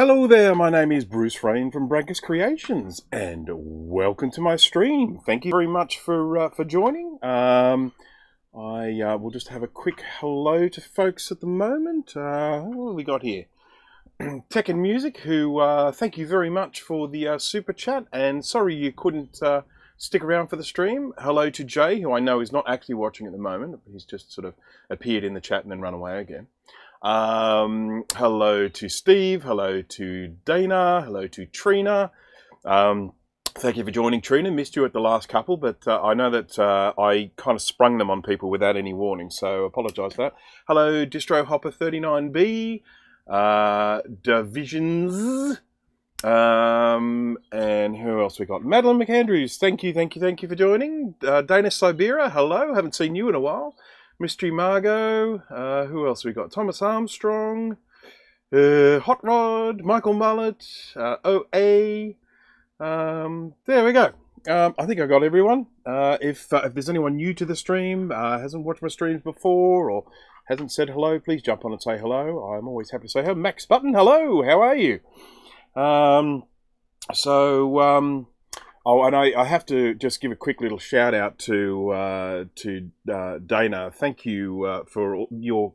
Hello there, my name is Bruce Rain from Brankus Creations, and welcome to my stream. Thank you very much for joining. I will just have a quick hello to folks at the moment. What have we got here? Tech and Music, who thank you very much for the super chat, and sorry you couldn't stick around for the stream. Hello to Jay, who I know is not actually watching at the moment. He's just sort of appeared in the chat and then run away again. Hello to Steve, hello to Dana, hello to Trina. Thank you for joining, Trina. Missed you at the last couple, but I know that I kind of sprung them on people without any warning, so apologise for that. Hello, Distro Hopper 39B, Divisions, and who else we got? Madeline McAndrews, thank you for joining. Dana Siberia, hello, haven't seen you in a while. Mystery Margot, who else we got? Thomas Armstrong, Hot Rod, Michael Mullet, OA. There we go. I think I got everyone. If there's anyone new to the stream, hasn't watched my streams before, or hasn't said hello, please jump on and say hello. I'm always happy to say hello. Max Button, hello. How are you? Oh, and I have to just give a quick little shout out to Dana. Thank you for your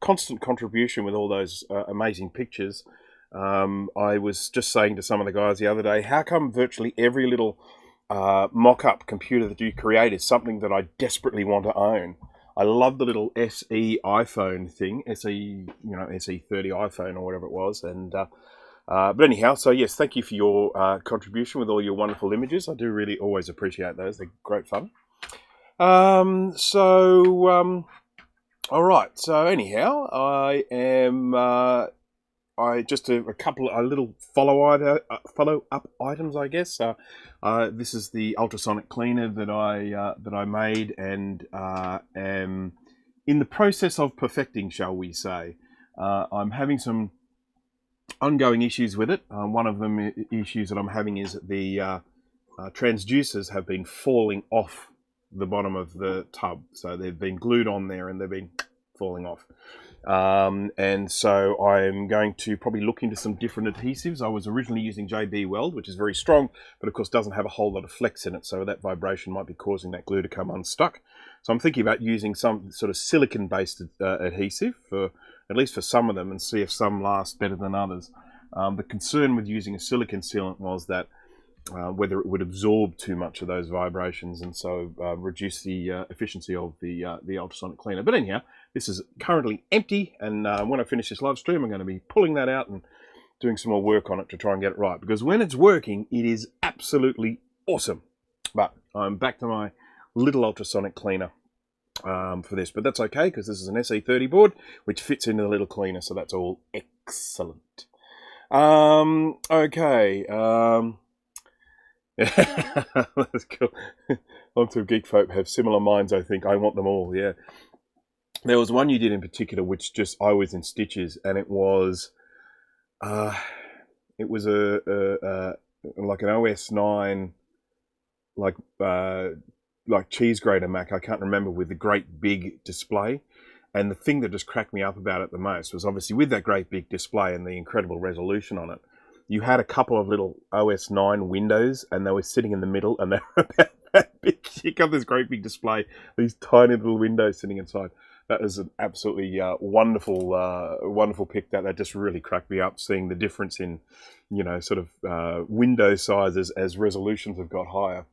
constant contribution with all those amazing pictures. I was just saying to some of the guys the other day, how come virtually every little mock-up computer that you create is something that I desperately want to own? I love the little SE iPhone thing, SE30 iPhone or whatever it was, and. But anyhow, so yes, thank you for your contribution with all your wonderful images. I do really always appreciate those. They're great fun. All right. So anyhow, I am. I just a little follow-up items, I guess. This is the ultrasonic cleaner that I made and am in the process of perfecting, shall we say. I'm having some ongoing issues with it. One of them issues that I'm having is that the transducers have been falling off the bottom of the tub. So they've been glued on there and they've been falling off. And so I'm going to probably look into some different adhesives. I was originally using JB Weld, which is very strong, but of course doesn't have a whole lot of flex in it. So that vibration might be causing that glue to come unstuck. So I'm thinking about using some sort of silicon-based adhesive for at least for some of them, and see if some last better than others. The concern with using a silicon sealant was that whether it would absorb too much of those vibrations and so reduce the efficiency of the ultrasonic cleaner. But anyhow, this is currently empty, and when I finish this live stream, I'm going to be pulling that out and doing some more work on it to try and get it right. Because when it's working, it is absolutely awesome. But I'm back to my little ultrasonic cleaner for this, but that's okay because this is an SE30 board which fits into the little cleaner, so that's all excellent. Okay. That's cool. Lots of geek folk have similar minds, I think. I want them all, yeah. There was one you did in particular which just I was in stitches, and it was like an OS9 like cheese grater Mac, I can't remember, with the great big display. And the thing that just cracked me up about it the most was obviously with that great big display and the incredible resolution on it, you had a couple of little OS9 windows and they were sitting in the middle and they were about that big. You got this great big display, these tiny little windows sitting inside. That was an absolutely wonderful pick. That just really cracked me up, seeing the difference in, sort of window sizes as resolutions have got higher.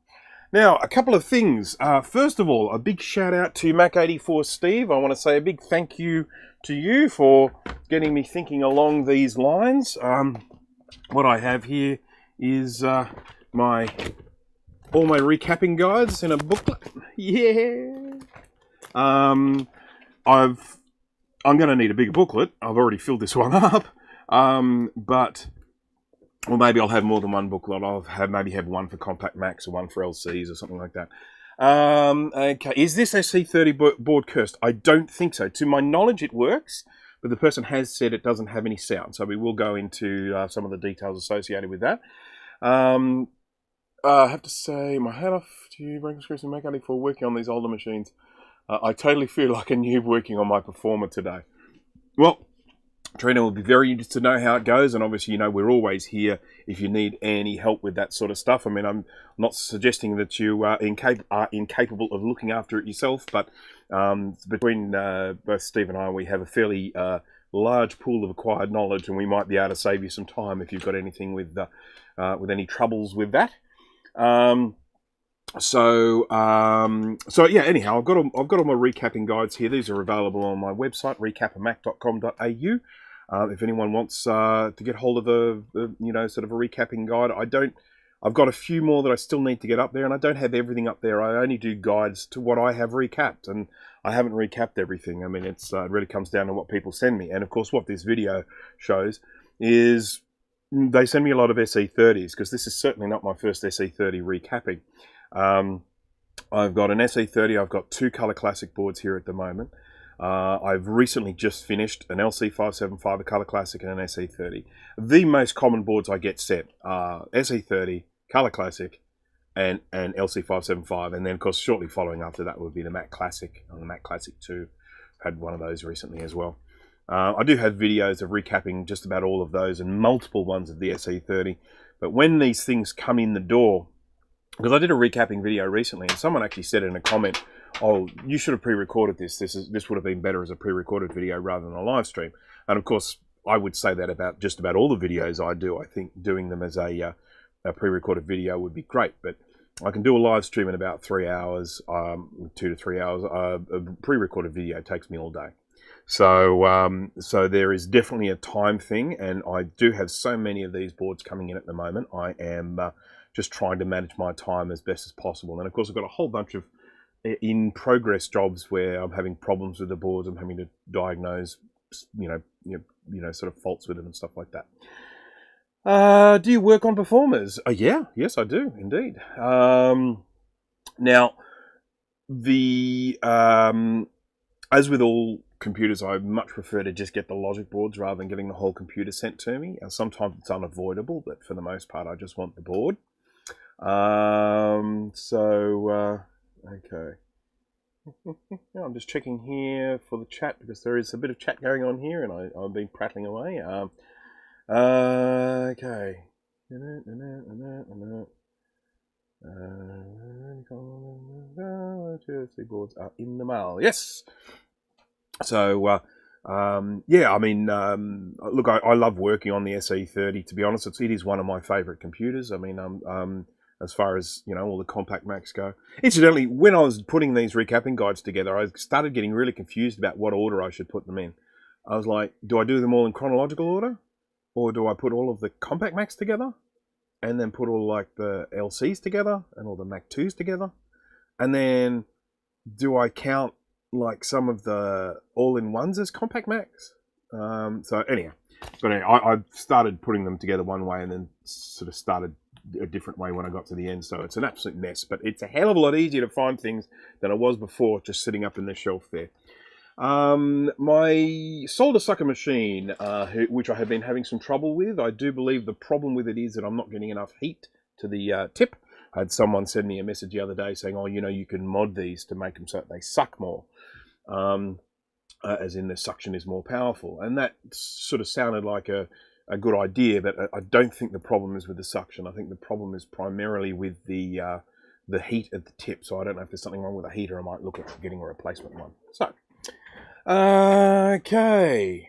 Now, a couple of things. First of all, a big shout out to Mac84 Steve. I want to say a big thank you to you for getting me thinking along these lines. What I have here is all my recapping guides in a booklet. Yeah. I'm going to need a bigger booklet. I've already filled this one up. Or maybe I'll have more than one booklet. I'll maybe have one for Compact Macs or one for LCs or something like that. Okay, is this SE30 board cursed? I don't think so. To my knowledge, it works, but the person has said it doesn't have any sound. So we will go into some of the details associated with that. I have to say, my hat off to you, Brankus Chris and Mac84, for working on these older machines. I totally feel like a noob working on my Performer today. Well, Trina will be very interested to know how it goes, and obviously, you know, we're always here if you need any help with that sort of stuff. I mean, I'm not suggesting that you are incapable of looking after it yourself, but between both Steve and I, we have a fairly large pool of acquired knowledge, and we might be able to save you some time if you've got anything with any troubles with that. So yeah. Anyhow, I've got all my recapping guides here. These are available on my website, recapamac.com.au. If anyone wants to get hold of sort of a recapping guide, I've got a few more that I still need to get up there, and I don't have everything up there. I only do guides to what I have recapped, and I haven't recapped everything. I mean, it really comes down to what people send me, and of course, what this video shows is they send me a lot of SE30s, because this is certainly not my first SE30 recapping. I've got an SE30. I've got 2 Color Classic boards here at the moment. I've recently just finished an LC575, a Color Classic, and an SE30. The most common boards I get set are SE30, Color Classic, and LC575. And then, of course, shortly following after that would be the Mac Classic and the Mac Classic 2. I've had one of those recently as well. I do have videos of recapping just about all of those and multiple ones of the SE30. But when these things come in the door, because I did a recapping video recently, and someone actually said in a comment, "Oh, you should have pre-recorded this. This would have been better as a pre-recorded video rather than a live stream." And of course, I would say that about just about all the videos I do. I think doing them as a pre-recorded video would be great, but I can do a live stream in about 3 hours, 2 to 3 hours. A pre-recorded video takes me all day. So there is definitely a time thing, and I do have so many of these boards coming in at the moment. I am just trying to manage my time as best as possible. And of course, I've got a whole bunch of in-progress jobs where I'm having problems with the boards. I'm having to diagnose, sort of faults with them and stuff like that. Do you work on performers? Yeah, yes, I do indeed. Now, as with all computers, I much prefer to just get the logic boards rather than getting the whole computer sent to me. Sometimes it's unavoidable, but for the most part, I just want the board. Okay. I'm just checking here for the chat, because there is a bit of chat going on here, and I've been prattling away. Okay. Boards are in the mail. Yes. So, yeah, I mean, look, I love working on the SE30. To be honest, it is one of my favorite computers. I mean, as far as, all the compact Macs go. Incidentally, when I was putting these recapping guides together, I started getting really confused about what order I should put them in. I was like, do I do them all in chronological order? Or do I put all of the compact Macs together? And then put all, like, the LCs together? And all the Mac 2s together? And then do I count, like, some of the all-in-ones as compact Macs? So anyhow, I started putting them together one way and then sort of started a different way when I got to the end. So it's an absolute mess, but it's a hell of a lot easier to find things than it was before, just sitting up in the shelf there. My solder sucker machine, which I have been having some trouble with, I do believe the problem with it is that I'm not getting enough heat to the tip. I had someone send me a message the other day saying, "Oh, you can mod these to make them so that they suck more." As in the suction is more powerful, and that sort of sounded like a good idea, but I don't think the problem is with the suction. I think the problem is primarily with the heat at the tip. So I don't know if there's something wrong with the heater. I might look at getting a replacement one. So, okay.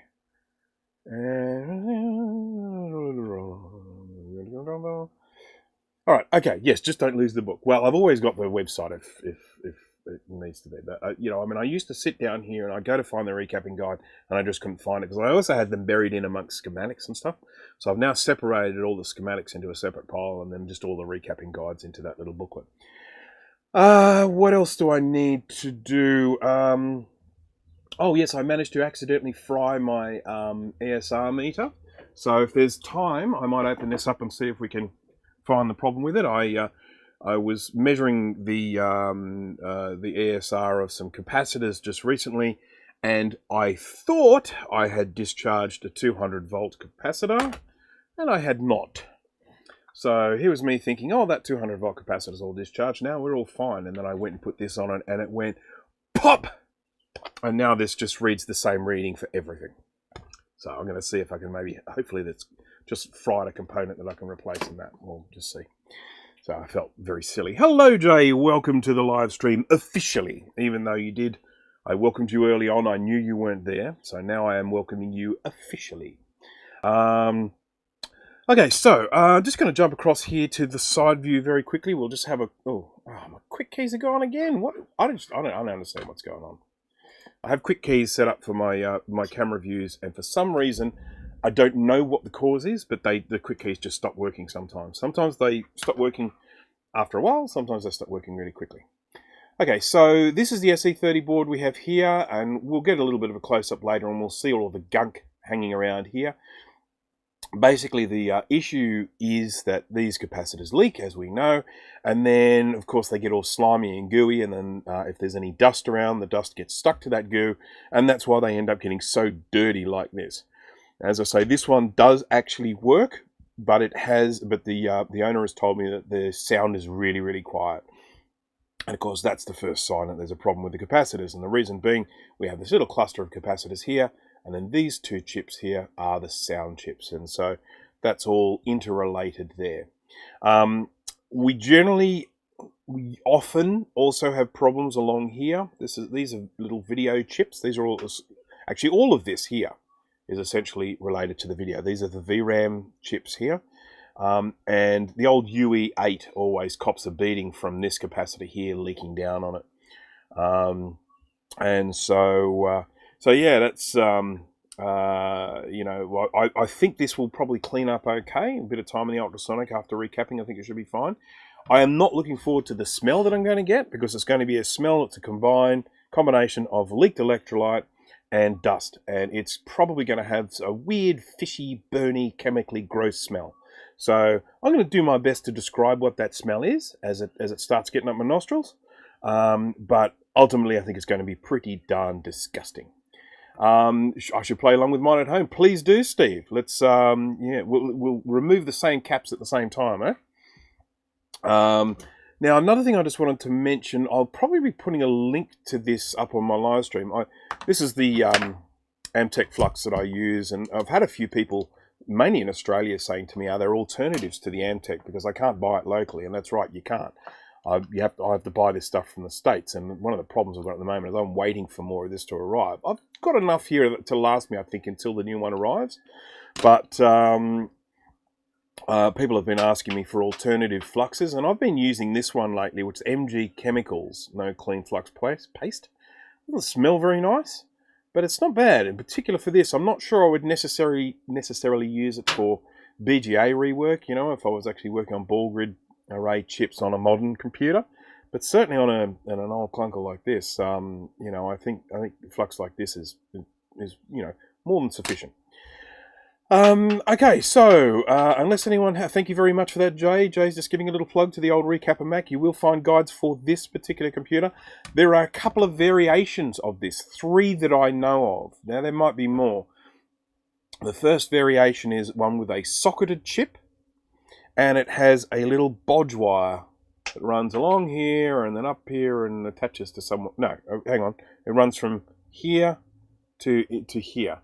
All right. Okay. Yes. Just don't lose the book. Well, I've always got the website if it needs to be. But, I mean, I used to sit down here and I'd go to find the recapping guide and I just couldn't find it because I also had them buried in amongst schematics and stuff. So I've now separated all the schematics into a separate pile and then just all the recapping guides into that little booklet. What else do I need to do? Oh, yes, I managed to accidentally fry my ESR meter. So if there's time, I might open this up and see if we can find the problem with it. I was measuring the ESR of some capacitors just recently, and I thought I had discharged a 200 volt capacitor, and I had not. So here was me thinking, oh, that 200 volt capacitor's all discharged now, we're all fine. And then I went and put this on it, and it went pop! And now this just reads the same reading for everything. So I'm going to see if I can maybe, hopefully that's just fried a component that I can replace in that. We'll just see. So I felt very silly. Hello, Jay. Welcome to the live stream officially. Even though you did, I welcomed you early on. I knew you weren't there. So now I am welcoming you officially. Okay, so just going to jump across here to the side view very quickly. We'll just have a... Oh, my quick keys are gone again. What? I don't understand what's going on. I have quick keys set up for my my camera views, and for some reason, I don't know what the cause is, but the quick keys just stop working sometimes. Sometimes they stop working after a while, sometimes they stop working really quickly. Okay, so this is the SE30 board we have here, and we'll get a little bit of a close-up later, and we'll see all of the gunk hanging around here. Basically, the issue is that these capacitors leak, as we know, and then, of course, they get all slimy and gooey, and then if there's any dust around, the dust gets stuck to that goo, and that's why they end up getting so dirty like this. As I say, this one does actually work, but the owner has told me that the sound is really, really quiet. And of course, that's the first sign that there's a problem with the capacitors, and the reason being, we have this little cluster of capacitors here, and then these two chips here are the sound chips, and so that's all interrelated there. We often also have problems along here. These are little video chips. These are actually all of this here is essentially related to the video. These are the VRAM chips here, and the old UE8 always cops a beating from this capacitor here leaking down on it, and so. So yeah, that's, you know, I think this will probably clean up okay. A bit of time in the ultrasonic after recapping, I think it should be fine. I am not looking forward to the smell that I'm going to get, because it's going to be a smell that's a combination of leaked electrolyte and dust. And it's probably going to have a weird, fishy, burny, chemically gross smell. So I'm going to do my best to describe what that smell is as it starts getting up my nostrils. But ultimately, I think it's going to be pretty darn disgusting. I should play along with mine at home. Please do, Steve. Let's yeah, we'll remove the same caps at the same time, eh? Now, another thing I just wanted to mention, I'll probably be putting a link to this up on my live stream. This is the Amtech flux that I use, and I've had a few people, mainly in Australia, saying to me, are there alternatives to the Amtech, because I can't buy it locally, and that's right, you can't. I have to buy this stuff from the States, and one of the problems I've got at the moment is I'm waiting for more of this to arrive. I've got enough here to last me, I think, until the new one arrives, but people have been asking me for alternative fluxes, and I've been using this one lately, which is MG Chemicals No Clean Flux Paste. It doesn't smell very nice, but it's not bad. In particular for this, I'm not sure I would necessarily use it for BGA rework, you know, if I was actually working on ball grid array chips on a modern computer, but certainly on an old clunker like this, you know, I think flux like this is you know, more than sufficient. Okay, so unless anyone, thank you very much for that, Jay. Jay's just giving a little plug to the old Recapper Mac. You will find guides for this particular computer. There are a couple of variations of this, 3 that I know of. Now there might be more. The first variation is one with a socketed chip, and it has a little bodge wire that runs along here and then up here and attaches to someone. No, hang on. It runs from here to here.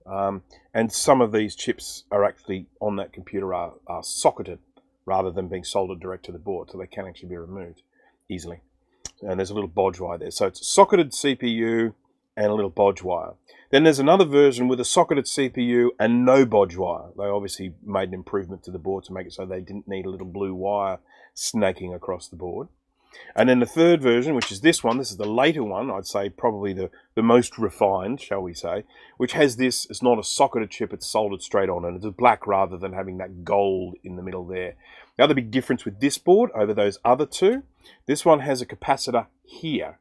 And some of these chips are actually on that computer are socketed rather than being soldered direct to the board, so they can actually be removed easily. And there's a little bodge wire there. So it's a socketed CPU and a little bodge wire. Then there's another version with a socketed CPU and no bodge wire. They obviously made an improvement to the board to make it so they didn't need a little blue wire snaking across the board. And then the third version, which is this one, this is the later one, I'd say probably the most refined, shall we say, which has this, it's not a socketed chip, it's soldered straight on, and it's black rather than having that gold in the middle there. The other big difference with this board over those other two, this one has a capacitor here.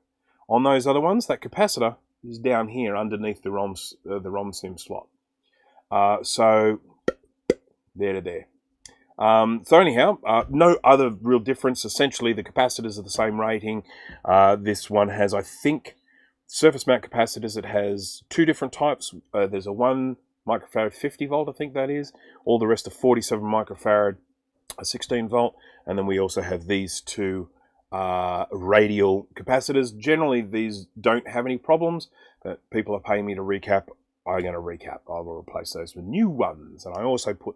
On those other ones, that capacitor is down here underneath the ROM sim slot. So there to there. So anyhow, no other real difference. Essentially, the capacitors are the same rating. This one has, I think, surface mount capacitors. It has 2 different types. There's a 1 microfarad 50 volt, I think that is. All the rest are 47 microfarad, a 16 volt. And then we also have these 2 radial capacitors. Generally, these don't have any problems, but people are paying me to recap I'm going to recap. I will replace those with new ones, and I also put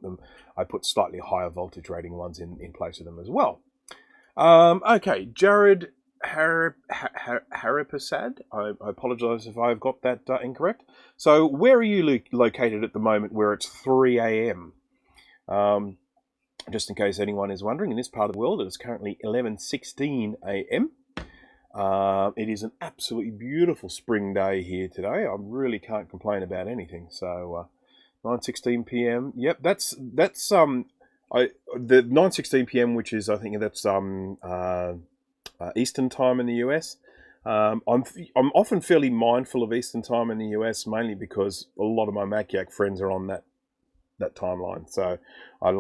slightly higher voltage rating ones in place of them as well. Okay, Jared Haripasad. I apologise if I've got that incorrect. So, where are you located at the moment where it's 3 a.m.? Just in case anyone is wondering, in this part of the world, it is currently 11:16 a.m. It is an absolutely beautiful spring day here today. I really can't complain about anything. So, 9:16 p.m. Yep, that's the 9:16 p.m., which is, I think that's Eastern time in the US. I'm often fairly mindful of Eastern time in the US, mainly because a lot of my Maciac friends are on that timeline. So I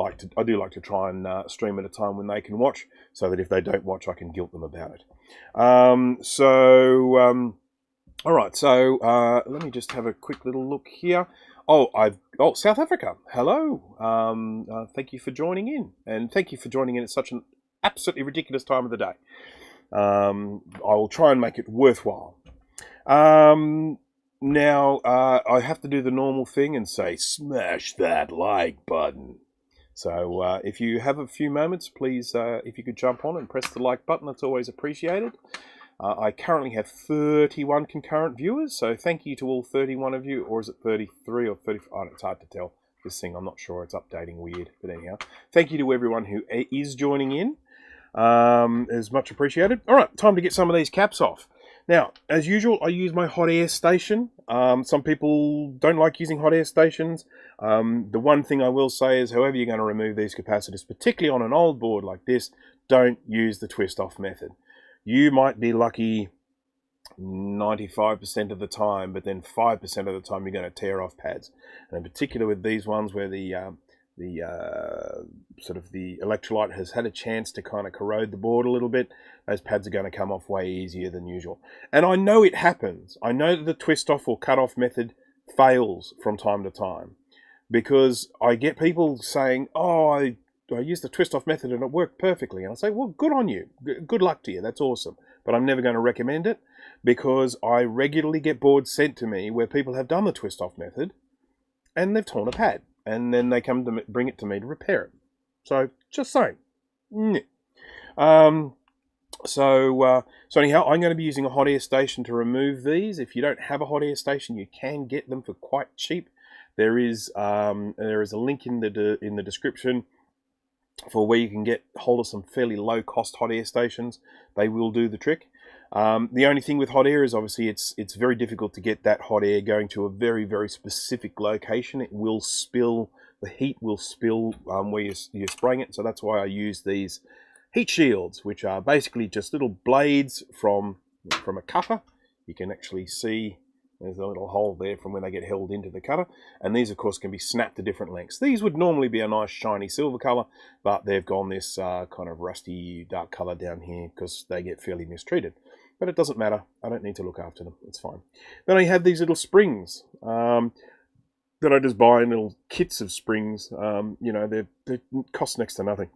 do like to try and stream at a time when they can watch, so that if they don't watch, I can guilt them about it. All right. So let me just have a quick little look here. South Africa. Hello. Thank you for joining in, and thank you for joining in at such an absolutely ridiculous time of the day. I will try and make it worthwhile. Now, I have to do the normal thing and say, smash that like button. So if you have a few moments, please, if you could jump on and press the like button, that's always appreciated. I currently have 31 concurrent viewers, so thank you to all 31 of you, or is it 33 or 30? Oh, it's hard to tell. This thing, I'm not sure, it's updating weird, but anyhow. Thank you to everyone who is joining in. Is much appreciated. All right, time to get some of these caps off. Now, as usual, I use my hot air station. Some people don't like using hot air stations. The one thing I will say is, however you're going to remove these capacitors, particularly on an old board like this, don't use the twist-off method. You might be lucky 95% of the time, but then 5% of the time you're going to tear off pads. And in particular with these ones where the electrolyte has had a chance to kind of corrode the board a little bit, those pads are going to come off way easier than usual. And I know it happens. I know that the twist off or cut off method fails from time to time, because I get people saying, oh, I used the twist off method and it worked perfectly. And I say, well, good on you. Good luck to you. That's awesome. But I'm never going to recommend it, because I regularly get boards sent to me where people have done the twist off method and they've torn a pad, and then they come to bring it to me to repair it. So, just saying. So anyhow, I'm going to be using a hot air station to remove these. If you don't have a hot air station, you can get them for quite cheap. There is a link in the description for where you can get hold of some fairly low cost hot air stations. They will do the trick. The only thing with hot air is obviously it's very difficult to get that hot air going to a very, very specific location. It will spill, the heat will spill where you're spraying it. So that's why I use these heat shields, which are basically just little blades from a cutter. You can actually see there's a little hole there from when they get held into the cutter. And these, of course, can be snapped to different lengths. These would normally be a nice shiny silver color, but they've gone this kind of rusty dark color down here because they get fairly mistreated. But it doesn't matter. I don't need to look after them. It's fine. Then I have these little springs that I just buy in little kits of springs. They cost next to nothing.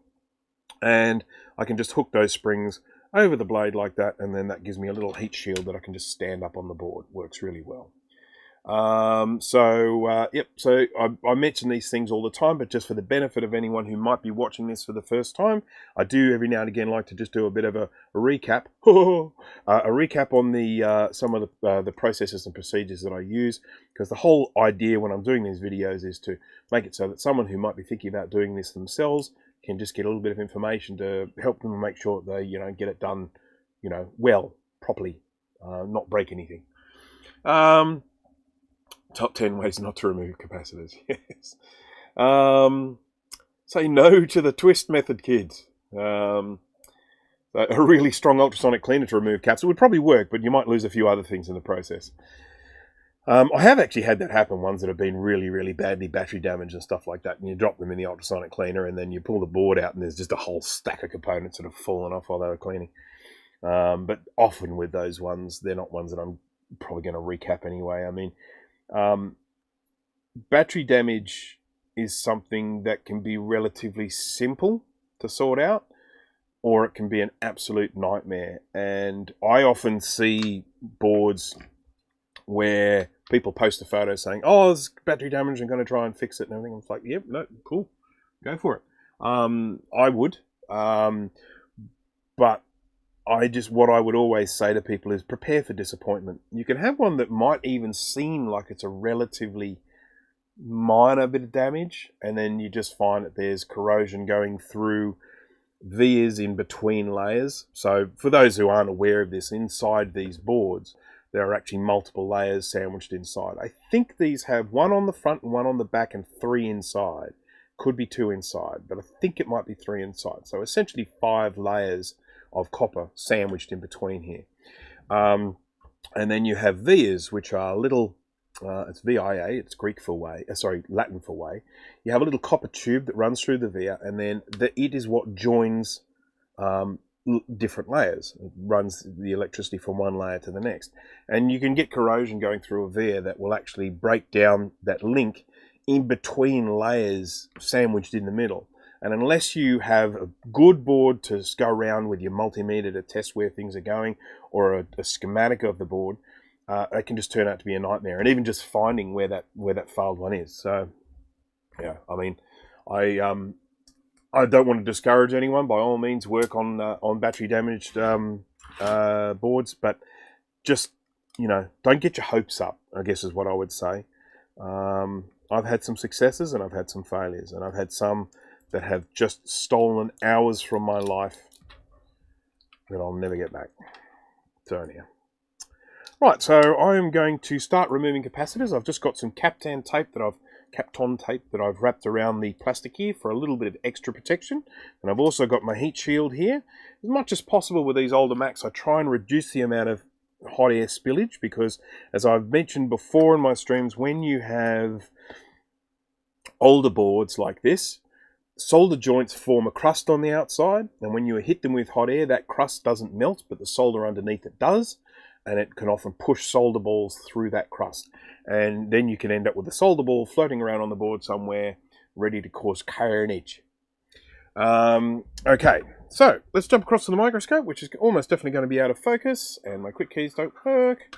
And I can just hook those springs over the blade like that, and then that gives me a little heat shield that I can just stand up on the board. Works really well. So I mention these things all the time, but just for the benefit of anyone who might be watching this for the first time, I do every now and again like to just do a bit of a recap, a recap on the some of the processes and procedures that I use, because the whole idea when I'm doing these videos is to make it so that someone who might be thinking about doing this themselves can just get a little bit of information to help them make sure they get it done well, properly, not break anything. Top 10 ways not to remove capacitors. Yes. Say no to the twist method, kids. A really strong ultrasonic cleaner to remove caps. It would probably work, but you might lose a few other things in the process. I have actually had that happen, ones that have been really, really badly battery damaged and stuff like that, and you drop them in the ultrasonic cleaner and then you pull the board out and there's just a whole stack of components that have fallen off while they were cleaning. But often with those ones, they're not ones that I'm probably going to recap anyway. I mean, battery damage is something that can be relatively simple to sort out, or it can be an absolute nightmare. And I often see boards where people post a photo saying, "Oh, there's battery damage. I'm going to try and fix it," and everything. It's like, "Yep, no, cool, go for it." I would, but what I would always say to people is prepare for disappointment. You can have one that might even seem like it's a relatively minor bit of damage, and then you just find that there's corrosion going through vias in between layers. So for those who aren't aware of this, inside these boards there are actually multiple layers sandwiched inside. I think these have one on the front and one on the back and 3 inside. Could be 2 inside, but I think it might be 3 inside. So essentially 5 layers of copper sandwiched in between here. And then you have vias, which are little, it's VIA, it's Greek for way, Latin for way. You have a little copper tube that runs through the via, and then it is what joins different layers. It runs the electricity from one layer to the next. And you can get corrosion going through a via that will actually break down that link in between layers sandwiched in the middle. And unless you have a good board to go around with your multimeter to test where things are going, or a schematic of the board, it can just turn out to be a nightmare. And even just finding where that failed one is. So, yeah, I mean, I don't want to discourage anyone. By all means, work on battery damaged boards, but just, you know, don't get your hopes up, I guess is what I would say. I've had some successes and I've had some failures, and I've had some that have just stolen hours from my life that I'll never get back. So anyhow. Right, so I am going to start removing capacitors. I've just got some Kapton tape that I've wrapped around the plastic here for a little bit of extra protection. And I've also got my heat shield here. As much as possible with these older Macs, I try and reduce the amount of hot air spillage, because as I've mentioned before in my streams, when you have older boards like this, solder joints form a crust on the outside, and when you hit them with hot air, that crust doesn't melt, but the solder underneath it does, and it can often push solder balls through that crust. And then you can end up with a solder ball floating around on the board somewhere, ready to cause carnage. Okay, so let's jump across to the microscope, which is almost definitely going to be out of focus, and my quick keys don't work.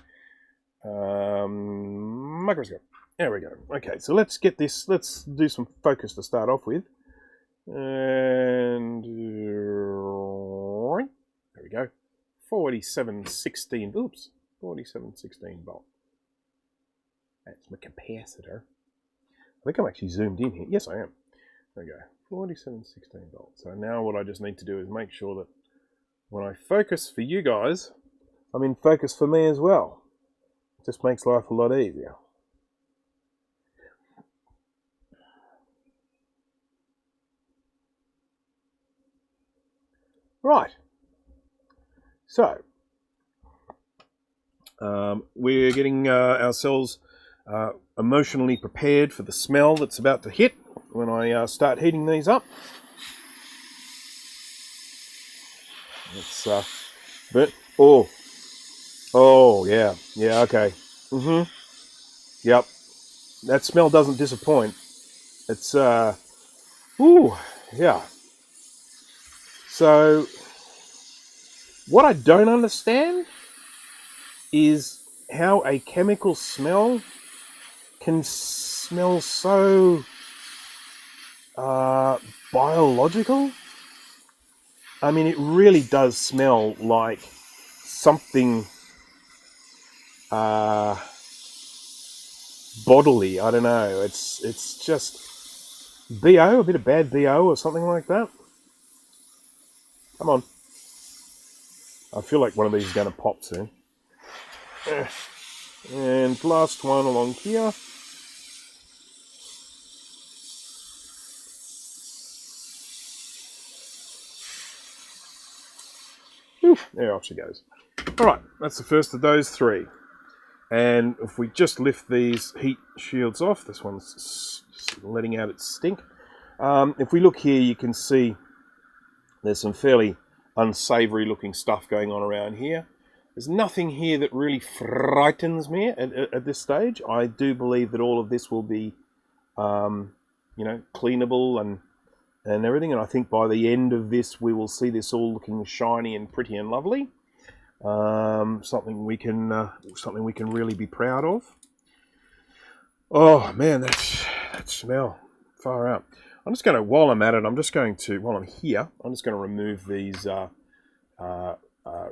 Microscope. There we go. Okay, so let's do some focus to start off with. And there we go. 4716. Oops, 4716 volt. That's my capacitor. I think I'm actually zoomed in here. Yes, I am. There we go. 4716 volts. So now what I just need to do is make sure that when I focus for you guys, I'm in focus for me as well. It just makes life a lot easier. Right. So, we're getting ourselves emotionally prepared for the smell that's about to hit when I start heating these up. It's but oh yeah, okay, yep, that smell doesn't disappoint. It's ooh, yeah. So what I don't understand is how a chemical smell can smell so biological. I mean, it really does smell like something bodily. I don't know. It's just BO, a bit of bad BO or something like that. Come on. I feel like one of these is going to pop soon. And last one along here. Oof, there off she goes. Alright, that's the first of those 3. And if we just lift these heat shields off, this one's letting out its stink. If we look here, you can see there's some fairly unsavory looking stuff going on around here. There's nothing here that really frightens me at this stage. I do believe that all of this will be, you know, cleanable and everything. And I think by the end of this, we will see this all looking shiny and pretty and lovely. Something we can really be proud of. Oh man, that smell, far out. I'm just going to, while I'm at it, while I'm here, I'm just going to remove these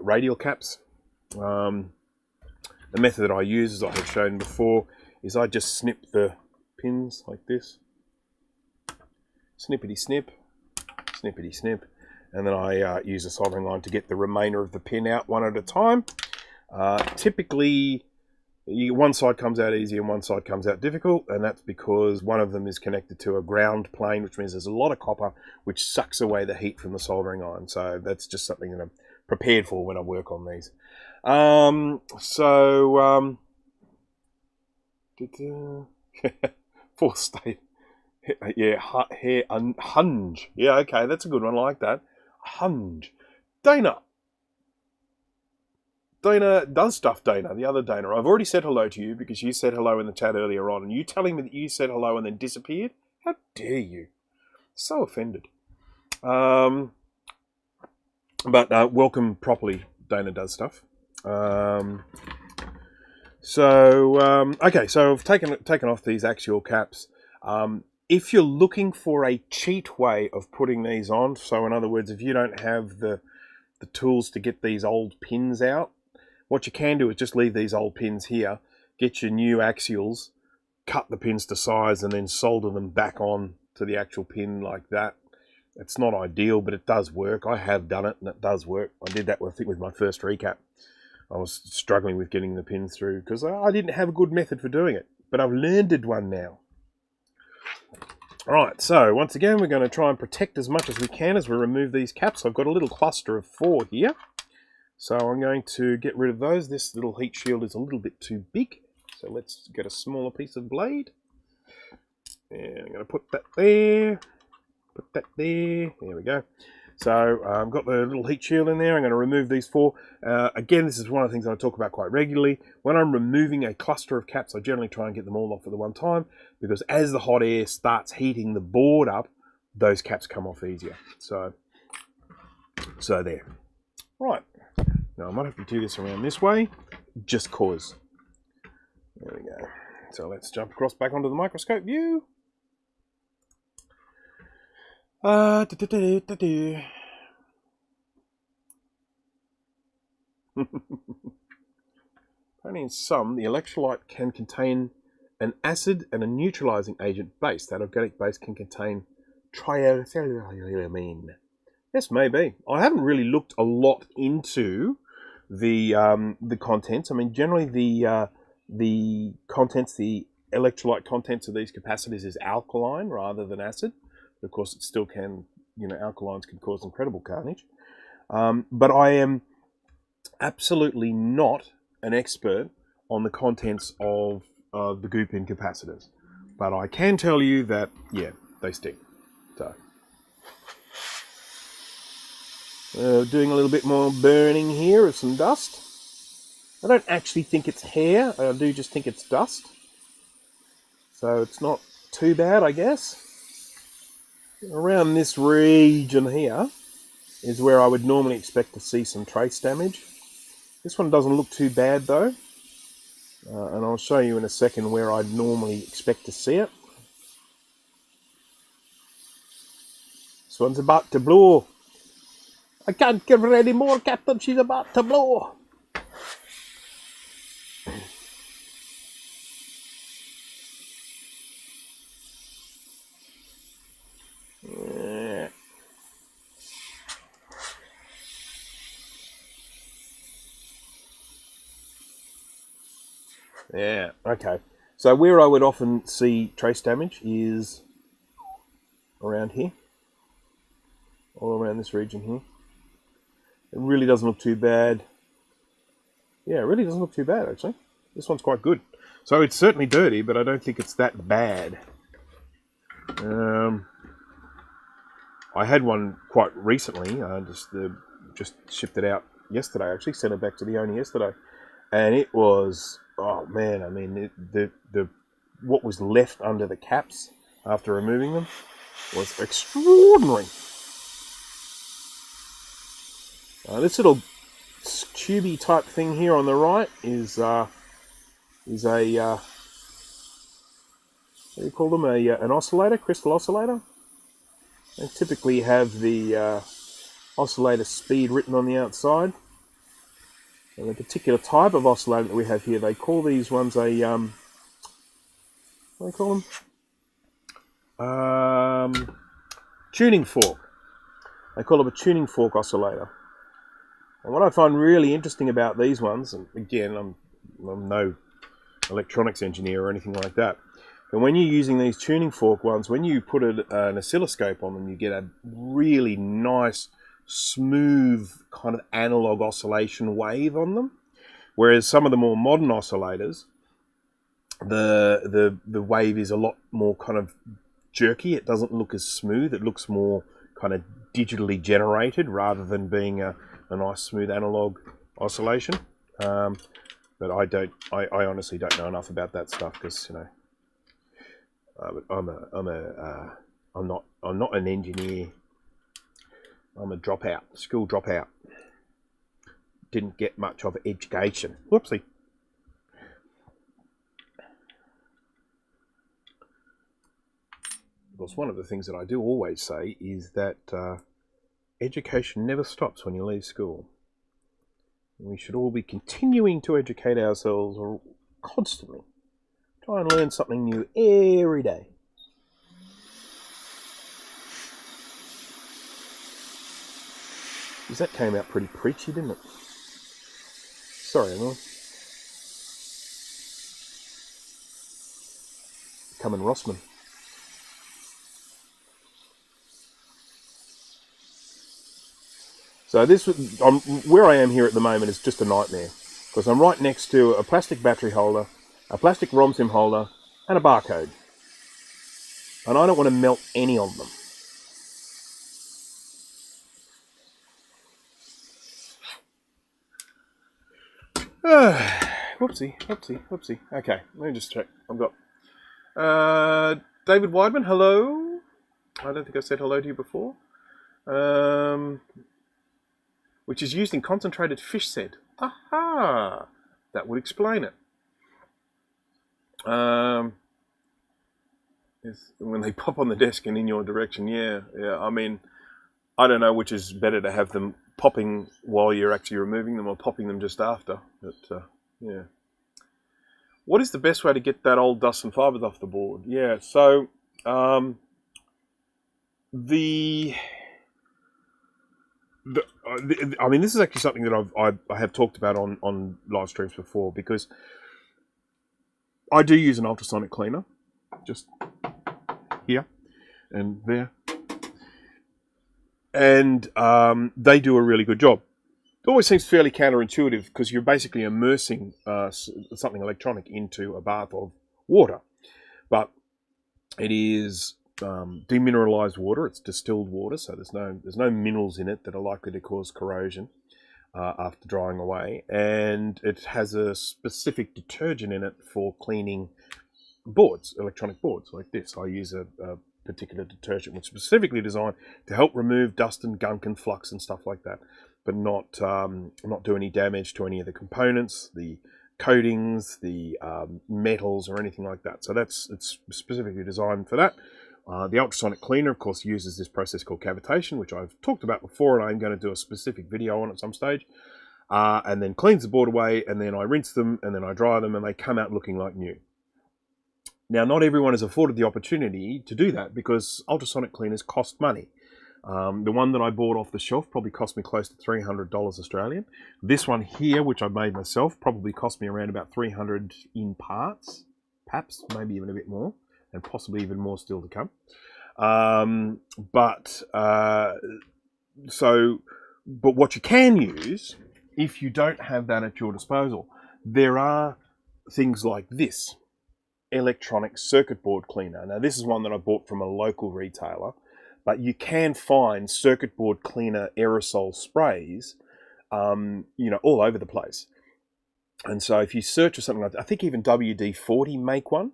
radial caps. The method that I use, as I have shown before, is I just snip the pins like this. Snippity snip, snippity snip, and then I use a soldering line to get the remainder of the pin out one at a time. Typically, one side comes out easy and one side comes out difficult, and that's because one of them is connected to a ground plane, which means there's a lot of copper which sucks away the heat from the soldering iron. So that's just something that I'm prepared for when I work on these. Fourth state. Yeah, hair hunge. Yeah, okay, that's a good one. I like that. Hunge. Dana does stuff, Dana, the other Dana. I've already said hello to you because you said hello in the chat earlier on, and you telling me that you said hello and then disappeared? How dare you? So offended. But welcome properly, Dana does stuff. Okay, so I've taken off these axial caps. If you're looking for a cheat way of putting these on, so in other words, if you don't have the tools to get these old pins out, what you can do is just leave these old pins here, get your new axials, cut the pins to size, and then solder them back on to the actual pin like that. It's not ideal, but it does work. I have done it, and it does work. I did that, I think, with my first recap. I was struggling with getting the pins through because I didn't have a good method for doing it, but I've learned one now. All right, so once again, we're going to try and protect as much as we can as we remove these caps. I've got a little cluster of 4 here. So I'm going to get rid of those. This little heat shield is a little bit too big. So let's get a smaller piece of blade. And I'm going to put that there. Put that there. There we go. So I've got the little heat shield in there. I'm going to remove these 4. Again, this is one of the things I talk about quite regularly. When I'm removing a cluster of caps, I generally try and get them all off at the one time, because as the hot air starts heating the board up, those caps come off easier. So there. Right. Now I might have to do this around this way, just cause. There we go. So let's jump across back onto the microscope view. Apparently in some, the electrolyte can contain an acid and a neutralizing agent base. That organic base can contain triethylamine. Yes, maybe. I haven't really looked a lot into the contents. I mean, generally the contents, the electrolyte contents of these capacitors is alkaline rather than acid. Of course, it still can, alkalines can cause incredible carnage. But I am absolutely not an expert on the contents of the goop in capacitors. But I can tell you that, yeah, they stink. So, doing a little bit more burning here of some dust. I don't actually think it's hair. I do just think it's dust. So it's not too bad, I guess. Around this region here is where I would normally expect to see some trace damage. This one doesn't look too bad though. And I'll show you in a second where I'd normally expect to see it. This one's about to blow. I can't give her any more, Captain. She's about to blow. Yeah, okay. So where I would often see trace damage is around here. All around this region here. It really doesn't look too bad. Yeah, it really doesn't look too bad, actually. This one's quite good. So it's certainly dirty, but I don't think it's that bad. I had one quite recently. Just shipped it out yesterday, actually. Sent it back to the owner yesterday. And it was, oh man, I mean, what was left under the caps after removing them was extraordinary. This little tubey type thing here on the right is a what do you call them, an oscillator, crystal oscillator. They typically have the oscillator speed written on the outside. And the particular type of oscillator that we have here, they call these ones a, what do they call them? Tuning fork. They call them a tuning fork oscillator. And what I find really interesting about these ones, and again, I'm no electronics engineer or anything like that, but when you're using these tuning fork ones, when you put an oscilloscope on them, you get a really nice, smooth kind of analog oscillation wave on them. Whereas some of the more modern oscillators, the wave is a lot more kind of jerky. It doesn't look as smooth. It looks more kind of digitally generated rather than being a nice smooth analog oscillation. But I honestly don't know enough about that stuff because, you know, I'm not an engineer. I'm a dropout, school dropout. Didn't get much of education. Whoopsie. Because one of the things that I do always say is that education never stops when you leave school. We should all be continuing to educate ourselves constantly. Try and learn something new every day. Because that came out pretty preachy, didn't it? Sorry, everyone. Becoming Rossman. So where I am here at the moment is just a nightmare because I'm right next to a plastic battery holder, a plastic ROM sim holder, and a barcode. And I don't want to melt any of them. Whoopsie. Okay, let me just check. I've got David Weidman, hello. I don't think I said hello to you before. Which is used in concentrated fish scent. Aha! That would explain it. When they pop on the desk and in your direction, yeah. I mean, I don't know which is better to have them popping while you're actually removing them or popping them just after. But, yeah. What is the best way to get that old dust and fibers off the board? Yeah, so I mean, this is actually something that I have talked about on live streams before because I do use an ultrasonic cleaner, just here and there, and they do a really good job. It always seems fairly counterintuitive because you're basically immersing something electronic into a bath of water, but it is demineralized water. It's distilled water, so there's no minerals in it that are likely to cause corrosion after drying away, and it has a specific detergent in it for cleaning boards, electronic boards like this. I use a particular detergent which is specifically designed to help remove dust and gunk and flux and stuff like that, but not do any damage to any of the components, the coatings, the metals, or anything like that. So it's specifically designed for that. The ultrasonic cleaner, of course, uses this process called cavitation, which I've talked about before, and I'm going to do a specific video on at some stage. And then cleans the board away, and then I rinse them, and then I dry them, and they come out looking like new. Now, not everyone is afforded the opportunity to do that because ultrasonic cleaners cost money. The one that I bought off the shelf probably cost me close to $300 Australian. This one here, which I made myself, probably cost me around about $300 in parts, perhaps maybe even a bit more, and possibly even more still to come. But what you can use, if you don't have that at your disposal, there are things like this electronic circuit board cleaner. Now, this is one that I bought from a local retailer, but you can find circuit board cleaner aerosol sprays, all over the place. And so if you search for something like that, I think even WD-40 make one.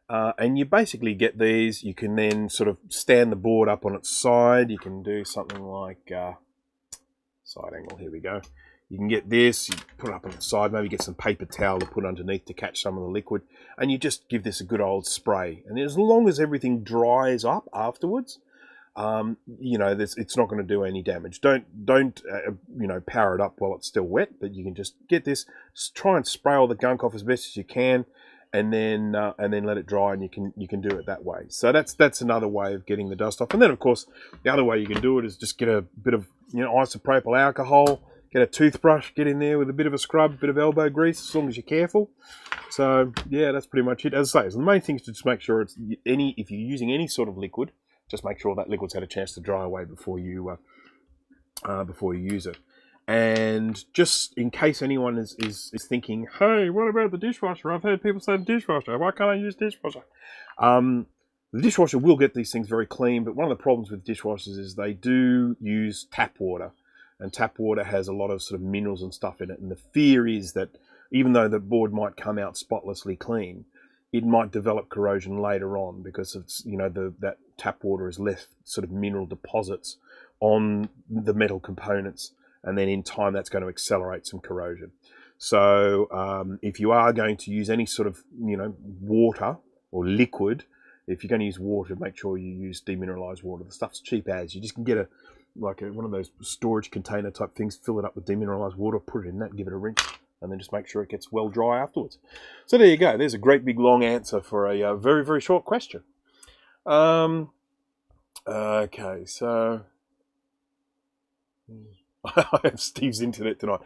And you basically get these. You can then sort of stand the board up on its side. You can do something like side angle. Here we go. You can get this, you put it up on the side, maybe get some paper towel to put underneath to catch some of the liquid, and you just give this a good old spray. And as long as everything dries up afterwards, you know, it's not going to do any damage. Don't you know, power it up while it's still wet, but you can just get this, try and spray all the gunk off as best as you can, and then let it dry, and you can do it that way. So that's another way of getting the dust off. And then of course the other way you can do it is just get a bit of, you know, isopropyl alcohol, get a toothbrush, get in there with a bit of a scrub, a bit of elbow grease, as long as you're careful. So yeah, that's pretty much it. As I say, so the main thing is to just make sure it's if you're using any sort of liquid, just make sure that liquid's had a chance to dry away before you use it. And just in case anyone is thinking, hey, what about the dishwasher? I've heard people say the dishwasher. Why can't I use dishwasher? The dishwasher will get these things very clean, but one of the problems with dishwashers is they do use tap water. And tap water has a lot of sort of minerals and stuff in it. And the fear is that even though the board might come out spotlessly clean, it might develop corrosion later on because it's, you know, that tap water has left sort of mineral deposits on the metal components, and then in time that's going to accelerate some corrosion. So if you are going to use any sort of, you know, water or liquid, if you're going to use water, make sure you use demineralized water. The stuff's cheap as. You just can get one of those storage container type things, fill it up with demineralized water, put it in that, give it a rinse, and then just make sure it gets well dry afterwards. So there you go. There's a great big long answer for a very, very short question. Okay, so I have Steve's internet tonight.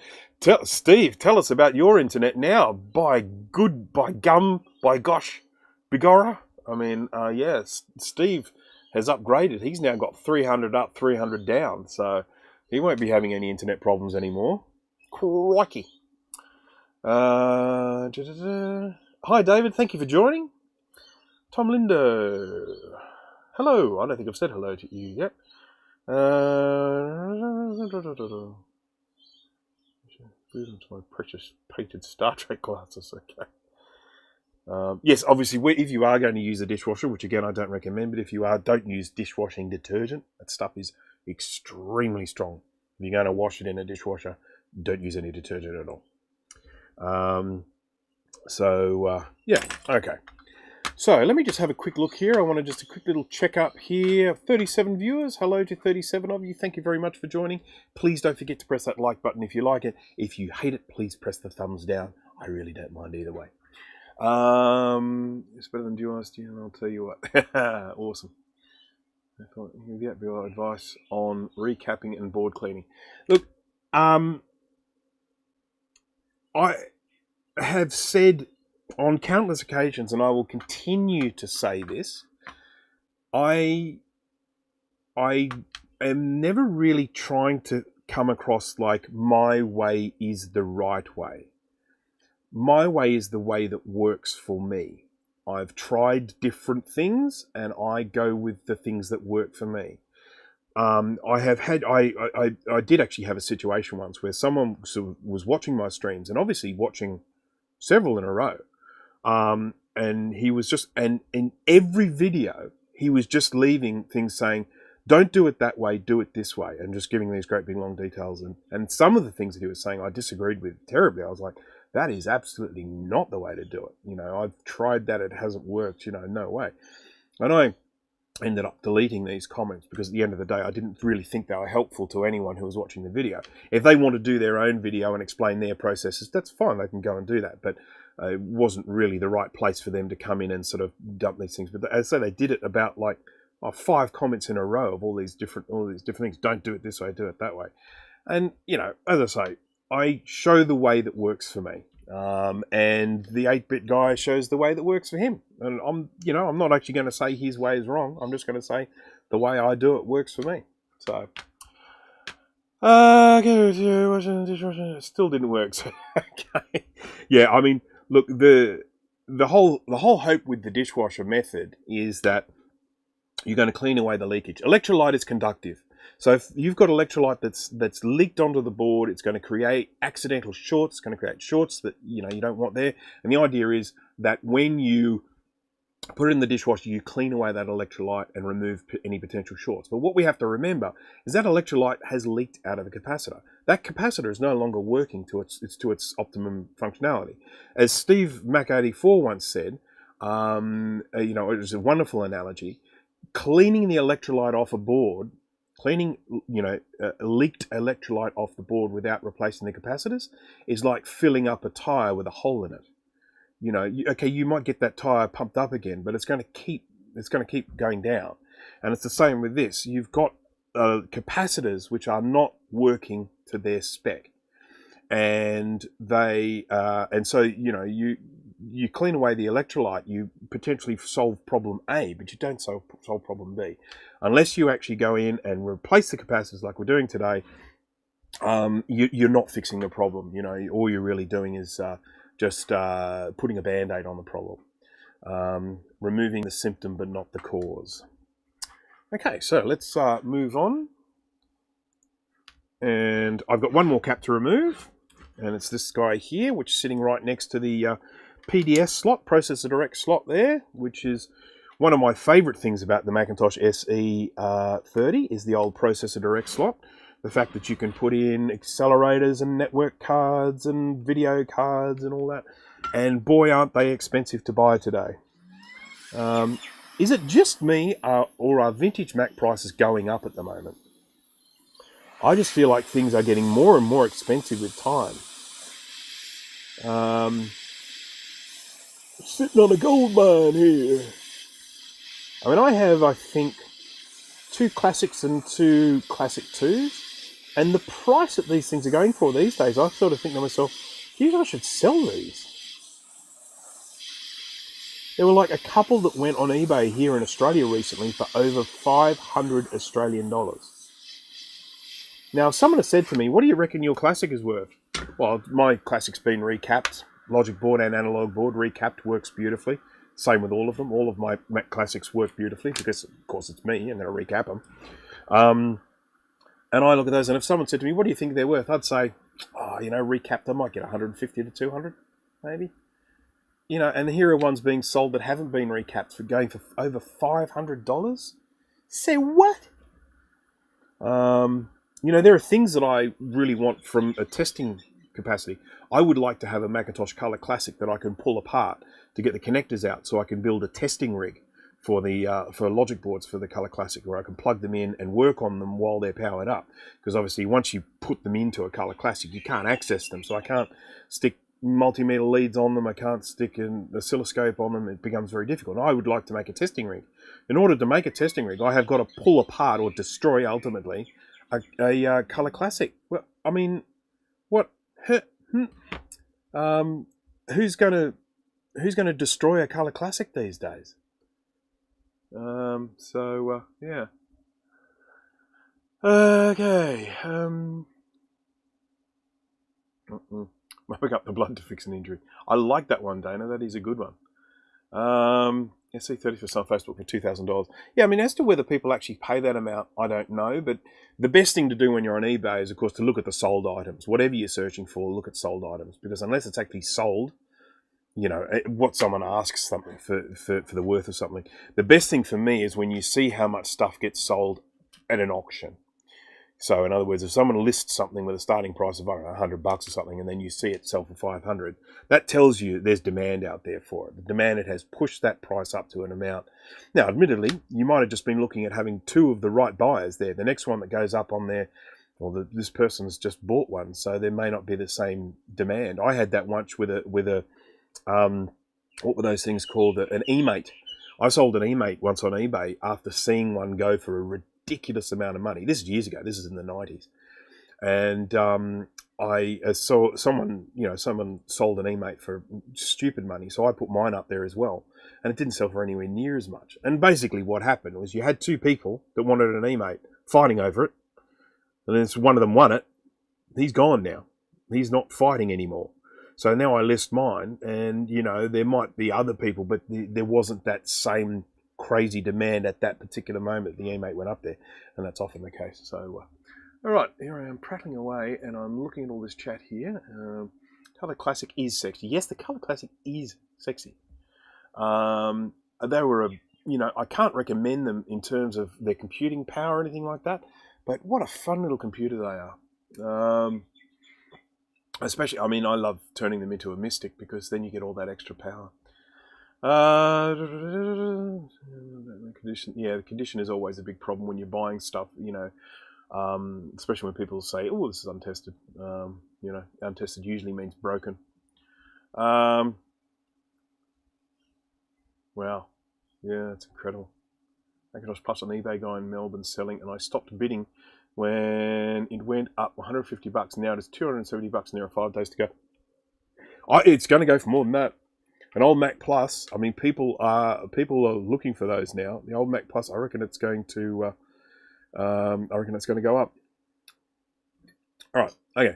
Steve, tell us about your internet now. By gosh, bigorra. I mean, yes, Steve has upgraded. He's now got 300 up, 300 down, so he won't be having any internet problems anymore. Crikey. Hi, David. Thank you for joining. Tom Lindo. Hello. I don't think I've said hello to you yet. My precious painted Star Trek glasses. Okay. Yes, obviously, if you are going to use a dishwasher, which again I don't recommend, but if you are, don't use dishwashing detergent. That stuff is extremely strong. If you're going to wash it in a dishwasher, don't use any detergent at all. Yeah, okay. So let me just have a quick look here. I want to just a quick little check up here. 37 viewers. Hello to 37 of you. Thank you very much for joining. Please don't forget to press that like button if you like it. If you hate it, please press the thumbs down. I really don't mind either way. It's better than Duo and I'll tell you what. Awesome. I thought you get advice on recapping and board cleaning. Look, I have said on countless occasions, and I will continue to say this, I am never really trying to come across like my way is the right way. My way is the way that works for me. I've tried different things, and I go with the things that work for me. I did actually have a situation once where someone was watching my streams, and obviously watching several in a row. And he was just, and in every video, he was just leaving things saying, don't do it that way, do it this way, and just giving these great big long details. And some of the things that he was saying I disagreed with terribly. I was like, that is absolutely not the way to do it. You know, I've tried that, it hasn't worked, you know, no way. And I ended up deleting these comments because at the end of the day, I didn't really think they were helpful to anyone who was watching the video. If they want to do their own video and explain their processes, that's fine, they can go and do that. But it wasn't really the right place for them to come in and sort of dump these things. But as I say, they did it about like 5 comments in a row of all these different things. Don't do it this way, do it that way. And, you know, as I say, I show the way that works for me. And the 8-bit guy shows the way that works for him. And I'm not actually going to say his way is wrong. I'm just going to say the way I do it works for me. So, it still didn't work. So, okay. Yeah, I mean, look, the whole hope with the dishwasher method is that you're going to clean away the leakage. Electrolyte is conductive. So if you've got electrolyte that's leaked onto the board, it's going to create accidental shorts. It's going to create shorts that you don't want there. And the idea is that when you put it in the dishwasher, you clean away that electrolyte and remove any potential shorts. But what we have to remember is that electrolyte has leaked out of the capacitor. That capacitor is no longer working to its optimum functionality. As Steve Mac84 once said, you know, it was a wonderful analogy. Cleaning the electrolyte off a board, cleaning, you know, a leaked electrolyte off the board without replacing the capacitors is like filling up a tire with a hole in it. You know, okay, you might get that tire pumped up again, but it's going to keep going down. And it's the same with this. You've got capacitors which are not working to their spec, and so you know, you clean away the electrolyte, you potentially solve problem A, but you don't solve problem B, unless you actually go in and replace the capacitors like we're doing today. You're not fixing the problem. You know, all you're really doing is just putting a band-aid on the problem, removing the symptom but not the cause. Okay, so let's move on. And I've got one more cap to remove, and it's this guy here, which is sitting right next to the PDS slot, processor direct slot there, which is one of my favorite things about the Macintosh SE 30 is the old processor direct slot. The fact that you can put in accelerators and network cards and video cards and all that. And boy, aren't they expensive to buy today. Is it just me or are vintage Mac prices going up at the moment? I just feel like things are getting more and more expensive with time. Sitting on a gold mine here. I mean, I have, I think, 2 classics and 2 classic 2s. And the price that these things are going for these days, I sort of think to myself, geez, I should sell these. There were like a couple that went on eBay here in Australia recently for over 500 Australian dollars. Now, if someone has said to me, what do you reckon your classic is worth? Well, my classic's been recapped. Logic board and analog board recapped, works beautifully. Same with all of them. All of my Mac classics work beautifully because, of course, it's me. I'm going to recap them. And I look at those, and if someone said to me, what do you think they're worth? I'd say, oh, you know, recapped, I might get 150 to 200, maybe. You know, and here are ones being sold that haven't been recapped for going for over $500. Say what? You know, there are things that I really want from a testing capacity. I would like to have a Macintosh Color Classic that I can pull apart to get the connectors out so I can build a testing rig for the for logic boards for the Color Classic, where I can plug them in and work on them while they're powered up. Because obviously once you put them into a Color Classic, you can't access them. So I can't stick multimeter leads on them. I can't stick an oscilloscope on them. It becomes very difficult. I would like to make a testing rig. In order to make a testing rig, I have got to pull apart or destroy ultimately a Color Classic. Well, I mean, what? Who's going to destroy a Color Classic these days? Yeah. Okay. Mopping up the blood to fix an injury. I like that one, Dana. That is a good one. SC30 on Facebook for $2,000. Yeah, I mean, as to whether people actually pay that amount, I don't know. But the best thing to do when you're on eBay is, of course, to look at the sold items. Whatever you're searching for, look at sold items. Because unless it's actually sold, you know, what someone asks something for the worth of something. The best thing for me is when you see how much stuff gets sold at an auction. So in other words, if someone lists something with a starting price of, I don't know, $100 or something, and then you see it sell for 500, that tells you there's demand out there for it. The demand, it has pushed that price up to an amount. Now, admittedly, you might have just been looking at having 2 of the right buyers there. The next one that goes up on there, well, this person's just bought one, so there may not be the same demand. I had that once with a what were those things called? An E-mate. I sold an E-mate once on eBay after seeing one go for a ridiculous amount of money. This is years ago. This is in the 90s. And I saw someone sold an E-mate for stupid money, so I put mine up there as well. And it didn't sell for anywhere near as much. And basically what happened was you had 2 people that wanted an E-mate fighting over it. And then one of them won it. He's gone now. He's not fighting anymore. So now I list mine, and, you know, there might be other people, but there wasn't that same crazy demand at that particular moment. The E-mate went up there, and that's often the case. So, all right, here I am prattling away, and I'm looking at all this chat here. Color Classic is sexy. Yes, the Color Classic is sexy. they were you know, I can't recommend them in terms of their computing power or anything like that, but what a fun little computer they are. Especially, I mean, I love turning them into a Mystic because then you get all that extra power. Condition, yeah, the condition is always a big problem when you're buying stuff, you know, especially when people say, oh, this is untested. You know, untested usually means broken. Wow. Yeah, it's incredible. Macintosh Plus on eBay guy in Melbourne selling, and I stopped bidding when it went up 150 bucks. Now it's 270 bucks, and there are 5 days to go. It's going to go for more than that. An old Mac Plus. I mean, people are looking for those now. The old Mac Plus. I reckon it's going to. Go up. All right. Okay.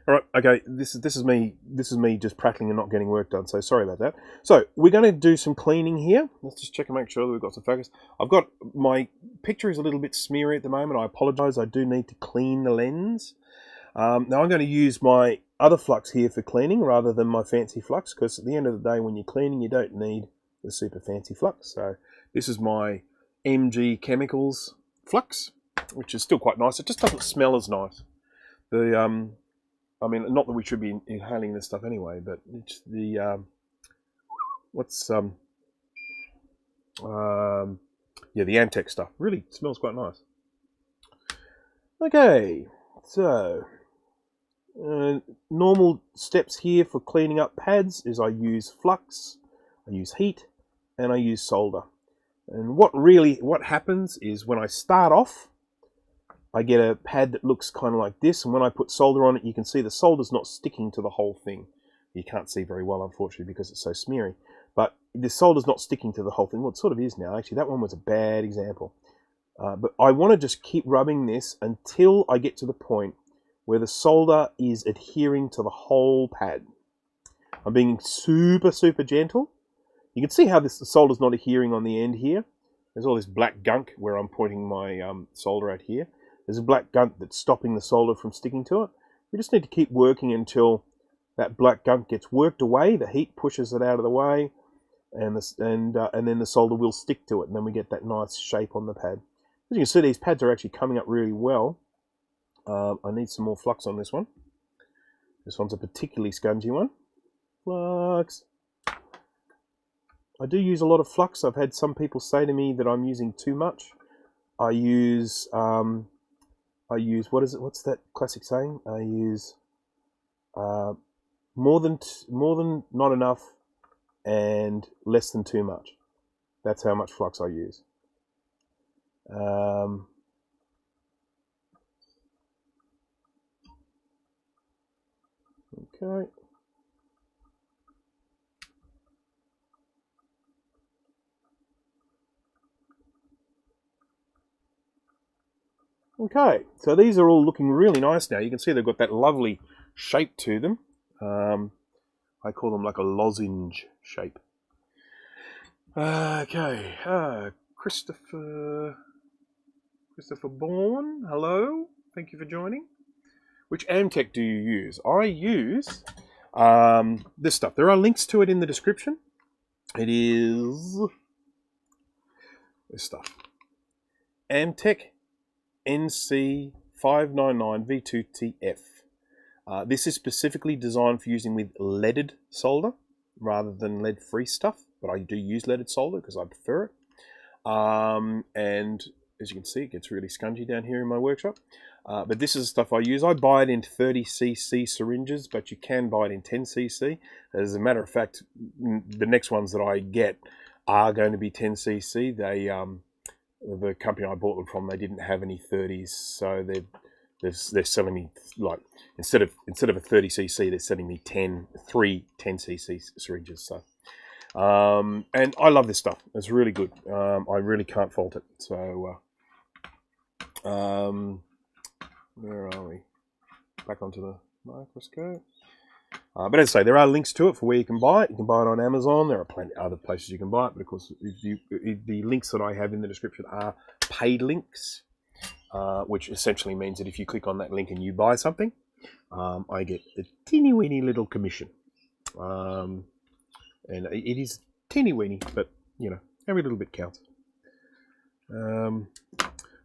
All right. Okay. This is me just prattling and not getting work done. So sorry about that. So we're going to do some cleaning here. Let's just check and make sure that we've got some focus. I've got my picture is a little bit smeary at the moment. I apologise. I do need to clean the lens. Now I'm going to use my other flux here for cleaning rather than my fancy flux, because at the end of the day when you're cleaning you don't need the super fancy flux. So this is my MG Chemicals flux, which is still quite nice. It just doesn't smell as nice. I mean, not that we should be inhaling this stuff anyway, but it's the yeah, the Antec stuff really smells quite nice. Okay, so normal steps here for cleaning up pads is I use flux, I use heat, and I use solder. And what happens is when I start off, I get a pad that looks kind of like this, and when I put solder on it, you can see the solder's not sticking to the whole thing. You can't see very well, unfortunately, because it's so smeary. But the solder's not sticking to the whole thing. Well, it sort of is now. Actually, that one was a bad example. But I want to just keep rubbing this until I get to the point where the solder is adhering to the whole pad. I'm being super, super gentle. You can see how the solder's not adhering on the end here. There's all this black gunk where I'm pointing my solder at here. There's a black gunk that's stopping the solder from sticking to it. We just need to keep working until that black gunk gets worked away. The heat pushes it out of the way, and then the solder will stick to it, and then we get that nice shape on the pad. As you can see, these pads are actually coming up really well. I need some more flux on this one. This one's a particularly scungy one. Flux. I do use a lot of flux. I've had some people say to me that I'm using too much. I use what's that classic saying? I use more than not enough and less than too much. That's how much flux I use. Okay. Okay, so these are all looking really nice now. You can see they've got that lovely shape to them. I call them like a lozenge shape. Okay, Christopher Bourne, hello. Thank you for joining. Which Amtech do you use? I use this stuff. There are links to it in the description. It is this stuff. Amtech NC599V2TF. This is specifically designed for using with leaded solder rather than lead-free stuff, but I do use leaded solder because I prefer it. And as you can see, it gets really scungy down here in my workshop. But this is the stuff I use. I buy it in 30cc syringes, but you can buy it in 10cc. As a matter of fact, the next ones that I get are going to be 10cc. The company I bought them from, they didn't have any 30s, so they're selling me, like, instead of a 30cc, they're selling me 3 10cc syringes. So and I love this stuff. It's really good. I really can't fault it. So where are we? Back onto the microscope. But as I say, there are links to it for where you can buy it. You can buy it on Amazon. There are plenty of other places you can buy it, but of course, the links that I have in the description are paid links, which essentially means that if you click on that link and you buy something, I get a teeny weeny little commission. And it is teeny weeny, but you know, every little bit counts.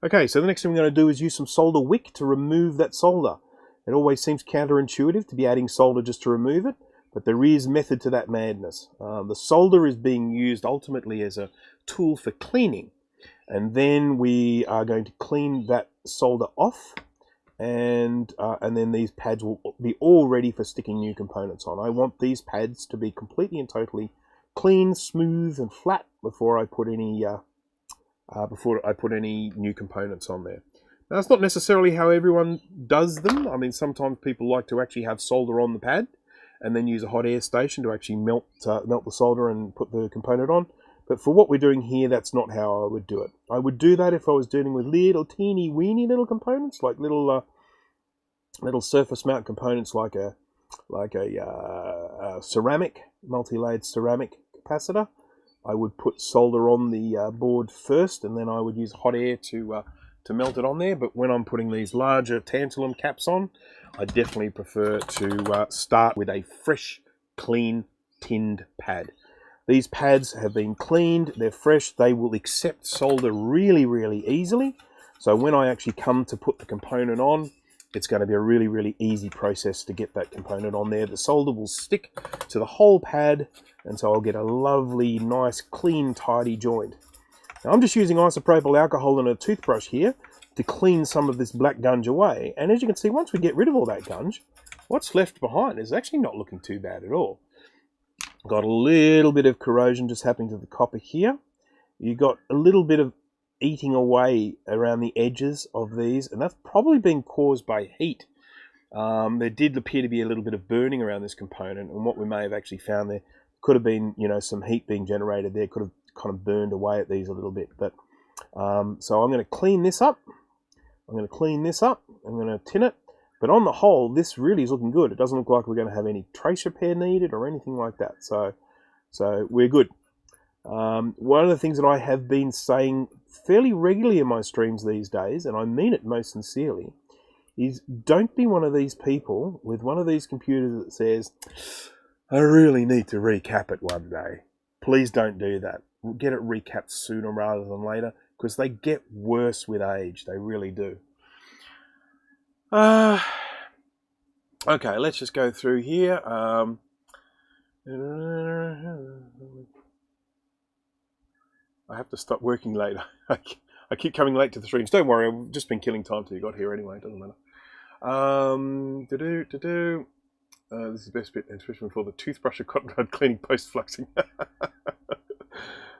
Okay, so the next thing we're going to do is use some solder wick to remove that solder. It always seems counterintuitive to be adding solder just to remove it, but there is method to that madness. The solder is being used ultimately as a tool for cleaning, and then we are going to clean that solder off, and then these pads will be all ready for sticking new components on. I want these pads to be completely and totally clean, smooth, and flat before I put any new components on there. Now, that's not necessarily how everyone does them. I mean, sometimes people like to actually have solder on the pad and then use a hot air station to actually melt the solder and put the component on. But for what we're doing here, that's not how I would do it. I would do that if I was dealing with little teeny weeny little components, like little surface mount components, like a ceramic, multi-layered ceramic capacitor. I would put solder on the board first, and then I would use hot air to melt it on there. But when I'm putting these larger tantalum caps on, I definitely prefer to start with a fresh, clean, tinned pad. These pads have been cleaned, they're fresh, they will accept solder really, really easily. So when I actually come to put the component on, it's going to be a really, really easy process to get that component on there. The solder will stick to the whole pad, and so I'll get a lovely, nice, clean, tidy joint. Now I'm just using isopropyl alcohol and a toothbrush here to clean some of this black gunge away. And as you can see, once we get rid of all that gunge, what's left behind is actually not looking too bad at all. Got a little bit of corrosion just happening to the copper here. You got a little bit of eating away around the edges of these, and that's probably been caused by heat. There did appear to be a little bit of burning around this component, and what we may have actually found there could have been, you know, some heat being generated there, could have kind of burned away at these a little bit. But so I'm going to clean this up. I'm going to tin it. But on the whole, this really is looking good. It doesn't look like we're going to have any trace repair needed or anything like that. So we're good. One of the things that I have been saying fairly regularly in my streams these days, and I mean it most sincerely, is don't be one of these people with one of these computers that says, I really need to recap it one day. Please don't do that. Get it recapped sooner rather than later, because they get worse with age. They really do. Okay, let's just go through here. I have to stop working late. I keep coming late to the streams. Don't worry, I've just been killing time till you got here anyway. It doesn't matter. This is the best bit, especially for the toothbrush of cotton rod cleaning post-fluxing.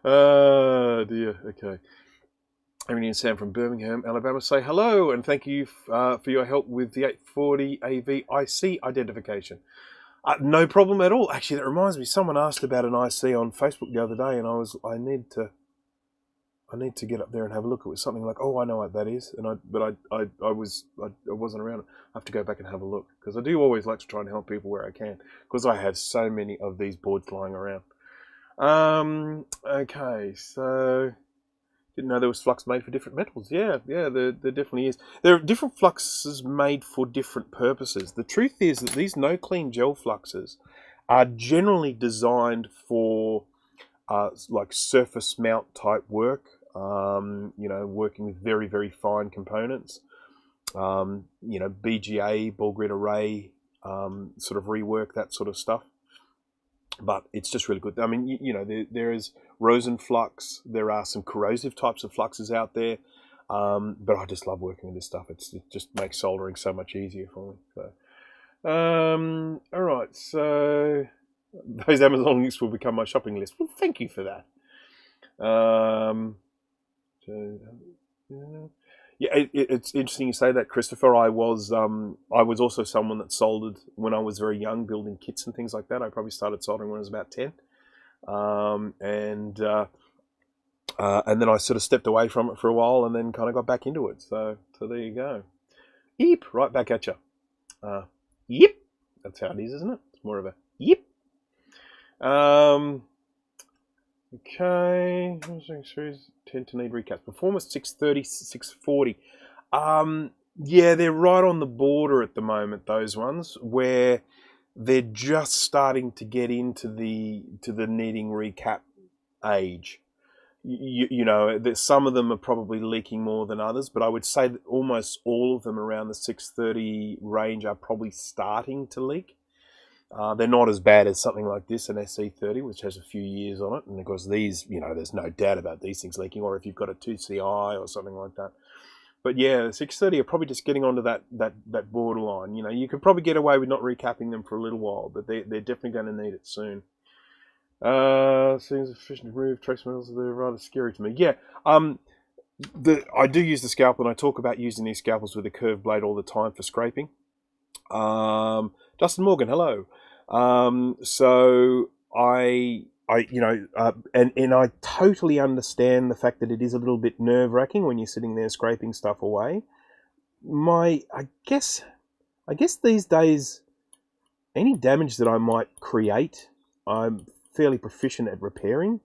Oh dear, okay. Amy and Sam from Birmingham, Alabama say hello and thank you for your help with the 840 AV IC identification. No problem at all. Actually, that reminds me, someone asked about an IC on Facebook the other day, and I need to get up there and have a look. It was something like, oh, I know what that is, and I wasn't around. I have to go back and have a look, because I do always like to try and help people where I can, because I have so many of these boards lying around. Okay, so didn't know there was flux made for different metals. Yeah, there definitely is. There are different fluxes made for different purposes. The truth is that these no-clean gel fluxes are generally designed for like surface mount type work, you know, working with very, very fine components, you know, BGA, ball grid array, sort of rework, that sort of stuff. But it's just really good. I mean, you know, there is Rosen flux. There are some corrosive types of fluxes out there. But I just love working with this stuff. It just makes soldering so much easier for me. So, all right. So those Amazon links will become my shopping list. Well, thank you for that. Yeah, it's interesting you say that, Christopher. I was also someone that soldered when I was very young, building kits and things like that. I probably started soldering when I was about 10, and then I sort of stepped away from it for a while, and then kind of got back into it. So there you go. Yep, right back at you. Yep, that's how it is, isn't it? It's more of a yep. Okay, tend to need recaps. Performance 630, 640. Yeah, they're right on the border at the moment, those ones, where they're just starting to get into the needing recap age. you know, that some of them are probably leaking more than others, but I would say that almost all of them around the 630 range are probably starting to leak. They're not as bad as something like this, an SE30, which has a few years on it. And of course, these, you know, there's no doubt about these things leaking, or if you've got a 2CI or something like that. But yeah, the 630 are probably just getting onto that borderline. You know, you could probably get away with not recapping them for a little while, but they're definitely going to need it soon. Seems efficient to remove trace metals. They're rather scary to me. Yeah, I do use the scalpel, and I talk about using these scalpels with a curved blade all the time for scraping. Justin Morgan, hello. So you know, and I totally understand the fact that it is a little bit nerve-wracking when you're sitting there scraping stuff away. I guess these days, any damage that I might create, I'm fairly proficient at repairing.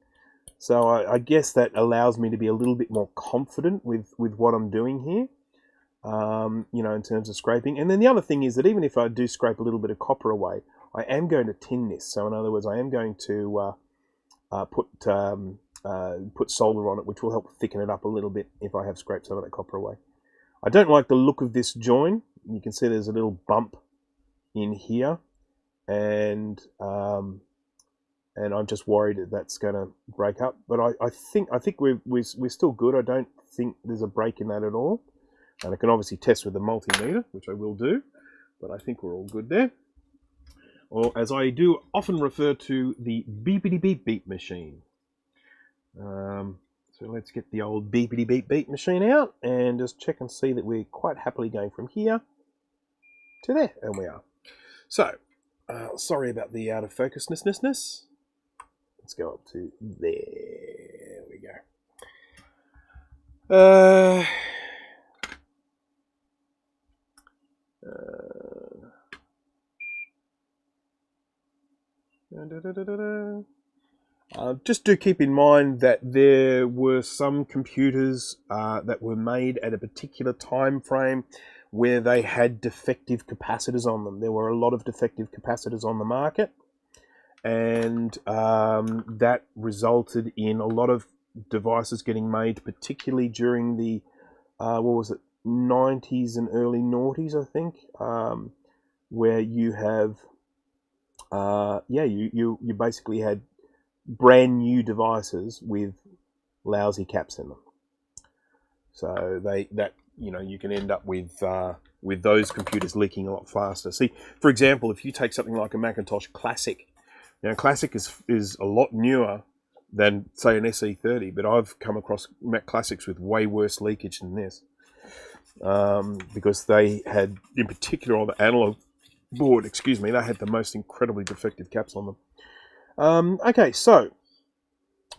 So I guess that allows me to be a little bit more confident with what I'm doing here. You know, in terms of scraping. And then the other thing is that even if I do scrape a little bit of copper away, I am going to tin this. So in other words, I am going to put solder on it, which will help thicken it up a little bit if I have scraped some of that copper away. I don't like the look of this join. You can see there's a little bump in here, and I'm just worried that that's going to break up. But I think we're still good. I don't think there's a break in that at all. And I can obviously test with the multimeter, which I will do, but I think we're all good there. Or as I do often refer to, the beepity beep beep machine. So let's get the old beepity beep beep machine out and just check and see that we're quite happily going from here to there, and we are. So, sorry about the out of focusness. Let's go up to there. There we go. Just do keep in mind that there were some computers that were made at a particular time frame where they had defective capacitors on them. There were a lot of defective capacitors on the market, and that resulted in a lot of devices getting made, particularly during the, 90s and early noughties, I think, where you have, you basically had brand new devices with lousy caps in them. So you can end up with those computers leaking a lot faster. See, for example, if you take something like a Macintosh Classic, now Classic is a lot newer than, say, an SE30, but I've come across Mac Classics with way worse leakage than this. Because they had, in particular on the analog board, they had the most incredibly defective caps on them. Okay, so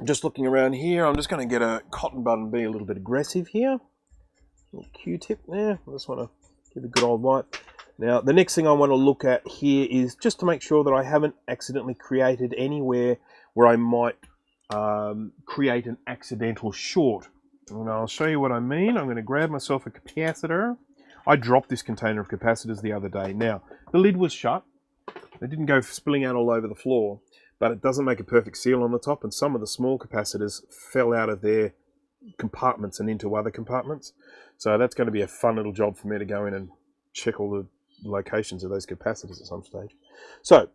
just looking around here, I'm just going to get a cotton bud and be a little bit aggressive here. A little Q-tip there. I just want to give a good old wipe. Now, the next thing I want to look at here is just to make sure that I haven't accidentally created anywhere where I might create an accidental short. And I'll show you what I mean. I'm going to grab myself a capacitor. I dropped this container of capacitors the other day. Now, the lid was shut. They didn't go spilling out all over the floor, but it doesn't make a perfect seal on the top, and some of the small capacitors fell out of their compartments and into other compartments. So that's going to be a fun little job for me to go in and check all the locations of those capacitors at some stage. So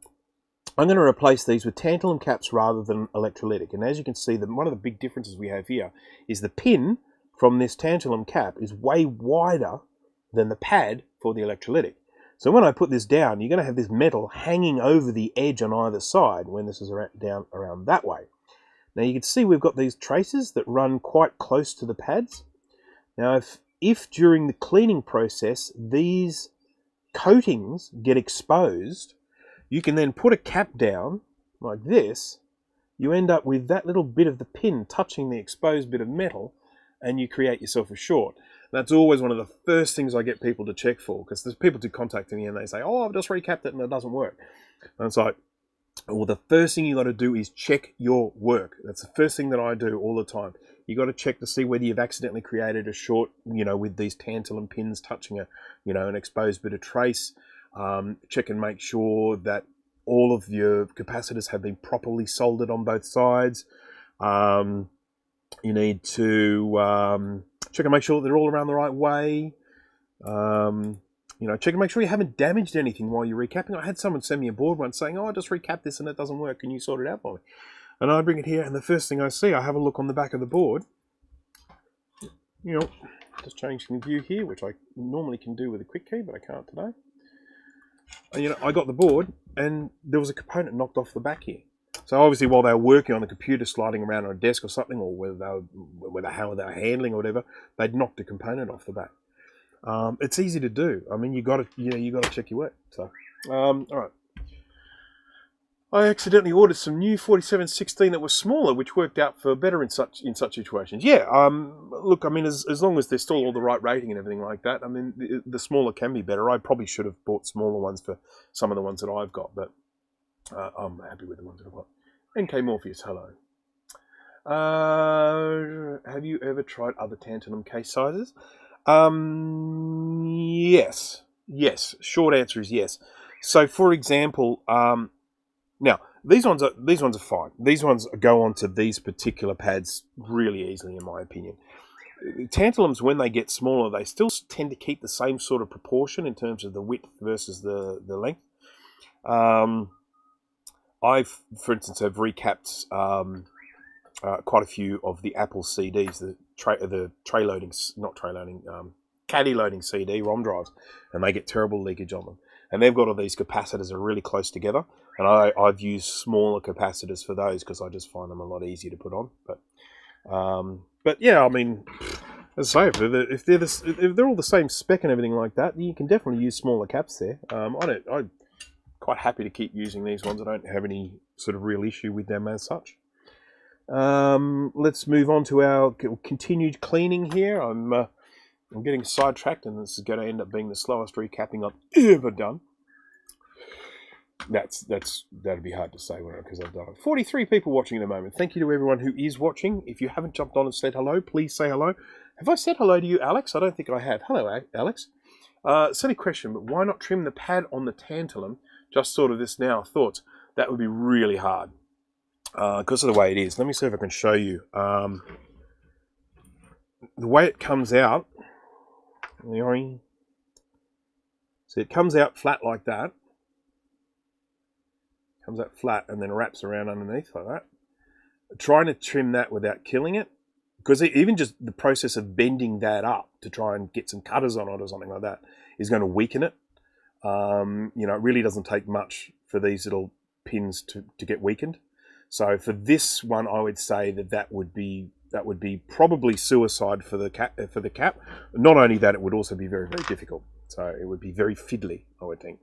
I'm going to replace these with tantalum caps rather than electrolytic. And as you can see, one of the big differences we have here is the pin from this tantalum cap is way wider than the pad for the electrolytic. So when I put this down, you're going to have this metal hanging over the edge on either side when this is down around that way. Now you can see we've got these traces that run quite close to the pads. Now if during the cleaning process these coatings get exposed, you can then put a cap down like this. You end up with that little bit of the pin touching the exposed bit of metal, and you create yourself a short. That's always one of the first things I get people to check for, because there's people to contact me and they say, oh, I've just recapped it and it doesn't work. And it's like, well, the first thing you got to do is check your work. That's the first thing that I do all the time. You got to check to see whether you've accidentally created a short, with these tantalum pins touching an exposed bit of trace. Check and make sure that all of your capacitors have been properly soldered on both sides. You need to check and make sure they're all around the right way. You know, check and make sure you haven't damaged anything while you're recapping. I had someone send me a board once saying, "Oh, I just recapped this and it doesn't work. Can you sort it out for me?" And I bring it here, and the first thing I see, I have a look on the back of the board. You know, just changing view here, which I normally can do with a quick key, but I can't today. And, you know, I got the board, and there was a component knocked off the back here. So obviously, while they were working on the computer, sliding around on a desk or something, or how they were handling or whatever, they'd knocked a component off the back. It's easy to do. I mean, you got to check your work. So, all right. I accidentally ordered some new 4716 that was smaller, which worked out for better in such situations. Yeah. Look, I mean, as long as they're still all the right rating and everything like that, I mean, the smaller can be better. I probably should have bought smaller ones for some of the ones that I've got, but I'm happy with the ones that I've got. NK Morpheus, hello. Have you ever tried other tantalum case sizes? Yes. Short answer is yes. So, for example, now these ones are fine. These ones go onto these particular pads really easily, in my opinion. Tantalums, when they get smaller, they still tend to keep the same sort of proportion in terms of the width versus the length. I've, for instance, have recapped quite a few of the Apple CDs, caddy loading CD ROM drives, and they get terrible leakage on them. And they've got all these capacitors that are really close together, and I've used smaller capacitors for those because I just find them a lot easier to put on. But yeah, I mean, as I say, if they're all the same spec and everything like that, you can definitely use smaller caps there. I'm quite happy to keep using these ones. I don't have any sort of real issue with them as such. Let's move on to our continued cleaning here. I'm getting sidetracked, and this is going to end up being the slowest recapping I've ever done. That'd be hard to say because I've done it. 43 people watching at the moment. Thank you to everyone who is watching. If you haven't jumped on and said hello, please say hello. Have I said hello to you, Alex? I don't think I have. Hello, Alex. Silly question, but why not trim the pad on the tantalum? Just sort of this now. Thoughts? That would be really hard because of the way it is. Let me see if I can show you. The way it comes out. So it comes out flat like that. Comes out flat and then wraps around underneath like that. Trying to trim that without killing it, because even just the process of bending that up to try and get some cutters on it or something like that is going to weaken it. You know, it really doesn't take much for these little pins to get weakened. So for this one, I would say that would be probably suicide for the cap. Not only that, it would also be very, very difficult. So it would be very fiddly, I would think.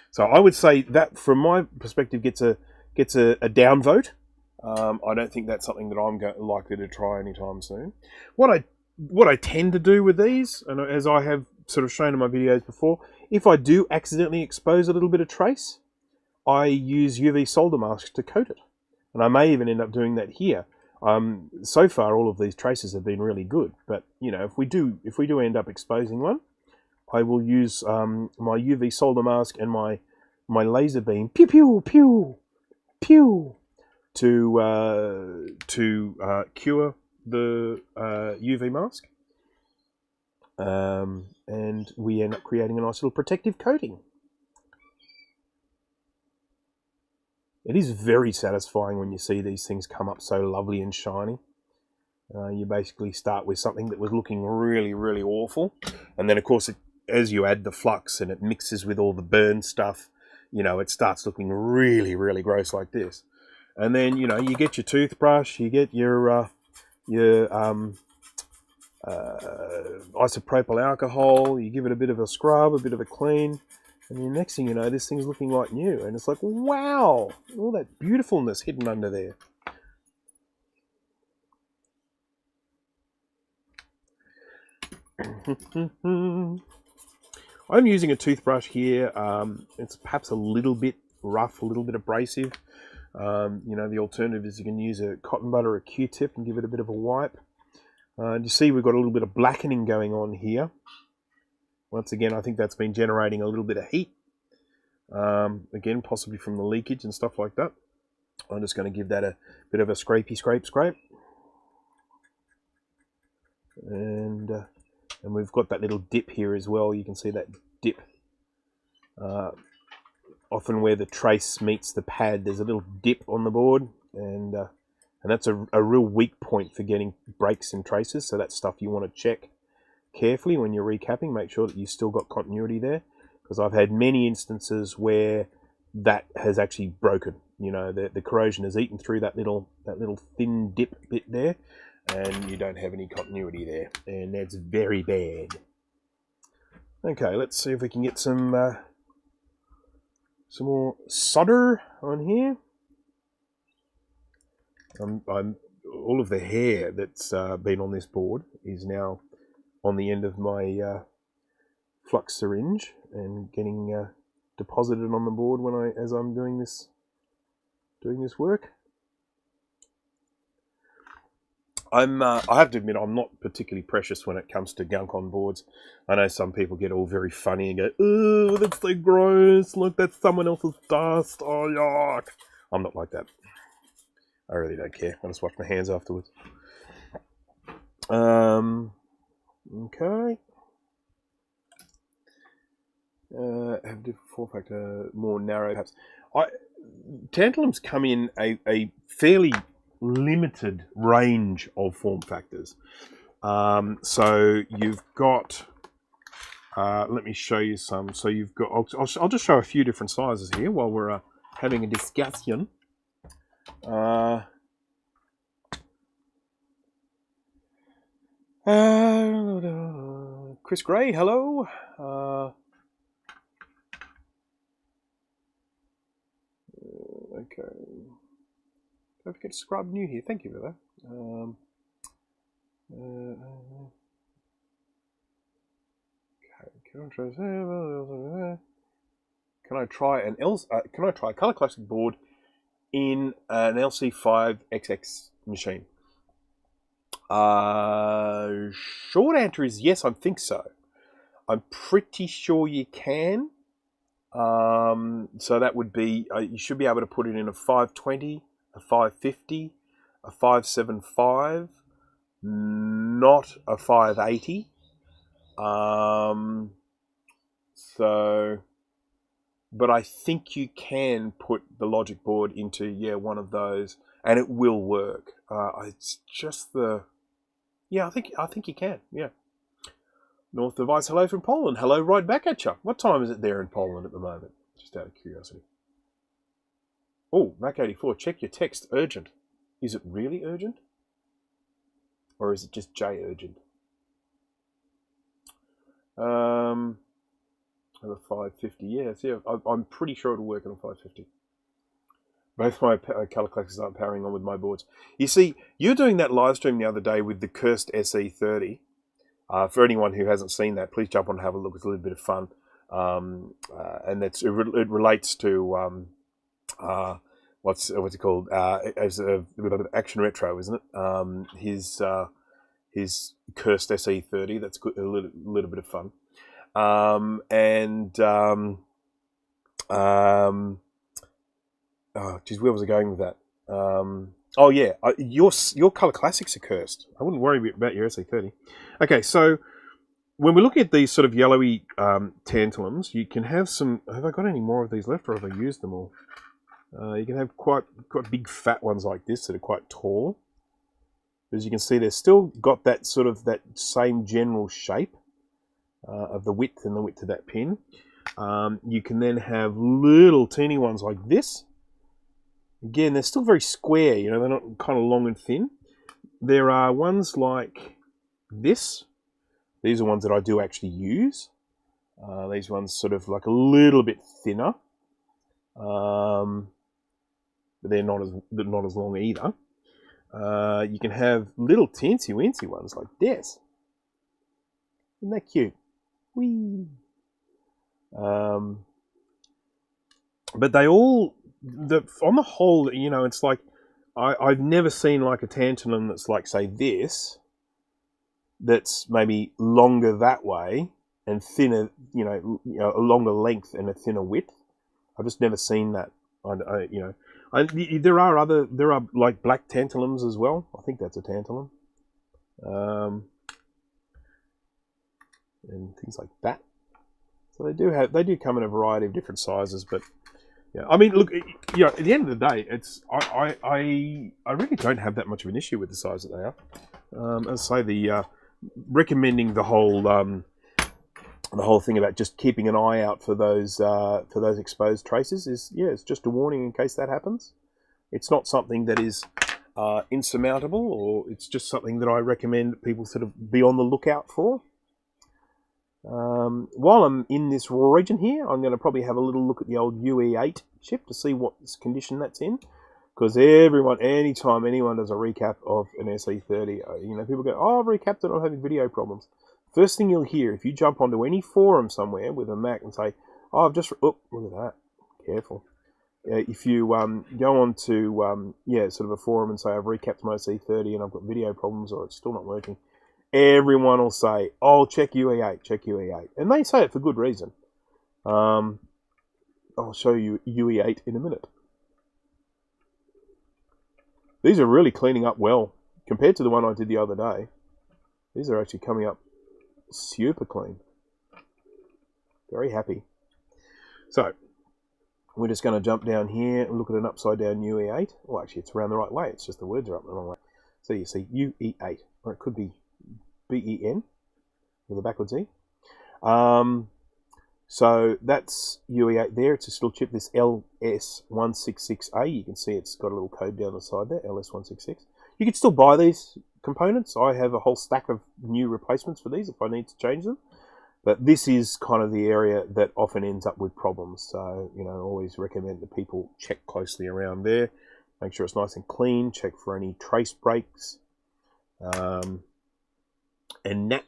So I would say that, from my perspective, gets a downvote. I don't think that's something that I'm likely to try anytime soon. What I tend to do with these, and as I have sort of shown in my videos before, if I do accidentally expose a little bit of trace, I use UV solder masks to coat it. And I may even end up doing that here. So far, all of these traces have been really good. But you know, if we do end up exposing one, I will use my UV solder mask and my laser beam, pew pew pew pew, to cure the UV mask, and we end up creating a nice little protective coating. It is very satisfying when you see these things come up so lovely and shiny. You basically start with something that was looking really, really awful, and then of course, as you add the flux and it mixes with all the burn stuff, you know, it starts looking really, really gross like this. And then, you know, you get your toothbrush, you get your isopropyl alcohol, you give it a bit of a scrub, a bit of a clean, and the next thing you know, this thing's looking like new. And it's like, wow, all that beautifulness hidden under there. I'm using a toothbrush here. It's perhaps a little bit rough, a little bit abrasive. You know, the alternative is you can use a cotton bud or a Q-tip and give it a bit of a wipe. You see we've got a little bit of blackening going on here. Once again, I think that's been generating a little bit of heat. Again, possibly from the leakage and stuff like that. I'm just going to give that a bit of a scrape. and we've got that little dip here as well. You can see that dip. Often where the trace meets the pad, there's a little dip on the board, and that's a real weak point for getting breaks in traces. So that's stuff you want to check carefully when you're recapping. Make sure that you've still got continuity there, because I've had many instances where that has actually broken. You know, the corrosion has eaten through that little thin dip bit there, and you don't have any continuity there, and that's very bad. Okay, let's see if we can get some more solder on here. All of the hair that's been on this board is now on the end of my flux syringe and getting deposited on the board as I'm doing this work. I have to admit, I'm not particularly precious when it comes to gunk on boards. I know some people get all very funny and go, "Oh, that's so gross! Look, that's someone else's dust! Oh, yuck!" I'm not like that. I really don't care. I just wash my hands afterwards. Okay. Have different form factor, more narrow, perhaps. Tantalums come in a fairly limited range of form factors. So you've got. Let me show you some. So you've got. I'll just show a few different sizes here while we're having a discussion. Chris Gray, hello. Okay. Don't forget to subscribe new here. Thank you for that. Can I try a color classic board in an LC5XX machine? Short answer is yes, I think so. I'm pretty sure you can. So that would be, you should be able to put it in a 520, a 550, a 575, not a 580. But I think you can put the logic board into, one of those, and it will work. It's just I think you can, yeah. North Device, hello from Poland. Hello, right back at you. What time is it there in Poland at the moment? Just out of curiosity. Oh, Mac84, check your text. Urgent. Is it really urgent? Or is it just J urgent? I have a 550. Yes, yeah. I'm pretty sure it'll work on a 550. Both my color classics aren't powering on with my boards. You see, you're doing that live stream the other day with the cursed SE30. For anyone who hasn't seen that, please jump on and have a look. It's a little bit of fun. And it relates to what's it called? As Action Retro, isn't it? His cursed SE30. That's a little bit of fun. Oh, geez, where was I going with that? Oh yeah, your color classics are cursed. I wouldn't worry about your SE30. Okay, so when we look at these sort of yellowy tantalums, you can have some. Have I got any more of these left, or have I used them all? You can have quite big fat ones like this that are quite tall. As you can see, they've still got that same general shape of the width and the width of that pin. You can then have little teeny ones like this. Again, they're still very square, they're not kind of long and thin. There are ones like this. These are ones that I do actually use. These ones sort of like a little bit thinner. But they're not as long either. You can have little teensy-weensy ones like this. Isn't that cute? Whee! But they all... on the whole, it's like I've never seen like a tantalum that's like, say, this, that's maybe longer that way and thinner, a longer length and a thinner width. I've just never seen that. There are like black tantalums as well. I think that's a tantalum. and things like that. So they do come in a variety of different sizes, but yeah, I mean, look, at the end of the day, it's I really don't have that much of an issue with the size that they are. As I say, the recommending the whole thing about just keeping an eye out for those exposed traces is, yeah, it's just a warning in case that happens. It's not something that is insurmountable, or it's just something that I recommend that people sort of be on the lookout for. While I'm in this region here, I'm going to probably have a little look at the old UE8 chip to see what condition that's in. Because anytime anyone does a recap of an SE30, people go, "Oh, I've recapped it, I'm having video problems." First thing you'll hear, if you jump onto any forum somewhere with a Mac and say, "Oh, look at that, careful." If you go on to, sort of a forum and say, "I've recapped my SE30 and I've got video problems or it's still not working," everyone will say, "Oh, check UE8, check UE8." And they say it for good reason. I'll show you UE8 in a minute. These are really cleaning up well. Compared to the one I did the other day, these are actually coming up super clean. Very happy. So, we're just going to jump down here and look at an upside down UE8. Well, actually, it's around the right way. It's just the words are up the wrong way. So you see UE8, or it could be BEN with a backwards E. So that's UE8 there. It's a still chip, this LS166A. You can see it's got a little code down the side there, LS166. You can still buy these components. I have a whole stack of new replacements for these if I need to change them. But this is kind of the area that often ends up with problems. So, I always recommend that people check closely around there. Make sure it's nice and clean. Check for any trace breaks. And that.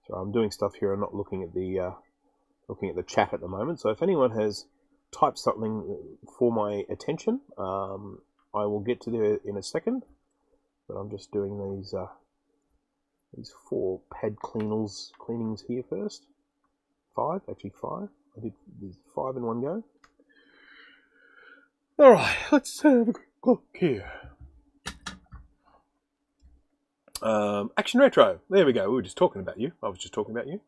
So I'm doing stuff here. I'm not looking at the chat at the moment. So if anyone has typed something for my attention, I will get to there in a second. But I'm just doing these 4 pad cleanings here first. 5, actually 5. I did 5 in one go. All right, let's have a quick look here. Action Retro. There we go. We were just talking about you. I was just talking about you.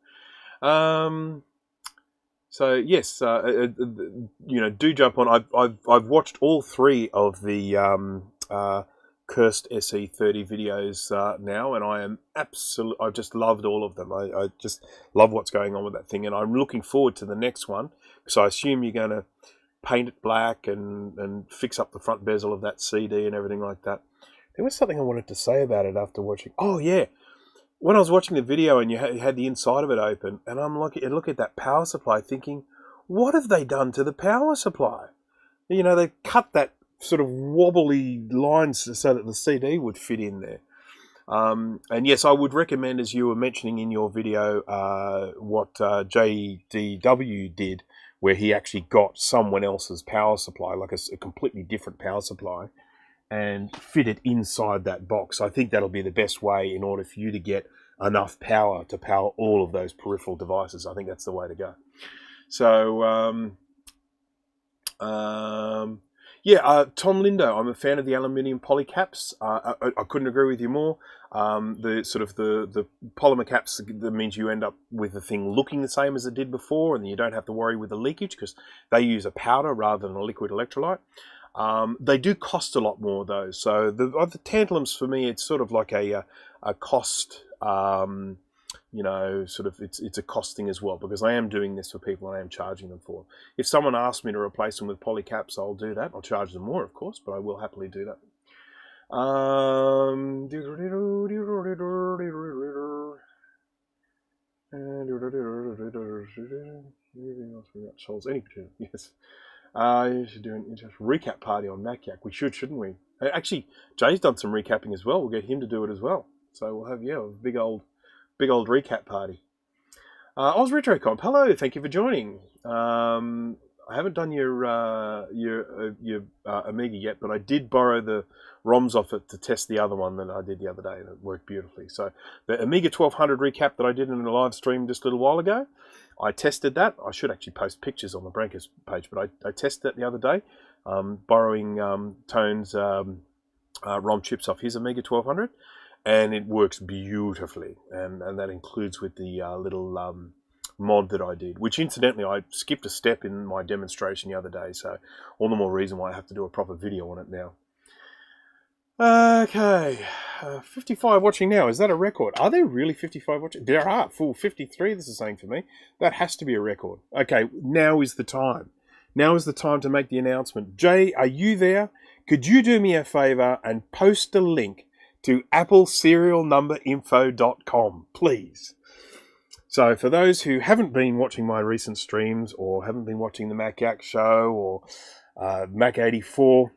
So yes, do jump on. I've watched all 3 of the cursed SE30 videos now, and I am I've just loved all of them. I just love what's going on with that thing, and I'm looking forward to the next one, because I assume you're going to paint it black and fix up the front bezel of that CD and everything like that. There was something I wanted to say about it after watching. Oh yeah, when I was watching the video and you had the inside of it open, and I'm look at that power supply, thinking, what have they done to the power supply? They cut that sort of wobbly lines so that the CD would fit in there. And yes, I would recommend, as you were mentioning in your video, what JDW did, where he actually got someone else's power supply, like a completely different power supply, and fit it inside that box. I think that'll be the best way in order for you to get endo power to power all of those peripheral devices. I think that's the way to go. So, Tom Lindo, I'm a fan of the aluminium polycaps. I couldn't agree with you more. The polymer caps, that means you end up with the thing looking the same as it did before, and you don't have to worry with the leakage because they use a powder rather than a liquid electrolyte. They do cost a lot more though. So the tantalums, for me, it's sort of like a cost. It's a costing as well, because I am doing this for people and I am charging them for. If someone asks me to replace them with polycaps, I'll do that. I'll charge them more, of course, but I will happily do that. Yes. You should do an recap party on MacYak. We should, shouldn't we? Actually, Jay's done some recapping as well. We'll get him to do it as well. So we'll have a big old recap party. Oz Retrocomp, hello, thank you for joining. I haven't done your Amiga yet, but I did borrow the ROMs off it to test the other one that I did the other day, and it worked beautifully. So the Amiga 1200 recap that I did in a live stream just a little while ago, I tested that. I should actually post pictures on the Brankers page, but I tested that the other day, borrowing Tone's ROM chips off his Amiga 1200. and it works beautifully. And that includes with the little mod that I did, which incidentally I skipped a step in my demonstration the other day, so all the more reason why I have to do a proper video on it now. Okay, 55 watching now. Is that a record? Are there really 55 watching? There are. Full 53, this is saying for me. That has to be a record. Okay, now is the time. Now is the time to make the announcement. Jay, are you there? Could you do me a favor and post a link to appleserialnumberinfo.com, please? So for those who haven't been watching my recent streams or haven't been watching the Mac Yak show or Mac 84,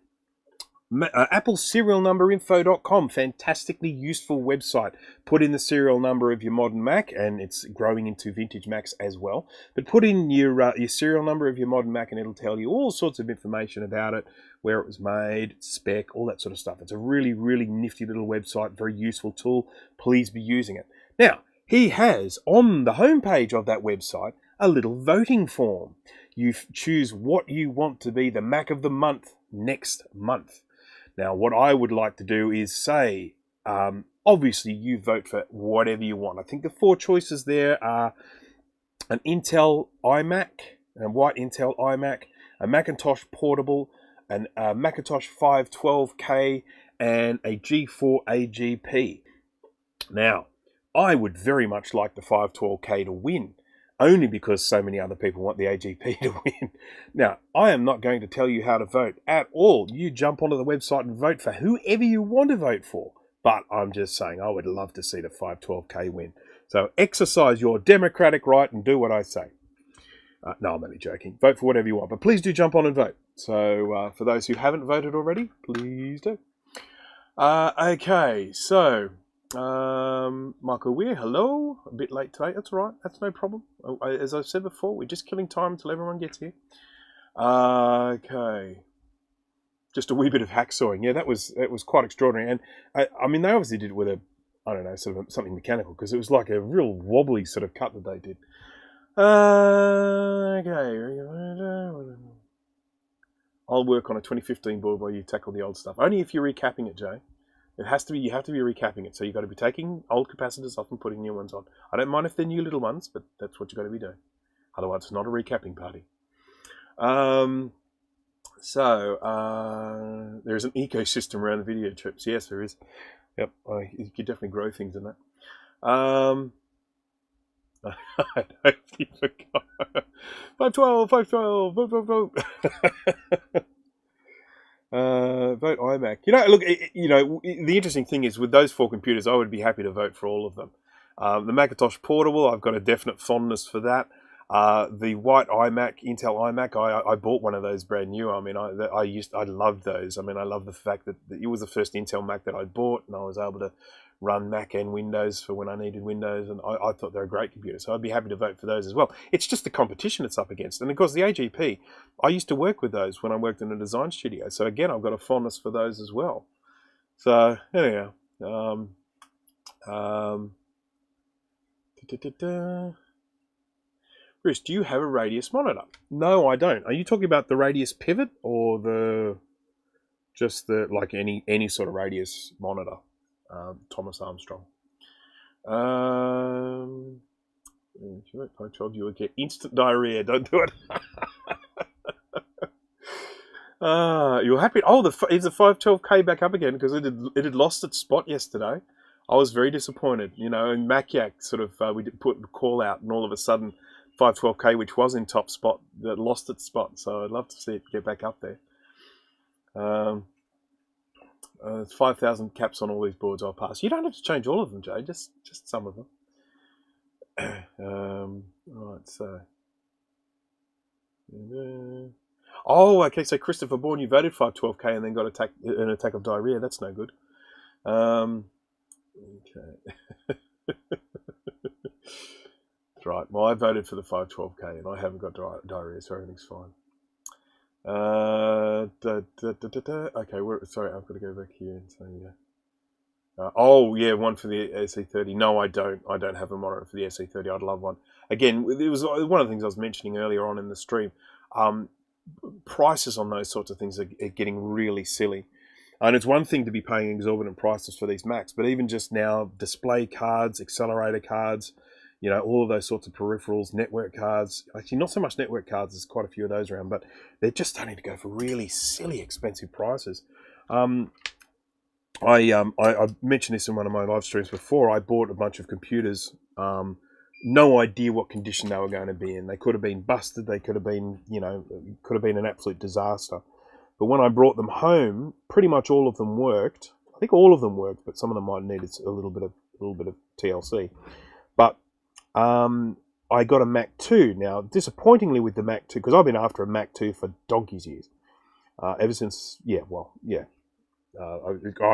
appleserialnumberinfo.com, fantastically useful website. Put in the serial number of your modern Mac, and it's growing into vintage Macs as well. But put in your serial number of your modern Mac, and it'll tell you all sorts of information about it, where it was made, spec, all that sort of stuff. It's a really, really nifty little website, very useful tool. Please be using it. Now, he has on the homepage of that website a little voting form. You choose what you want to be the Mac of the month next month. Now, what I would like to do is say, obviously, you vote for whatever you want. I think the 4 choices there are an Intel iMac, a white Intel iMac, a Macintosh Portable, a Macintosh 512K, and a G4 AGP. Now, I would very much like the 512K to win, only because so many other people want the AGP to win. Now, I am not going to tell you how to vote at all. You jump onto the website and vote for whoever you want to vote for. But I'm just saying, I would love to see the 512K win. So exercise your democratic right and do what I say. No, I'm only joking. Vote for whatever you want, but please do jump on and vote. So for those who haven't voted already, please do. Okay, so Michael Weir, hello. A bit late today. That's all right. That's no problem. As I've said before, we're just killing time until everyone gets here. Okay. Just a wee bit of hacksawing. Yeah, that was quite extraordinary. And I mean, they obviously did it with a, I don't know, sort of something mechanical, because it was like a real wobbly sort of cut that they did. Okay. I'll work on a 2015 board while you tackle the old stuff. Only if you're recapping it, Jay. It has to be. You have to be recapping it. So you've got to be taking old capacitors off and putting new ones on. I don't mind if they're new little ones, but that's what you've got to be doing. Otherwise, it's not a recapping party. There is an ecosystem around the video trips. Yes, there is. Yep, you could definitely grow things in that. I totally forgot. 512, vote. Vote iMac. Look, the interesting thing is with those 4 computers, I would be happy to vote for all of them. The Macintosh Portable, I've got a definite fondness for that. The white iMac, Intel iMac, I bought one of those brand new. I mean, I loved those. I mean, I love the fact that it was the first Intel Mac that I bought, and I was able to run Mac and Windows for when I needed Windows, and I thought they were a great computer, so I'd be happy to vote for those as well. It's just the competition it's up against. And of course, the AGP, I used to work with those when I worked in a design studio, so again, I've got a fondness for those as well. So, anyhow. Bruce, do you have a radius monitor? No, I don't. Are you talking about the radius pivot or just the like any sort of radius monitor? Thomas Armstrong. I told you would get instant diarrhea. Don't do it. You're happy? Oh, is the 512K back up again? Because it had lost its spot yesterday. I was very disappointed. And Mac Yak sort of we did put the call out, and all of a sudden 512K, which was in top spot, that lost its spot. So I'd love to see it get back up there. There's 5,000 caps on all these boards I'll pass. You don't have to change all of them, Jay, just some of them. Right, so. Oh, okay, so Christopher Bourne, you voted 512K and then got an attack of diarrhea. That's no good. Okay. That's right. Well, I voted for the 512K and I haven't got diarrhea, so everything's fine. Okay, sorry, I've got to go back here and say, one for the SE30. No, I don't. I don't have a monitor for the SE30. I'd love one. Again, it was one of the things I was mentioning earlier on in the stream. Prices on those sorts of things are getting really silly. And it's one thing to be paying exorbitant prices for these Macs, but even just now, display cards, accelerator cards, you know, all of those sorts of peripherals, network cards. Actually, not so much network cards. There's quite a few of those around, but they're just starting to go for really silly, expensive prices. I mentioned this in one of my live streams before. I bought a bunch of computers. No idea what condition they were going to be in. They could have been busted. They could have been, you know, could have been an absolute disaster. But when I brought them home, pretty much all of them worked. I think all of them worked, but some of them might have needed a little bit of TLC. But I got a Mac 2. Now, disappointingly with the Mac 2, because I've been after a Mac 2 for donkey's years. Ever since, I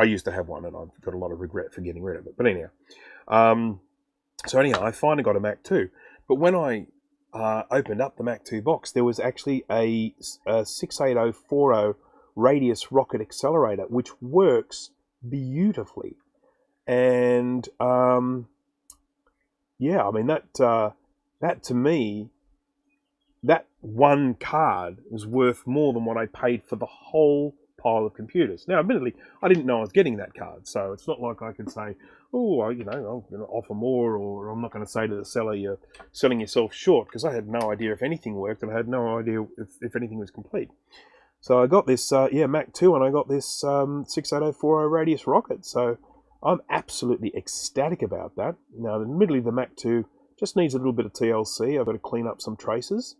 used to have one, and I've got a lot of regret for getting rid of it. But anyhow, I finally got a Mac 2. But when I opened up the Mac 2 box, there was actually a 68040 radius rocket accelerator, which works beautifully. And yeah, I mean that to me, that one card was worth more than what I paid for the whole pile of computers. Now, admittedly, I didn't know I was getting that card, so it's not like I can say, oh, you know, I'm going to offer more, or I'm not going to say to the seller, you're selling yourself short, because I had no idea if anything worked, and I had no idea if anything was complete. So I got this, Mac 2, and I got this 68040 radius rocket, so I'm absolutely ecstatic about that. Now, admittedly, the Mac 2 just needs a little bit of TLC. I've got to clean up some traces,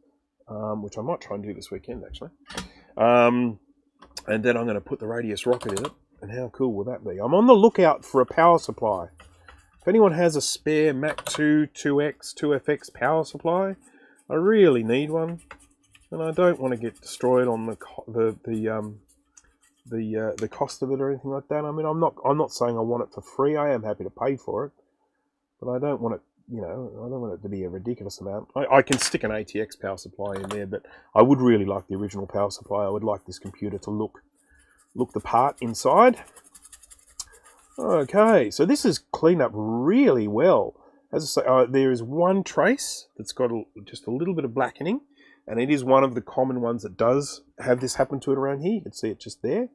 which I might try and do this weekend, actually. And then I'm going to put the radius rocket in it. And how cool will that be? I'm on the lookout for a power supply. If anyone has a spare Mac 2 2X 2FX power supply, I really need one. And I don't want to get destroyed on the cost of it or anything like that. I mean, I'm not saying I want it for free. I am happy to pay for it, but I don't want it. You know, I don't want it to be a ridiculous amount. I can stick an ATX power supply in there, but I would really like the original power supply. I would like this computer to look the part inside. Okay, so this is cleaned up really well. As I say, there is one trace that's got just a little bit of blackening, and it is one of the common ones that does have this happen to it around here. You can see it just there.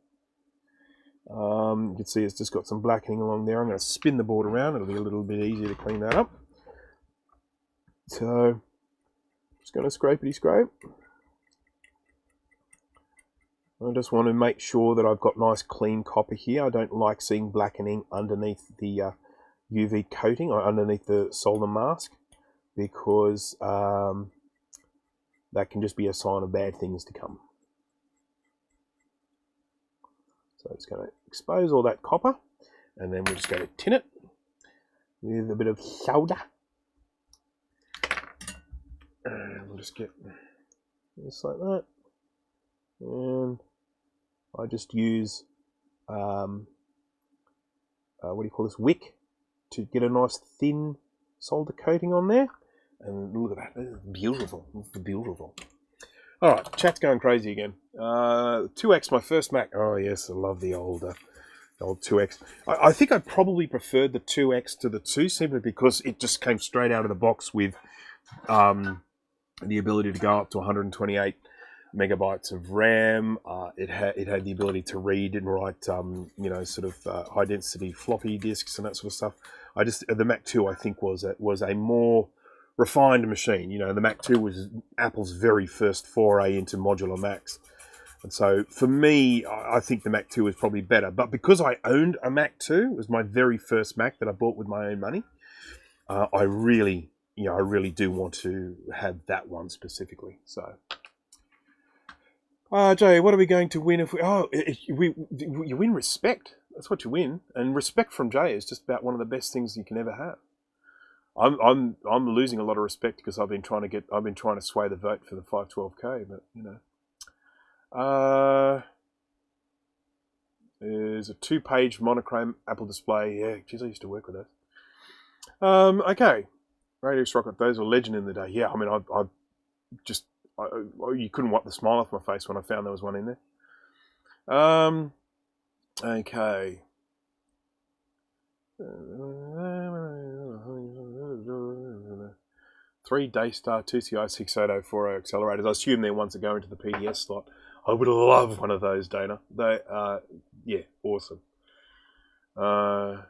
You can see it's just got some blackening along there. I'm going to spin the board around. It'll be a little bit easier to clean that up. So, just going to scrapety scrape. I just want to make sure that I've got nice clean copper here. I don't like seeing blackening underneath the UV coating or underneath the solder mask, because that can just be a sign of bad things to come. So it's going to expose all that copper, and then we're just going to tin it with a bit of solder. And we'll just get this like that. And I just use, what do you call this, wick, to get a nice thin solder coating on there. And look at that, this is beautiful, this is beautiful. Alright, chat's going crazy again. 2X, my first Mac. Oh yes, I love the old 2X. I think I probably preferred the 2X to the 2, simply because it just came straight out of the box with the ability to go up to 128 megabytes of RAM. It had the ability to read and write, high density floppy disks and that sort of stuff. The Mac 2, I think, was a more refined machine. You know, the Mac 2 was Apple's very first foray into modular Macs. And so for me, I think the Mac 2 is probably better. But because I owned a Mac 2, it was my very first Mac that I bought with my own money, I really do want to have that one specifically. So, Jay, what are we going to win if we? You win respect. That's what you win, and respect from Jay is just about one of the best things you can ever have. I'm losing a lot of respect because I've been trying to sway the vote for the 512K, but you know. There's a 2-page monochrome Apple display. Yeah, geez, I used to work with those. Okay. Radius rocket, those were legend in the day. Yeah, I mean, you couldn't wipe the smile off my face when I found there was one in there. Okay. 3 Daystar 2CI 68040 accelerators. I assume they're ones that go into the PDS slot. I would love one of those, Dana. They, Yeah, awesome. Okay.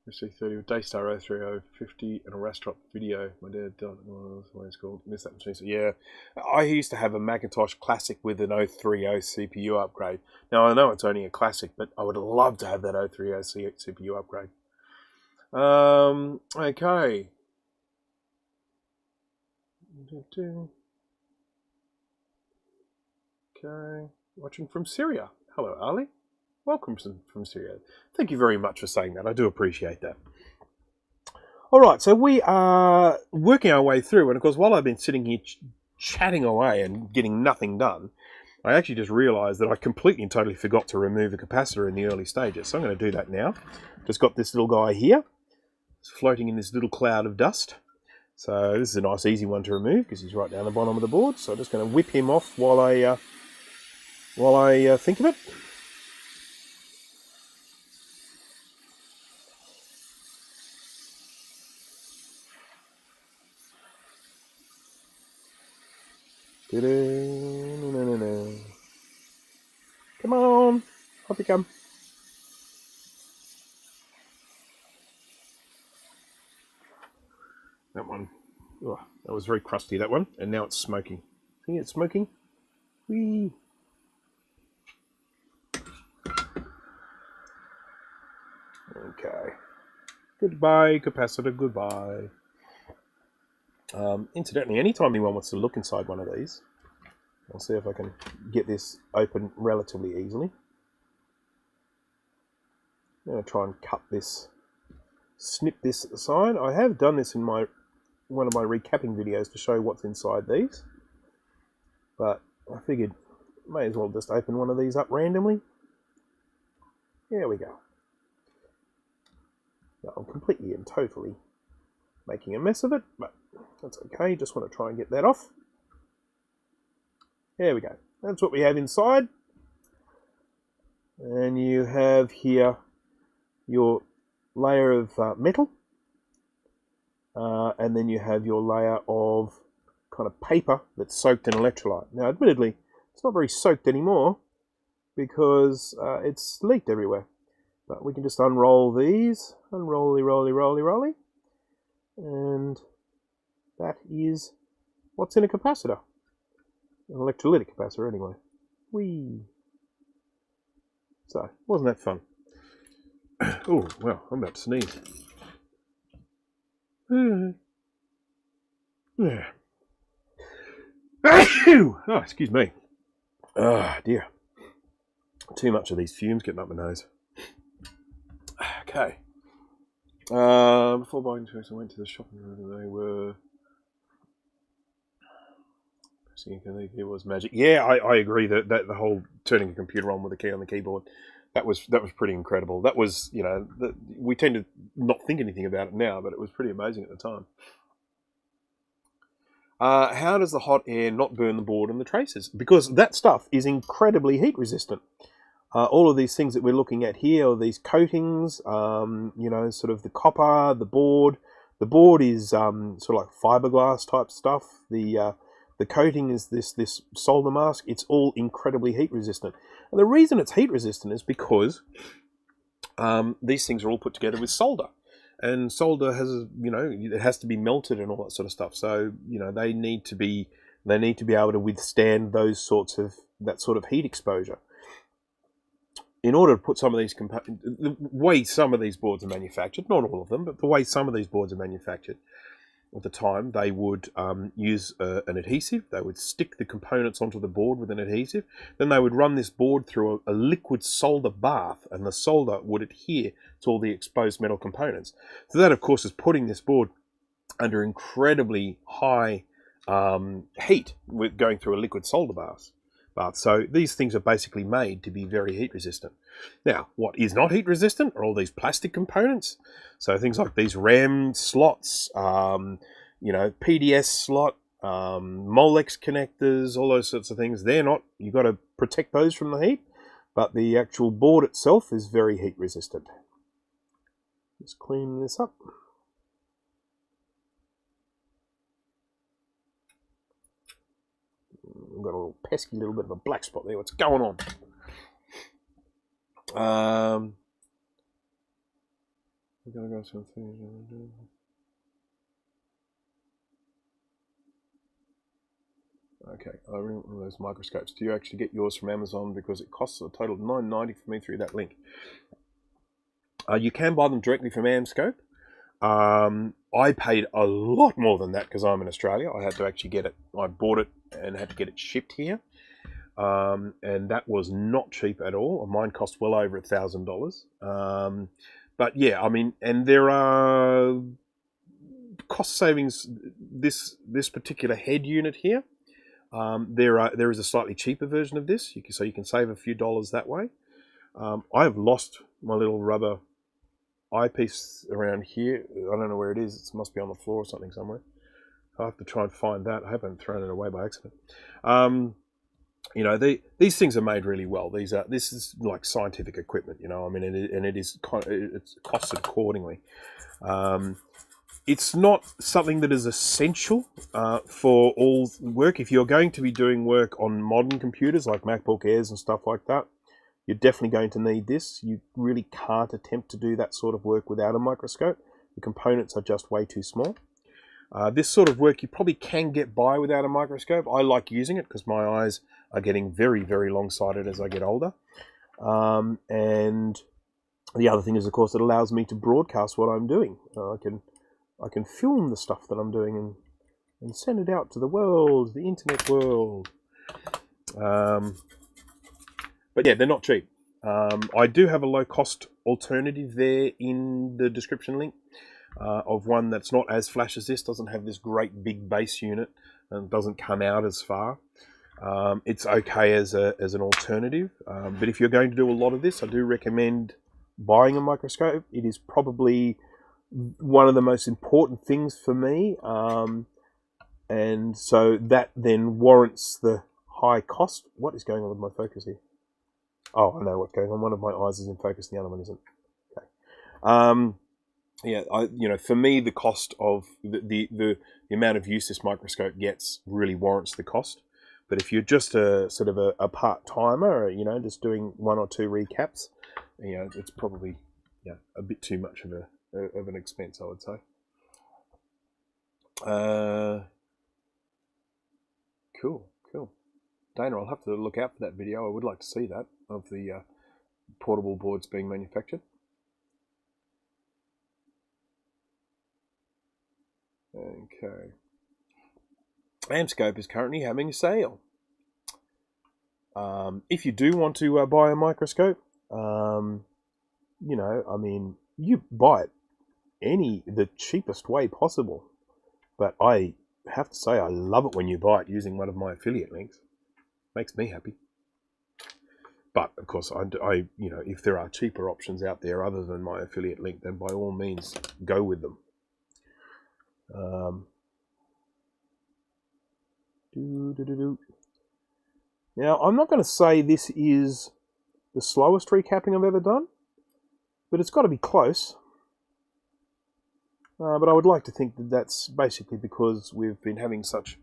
FC30 with Daystar 03050 and a Rastrop video. My dad done what it's called. Missed that machine. So yeah, I used to have a Macintosh Classic with an 030 CPU upgrade. Now I know it's only a Classic, but I would love to have that 030 CPU upgrade. Okay. Okay. Watching from Syria. Hello, Ali. Welcome from Syria. Thank you very much for saying that. I do appreciate that. All right, so we are working our way through, and of course, while I've been sitting here chatting away and getting nothing done, I actually just realised that I completely and totally forgot to remove the capacitor in the early stages. So I'm going to do that now. Just got this little guy here. It's floating in this little cloud of dust. So this is a nice easy one to remove because he's right down the bottom of the board. So I'm just going to whip him off while I think of it. Come on, off you come. That one, oh, that was very crusty, that one, and now it's smoking. See, it's smoking. Whee! Okay. Goodbye, capacitor, goodbye. Incidentally, anytime anyone wants to look inside one of these, I'll see if I can get this open relatively easily. I'm going to try and cut this, snip this aside. I have done this in one of my recapping videos to show what's inside these, but I figured may as well just open one of these up randomly. There we go. Now, I'm completely and totally making a mess of it, but that's okay. Just want to try and get that off. There we go. That's what we have inside. And you have here your layer of metal. And then you have your layer of kind of paper that's soaked in electrolyte. Now, admittedly, it's not very soaked anymore because it's leaked everywhere. But we can just unroll these. Unrolly, rolly, rolly, rolly. And that is what's in a capacitor. An electrolytic capacitor, anyway. Whee! So, wasn't that fun? Oh, well, I'm about to sneeze. Yeah. Oh, excuse me. Oh, dear. Too much of these fumes getting up my nose. Okay. Before buying choice, I went to the shopping room and they were... It was magic. Yeah, I agree that the whole turning a computer on with a key on the keyboard, that was pretty incredible. That was, you know, we tend to not think anything about it now, but it was pretty amazing at the time. How does the hot air not burn the board and the traces? Because that stuff is incredibly heat resistant. All of these things that we're looking at here, are these coatings, you know, sort of the copper, the board. The board is sort of like fiberglass type stuff. The coating is this solder mask. It's all incredibly heat resistant. And the reason it's heat resistant is because these things are all put together with solder. And solder has, you know, it has to be melted and all that sort of stuff. So, you know, they need to be able to withstand that sort of heat exposure. In order to put some of these the way some of these boards are manufactured, not all of them, but the way some of these boards are manufactured, at the time they would use an adhesive. They would stick the components onto the board with an adhesive. Then they would run this board through a liquid solder bath, and the solder would adhere to all the exposed metal components. So that, of course, is putting this board under incredibly high heat with going through a liquid solder bath. So these things are basically made to be very heat resistant. Now, what is not heat resistant are all these plastic components. So things like these RAM slots, you know, PDS slot, Molex connectors, all those sorts of things. They're not, you've got to protect those from the heat, but the actual board itself is very heat resistant. Just clean this up. I've got a pesky little bit of a black spot there. What's going on? We're going to go some things. Okay, I remember one of those microscopes. Do you actually get yours from Amazon? Because it costs a total of $9.90 for me through that link. You can buy them directly from Amscope. I paid a lot more than that because I'm in Australia. I had to actually get it. I bought it and had to get it shipped here. And that was not cheap at all. Mine cost well over $1,000. But yeah, I mean, and there are cost savings. This particular head unit here, there is a slightly cheaper version of this, so you can save a few dollars that way. I have lost my little rubber eyepiece around here. I don't know where it is. It must be on the floor or something somewhere. I have to try and find that. I haven't thrown it away by accident. You know, these things are made really well. This is like scientific equipment, you know. I mean, it's costed accordingly. It's not something that is essential for all work. If you're going to be doing work on modern computers like MacBook Airs and stuff like that, you're definitely going to need this. You really can't attempt to do that sort of work without a microscope. The components are just way too small. This sort of work you probably can get by without a microscope. I like using it because my eyes are getting very, very long-sighted as I get older. And the other thing is, of course, it allows me to broadcast what I'm doing. I can film the stuff that I'm doing and send it out to the world, the internet world. But yeah, they're not cheap. I do have a low-cost alternative there in the description link of one that's not as flash as this, doesn't have this great big base unit, and doesn't come out as far. It's okay as an alternative, but if you're going to do a lot of this, I do recommend buying a microscope. It is probably one of the most important things for me, and so that then warrants the high cost. What is going on with my focus here? Oh, I know what's going on. One of my eyes is in focus, the other one isn't. Okay. Yeah, you know, for me, the cost of the amount of use this microscope gets really warrants the cost. But if you're just a sort of a part timer, you know, just doing one or two recaps, you know, it's probably a bit too much of an expense, I would say. Cool. Dana, I'll have to look out for that video. I would like to see that of the portable boards being manufactured. Okay. Amscope is currently having a sale. If you do want to buy a microscope, you know, I mean, you buy it the cheapest way possible. But I have to say, I love it when you buy it using one of my affiliate links. Makes me happy. But of course, I you know, if there are cheaper options out there other than my affiliate link, then by all means go with them. Now, I'm not going to say this is the slowest recapping I've ever done, but it's got to be close. But I would like to think that that's basically because we've been having such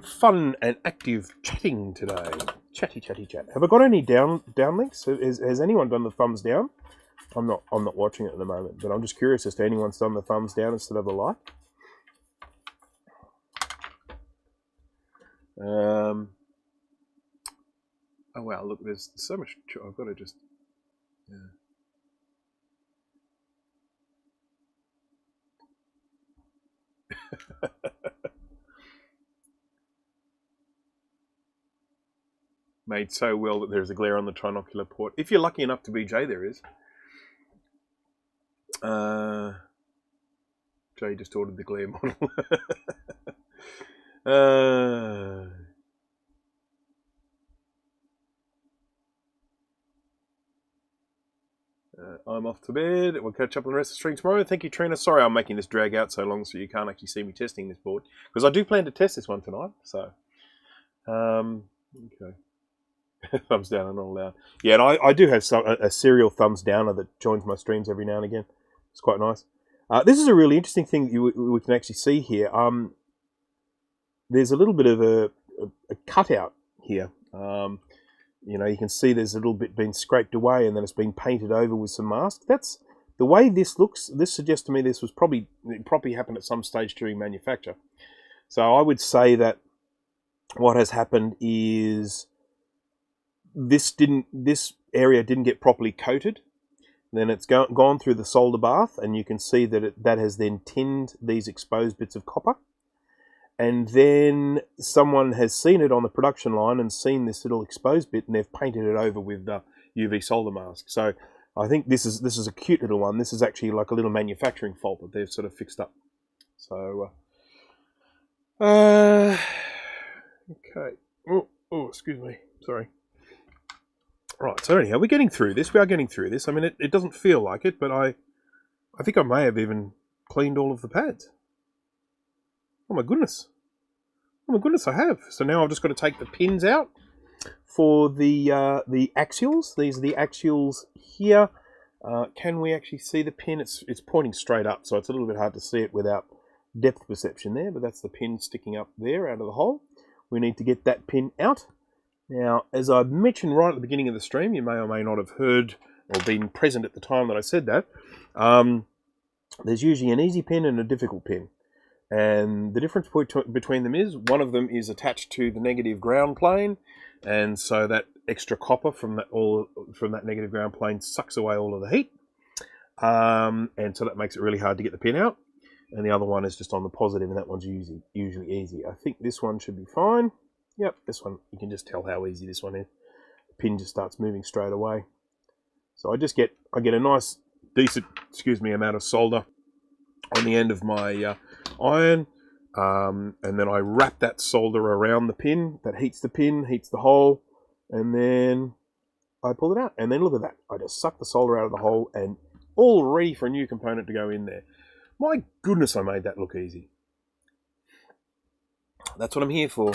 fun and active chatting today. Chatty chat. Have I got any down links? Has anyone done the thumbs down? I'm not watching it at the moment, but I'm just curious as to anyone's done the thumbs down instead of the like. Oh wow, look, there's so much. I've got to just made so well that there's a glare on the trinocular port. If you're lucky enough to be Jay, there is. Jay just ordered the glare model. I'm off to bed. We'll catch up on the rest of the stream tomorrow. Thank you, Trina. Sorry I'm making this drag out so long so you can't actually see me testing this board. Because I do plan to test this one tonight. So, okay. Thumbs down and all allowed. Yeah, and I do have a serial thumbs downer that joins my streams every now and again. It's quite nice. This is a really interesting thing we can actually see here. There's a little bit of a cutout here You know, you can see there's a little bit been scraped away and then it's been painted over with some mask. That's the way this looks. This suggests to me this was probably happened at some stage during manufacture. So I would say that what has happened is this area didn't get properly coated. Then it's gone through the solder bath, and you can see that that has then tinned these exposed bits of copper. And then someone has seen it on the production line and seen this little exposed bit, and they've painted it over with UV solder mask. So I think this is a cute little one. This is actually like a little manufacturing fault that they've sort of fixed up. So, okay. Oh, excuse me. Sorry. Right, so anyhow, we're getting through this. We are getting through this. I mean, it doesn't feel like it, but I think I may have even cleaned all of the pads. Oh my goodness. Oh my goodness, I have. So now I've just got to take the pins out for the axials. These are the axials here. Can we actually see the pin? It's pointing straight up, so it's a little bit hard to see it without depth perception there, but that's the pin sticking up there out of the hole. We need to get that pin out. Now, as I mentioned right at the beginning of the stream, you may or may not have heard or been present at the time that I said that, there's usually an easy pin and a difficult pin. And the difference between them is, one of them is attached to the negative ground plane, and so that extra copper from that negative ground plane sucks away all of the heat. And so that makes it really hard to get the pin out. And the other one is just on the positive, and that one's usually easy. I think this one should be fine. Yep, this one, you can just tell how easy this one is. The pin just starts moving straight away. So I get a nice, decent, amount of solder on the end of my iron, and then I wrap that solder around the pin. That heats the pin, heats the hole, and then I pull it out. And then look at that. I just suck the solder out of the hole and all ready for a new component to go in there. My goodness, I made that look easy. That's what I'm here for.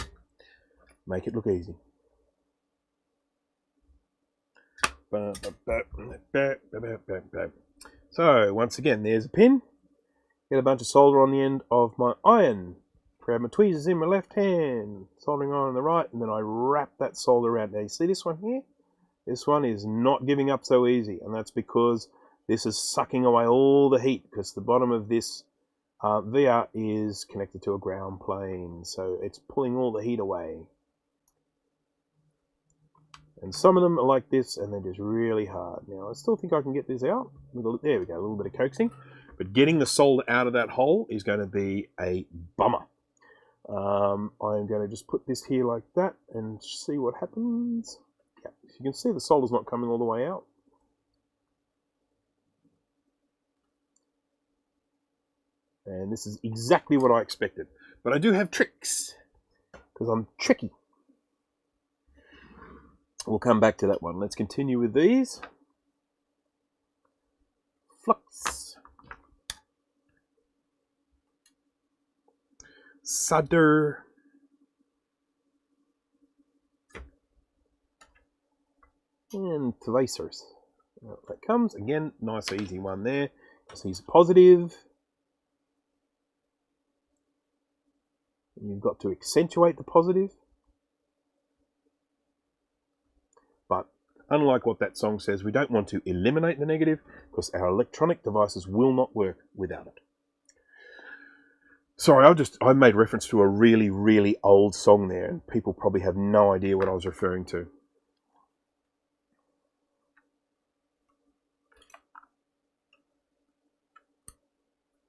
Make it look easy. So, once again, there's a pin. Get a bunch of solder on the end of my iron. Grab my tweezers in my left hand. Soldering iron on the right, and then I wrap that solder around. Now, you see this one here? This one is not giving up so easy, and that's because this is sucking away all the heat, because the bottom of this VR is connected to a ground plane, so it's pulling all the heat away. And some of them are like this, and they're just really hard. Now, I still think I can get this out. There we go, a little bit of coaxing. But getting the solder out of that hole is going to be a bummer. I'm going to just put this here like that and see what happens. Yeah, you can see the solder's not coming all the way out. And this is exactly what I expected. But I do have tricks, because I'm tricky. We'll come back to that one. Let's continue with these. Flux. Solder. And tweezers. That comes. Again, nice easy one there. Because he's positive. And you've got to accentuate the positive. But unlike what that song says, we don't want to eliminate the negative, because our electronic devices will not work without it. Sorry, I made reference to a really, really old song there, and people probably have no idea what I was referring to.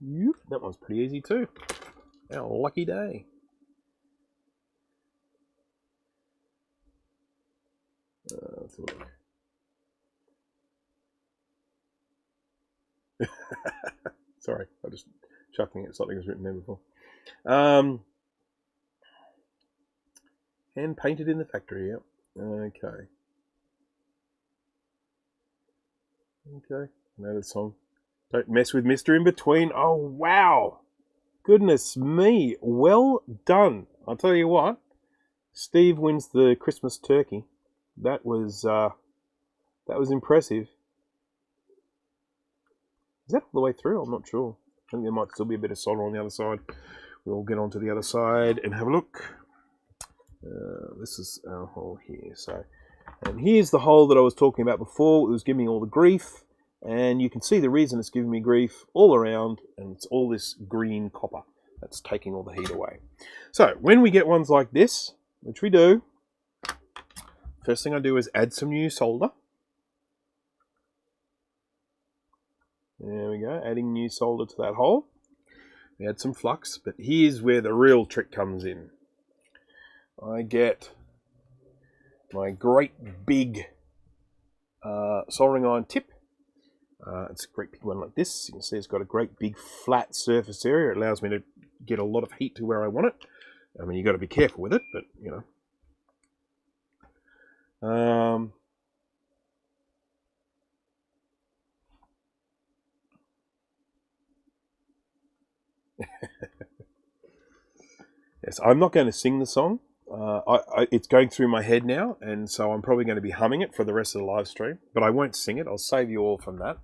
Yep, that one's pretty easy too. Our lucky day. Let's have a look. Sorry, I'm just chuckling at something that's written there before. Hand painted in the factory, yep. Okay. Okay, another song. Don't mess with Mr. In Between. Oh, wow. Goodness me. Well done. I'll tell you what. Steve wins the Christmas turkey. That was impressive. Is that all the way through? I'm not sure. I think there might still be a bit of solder on the other side. We'll get onto the other side and have a look. This is our hole here. So, and here's the hole that I was talking about before. It was giving me all the grief, and you can see the reason it's giving me grief all around, and it's all this green copper that's taking all the heat away. So when we get ones like this, which we do, first thing I do is add some new solder. There we go, adding new solder to that hole. We add some flux, but here's where the real trick comes in. I get my great big soldering iron tip. It's a great big one like this. You can see it's got a great big flat surface area. It allows me to get a lot of heat to where I want it. I mean, you've got to be careful with it, but you know. Yes, I'm not going to sing the song. It's going through my head now, and so I'm probably going to be humming it for the rest of the live stream. But I won't sing it. I'll save you all from that.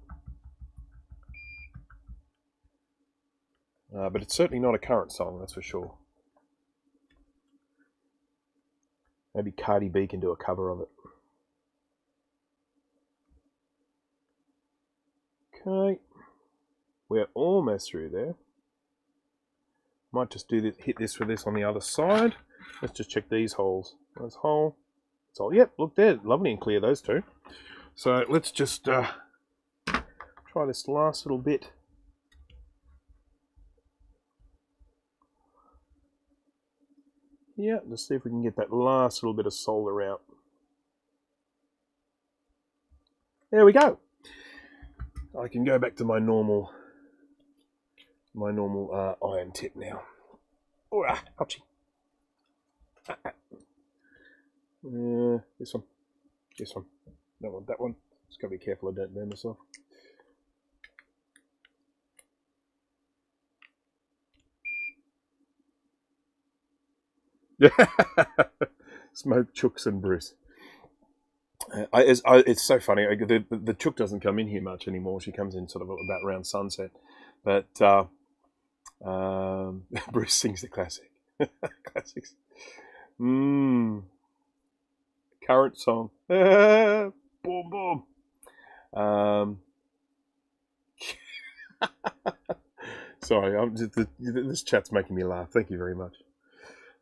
But it's certainly not a current song, that's for sure. Maybe Cardi B can do a cover of it. Okay, we're almost through there. Might just do this, hit this with this on the other side. Let's just check these holes. There's hole. It's all. Yep, look there, lovely and clear, those two. So let's just try this last little bit. Yeah, let's see if we can get that last little bit of solder out. There we go. I can go back to my normal iron tip now. Oh, ouchie. This one. Don't want that one. Just gotta be careful I don't burn myself. Smoke Chooks and Bruce. It's so funny. The Chook doesn't come in here much anymore. She comes in sort of about around sunset. But Bruce sings the classic. Classics. Current song. Boom, boom. Sorry, this chat's making me laugh. Thank you very much.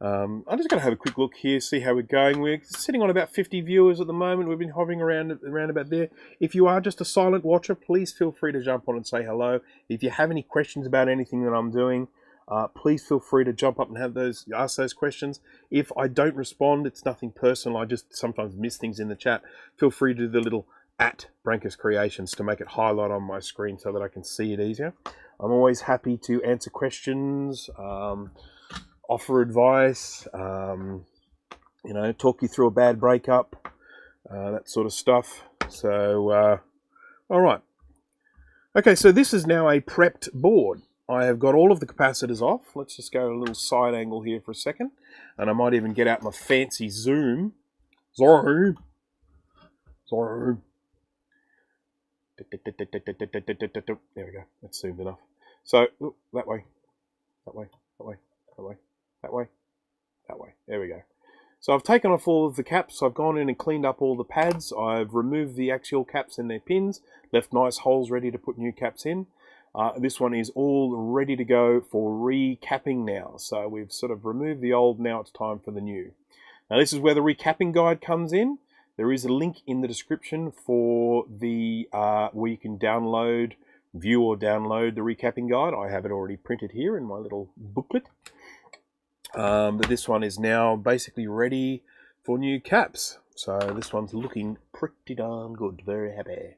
I'm just going to have a quick look here, see how we're going. We're sitting on about 50 viewers at the moment. We've been hovering around about there. If you are just a silent watcher, please feel free to jump on and say hello. If you have any questions about anything that I'm doing, please feel free to jump up and ask those questions. If I don't respond, it's nothing personal. I just sometimes miss things in the chat. Feel free to do the little @Brankus Creations to make it highlight on my screen so that I can see it easier. I'm always happy to answer questions, offer advice, you know, talk you through a bad breakup, that sort of stuff. So, all right. Okay, so this is now a prepped board. I have got all of the capacitors off. Let's just go a little side angle here for a second. And I might even get out my fancy zoom. Zoom. There we go. That's zoomed enough. So, that way. There we go. So I've taken off all of the caps. I've gone in and cleaned up all the pads. I've removed the axial caps and their pins, left nice holes ready to put new caps in. This one is all ready to go for recapping now. So we've sort of removed the old, now it's time for the new. Now this is where the recapping guide comes in. There is a link in the description for the where you can download, view or download the recapping guide. I have it already printed here in my little booklet. But this one is now basically ready for new caps. So this one's looking pretty darn good. Very happy.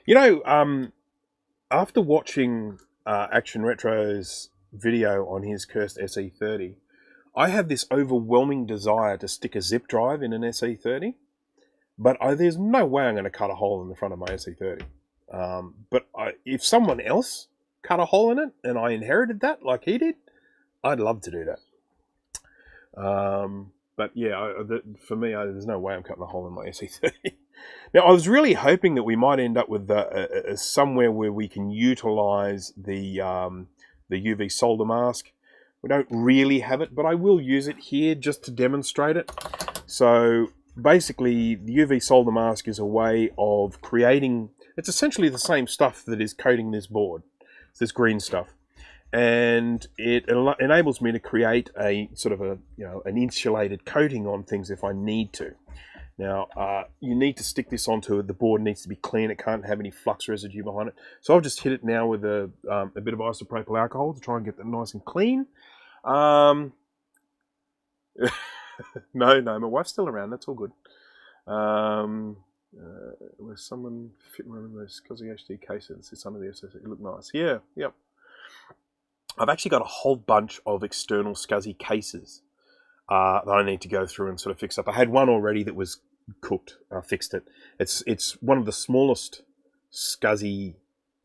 You know, after watching Action Retro's video on his cursed SE30, I have this overwhelming desire to stick a zip drive in an SE30, but there's no way I'm going to cut a hole in the front of my SE30. But if someone else cut a hole in it and I inherited that like he did, I'd love to do that. But yeah, for me, there's no way I'm cutting a hole in my SE30. Now, I was really hoping that we might end up with somewhere where we can utilize the the UV solder mask. We don't really have it, but I will use it here just to demonstrate it. So basically, the UV solder mask is a way of creating, it's essentially the same stuff that is coating this board. It's this green stuff. And it enables me to create a sort of a, an insulated coating on things if I need to. Now, you need to stick this onto the board, needs to be clean. It can't have any flux residue behind it. So I'll just hit it now with a bit of isopropyl alcohol to try and get that nice and clean. No, my wife's still around. That's all good. Where someone fit one of those Cosy HD cases. It's under the SSD. It look nice. Yeah, yep. I've actually got a whole bunch of external SCSI cases that I need to go through and sort of fix up. I had one already that was cooked. I fixed it. It's one of the smallest SCSI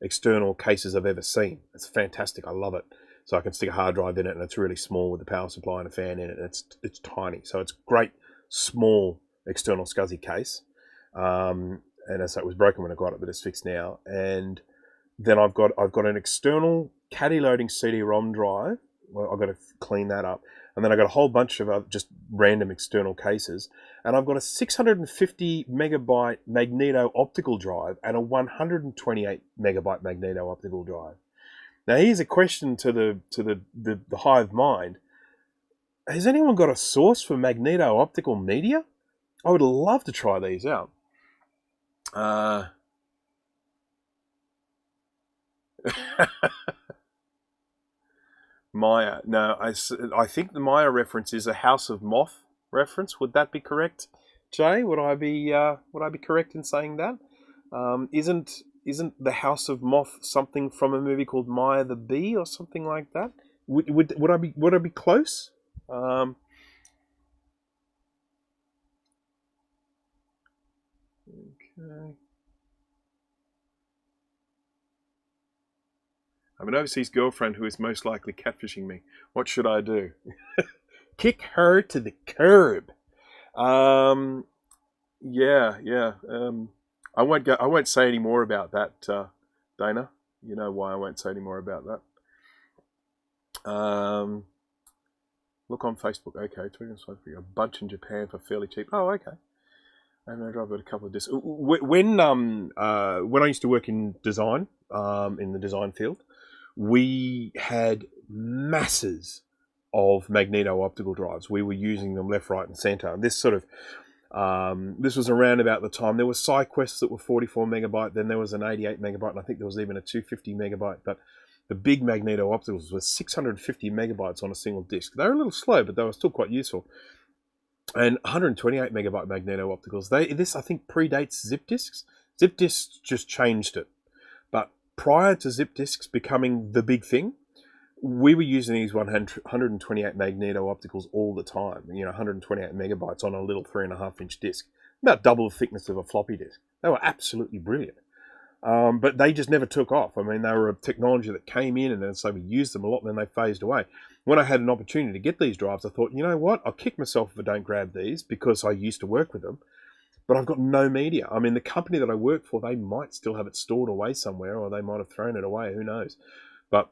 external cases I've ever seen. It's fantastic. I love it. So I can stick a hard drive in it, and it's really small with the power supply and a fan in it. And it's tiny. So it's great, small external SCSI case. And so it was broken when I got it, but it's fixed now. And then I've got an external caddy loading CD-ROM drive. Well, I've got to clean that up. And then I've got a whole bunch of just random external cases. And I've got a 650 megabyte magneto optical drive and a 128 megabyte magneto optical drive. Now here's a question to the hive mind. Has anyone got a source for magneto optical media? I would love to try these out. Maya. No, I think the Maya reference is a House of Moth reference. Would that be correct, Jay? Would I be correct in saying that? Isn't the House of Moth something from a movie called Maya the Bee or something like that? Would I be close? Okay. I have an overseas girlfriend who is most likely catfishing me. What should I do? Kick her to the curb. Yeah. I won't say any more about that, Dana. You know why I won't say any more about that. Look on Facebook. Okay, a bunch in Japan for fairly cheap. Oh, okay. And I drive a couple of discs. When I used to work in design, in the design field, we had masses of magneto optical drives. We were using them left, right, and center. And this sort of this was around about the time there were SideQuests that were 44 megabyte. Then there was an 88 megabyte, and I think there was even a 250 megabyte. But the big magneto opticals were 650 megabytes on a single disc. They were a little slow, but they were still quite useful. And 128 megabyte magneto opticals. This I think predates zip disks. Zip disks just changed it. But prior to zip disks becoming the big thing, we were using these 128 magneto opticals all the time. 128 megabytes on a little 3.5-inch disc, about double the thickness of a floppy disk. They were absolutely brilliant. But they just never took off. I mean, they were a technology that came in, and then so we used them a lot, and then they phased away. When I had an opportunity to get these drives, I thought, you know what? I'll kick myself if I don't grab these because I used to work with them. But I've got no media. I mean, the company that I work for, they might still have it stored away somewhere, or they might have thrown it away. Who knows? But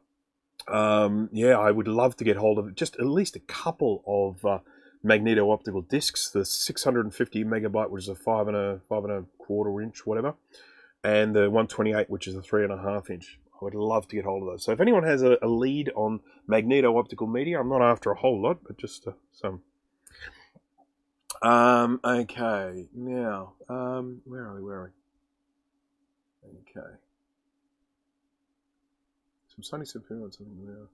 yeah, I would love to get hold of it. Just at least a couple of magneto optical discs. The 650 megabyte, which is a 5 1/4 inch, whatever, and the 128, which is a 3.5 inch. I would love to get hold of those. So if anyone has a lead on magneto optical media, I'm not after a whole lot, but just some. Okay, now, where are we? Okay. Some Sony Superior or something there.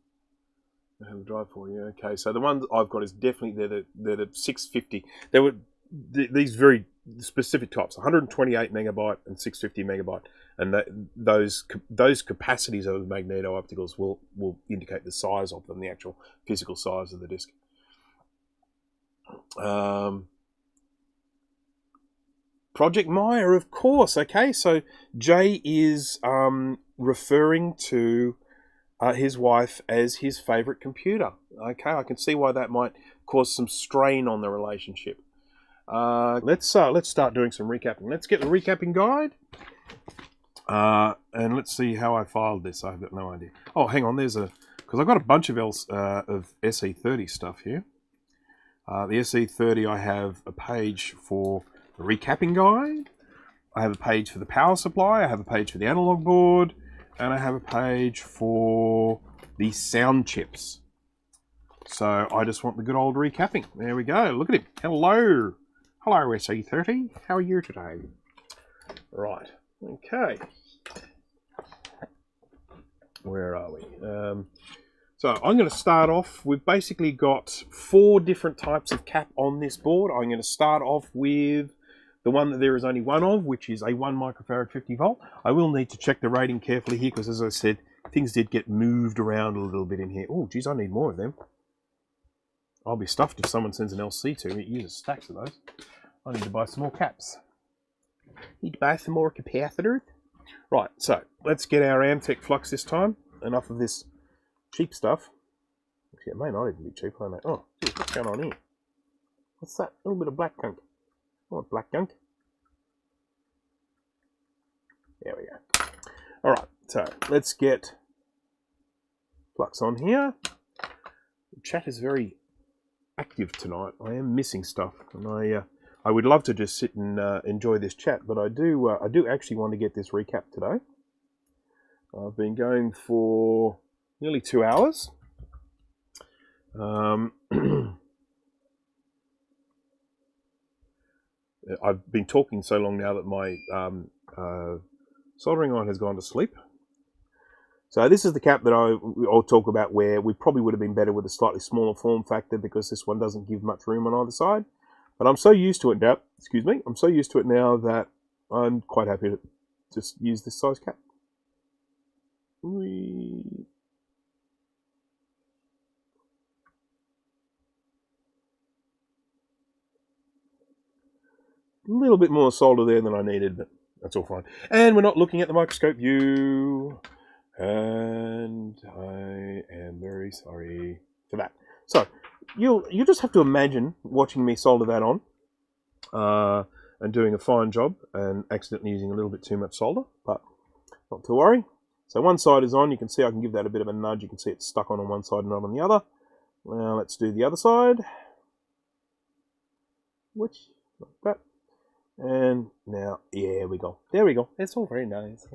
I have a drive for you. Okay, so the ones I've got is definitely they're the 650. They were these very specific types, 128 megabyte and 650 megabyte, and those capacities of the magneto opticals will indicate the size of them, the actual physical size of the disc. Project Maya, of course. Okay, so Jay is referring to his wife as his favorite computer. Okay, I can see why that might cause some strain on the relationship. Let's start doing some recapping. Let's get the recapping guide, and let's see how I filed this. I've got no idea. Oh, hang on. There's a because I've got a bunch of SE30 stuff here. The SE30, I have a page for the recapping guide, I have a page for the power supply, I have a page for the analog board, and I have a page for the sound chips. So I just want the good old recapping. There we go. Look at him. Hello. Hello, SE30. How are you today? Right. Okay. Where are we? So I'm going to start off. We've basically got 4 different types of cap on this board. I'm going to start off with the one that there is only one of, which is a 1 microfarad 50 volt. I will need to check the rating carefully here because, as I said, things did get moved around a little bit in here. Oh, geez, I need more of them. I'll be stuffed if someone sends an LC to me. It uses stacks of those. I need to buy some more caps. Need to buy some more capacitors. Right, so let's get our Amtech flux this time. Enough of this cheap stuff. Actually, it may not even be cheap. I know. Oh, geez, what's going on here? What's that? A little bit of black gunk. I want black gunk. There we go. All right, so let's get flux on here. The chat is very active tonight. I am missing stuff, and I would love to just sit and enjoy this chat, but I do actually want to get this recap today. I've been going for nearly 2 hours. I've been talking so long now that my soldering iron has gone to sleep. So this is the cap that I'll talk about, where we probably would have been better with a slightly smaller form factor, because this one doesn't give much room on either side. But I'm so used to it now, I'm so used to it now that I'm quite happy to just use this size cap. A little bit more solder there than I needed, but that's all fine. And we're not looking at the microscope view. And I am very sorry for that. So you just have to imagine watching me solder that on and doing a fine job and accidentally using a little bit too much solder, but not to worry. So one side is on. You can see I can give that a bit of a nudge. You can see it's stuck on one side and not on the other. Now let's do the other side, which like that. And now, yeah, we go. There we go. It's all very nice.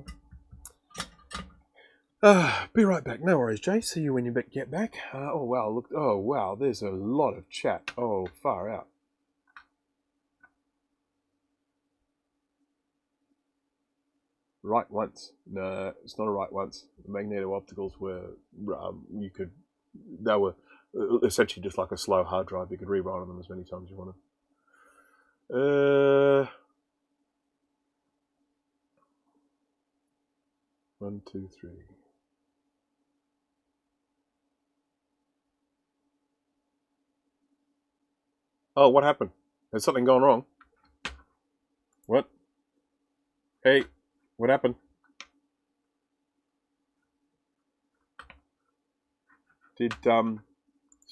Be right back. No worries, Jay. See you when you get back. Oh, wow. Look. Oh, wow. There's a lot of chat. Oh, far out. Right once. No, it's not a right once. The magneto-opticals were, they were essentially just like a slow hard drive. You could rewrite them as many times as you wanted. 1, 2, 3. Oh, what happened? Has something gone wrong? What? Hey, what happened? Sorry,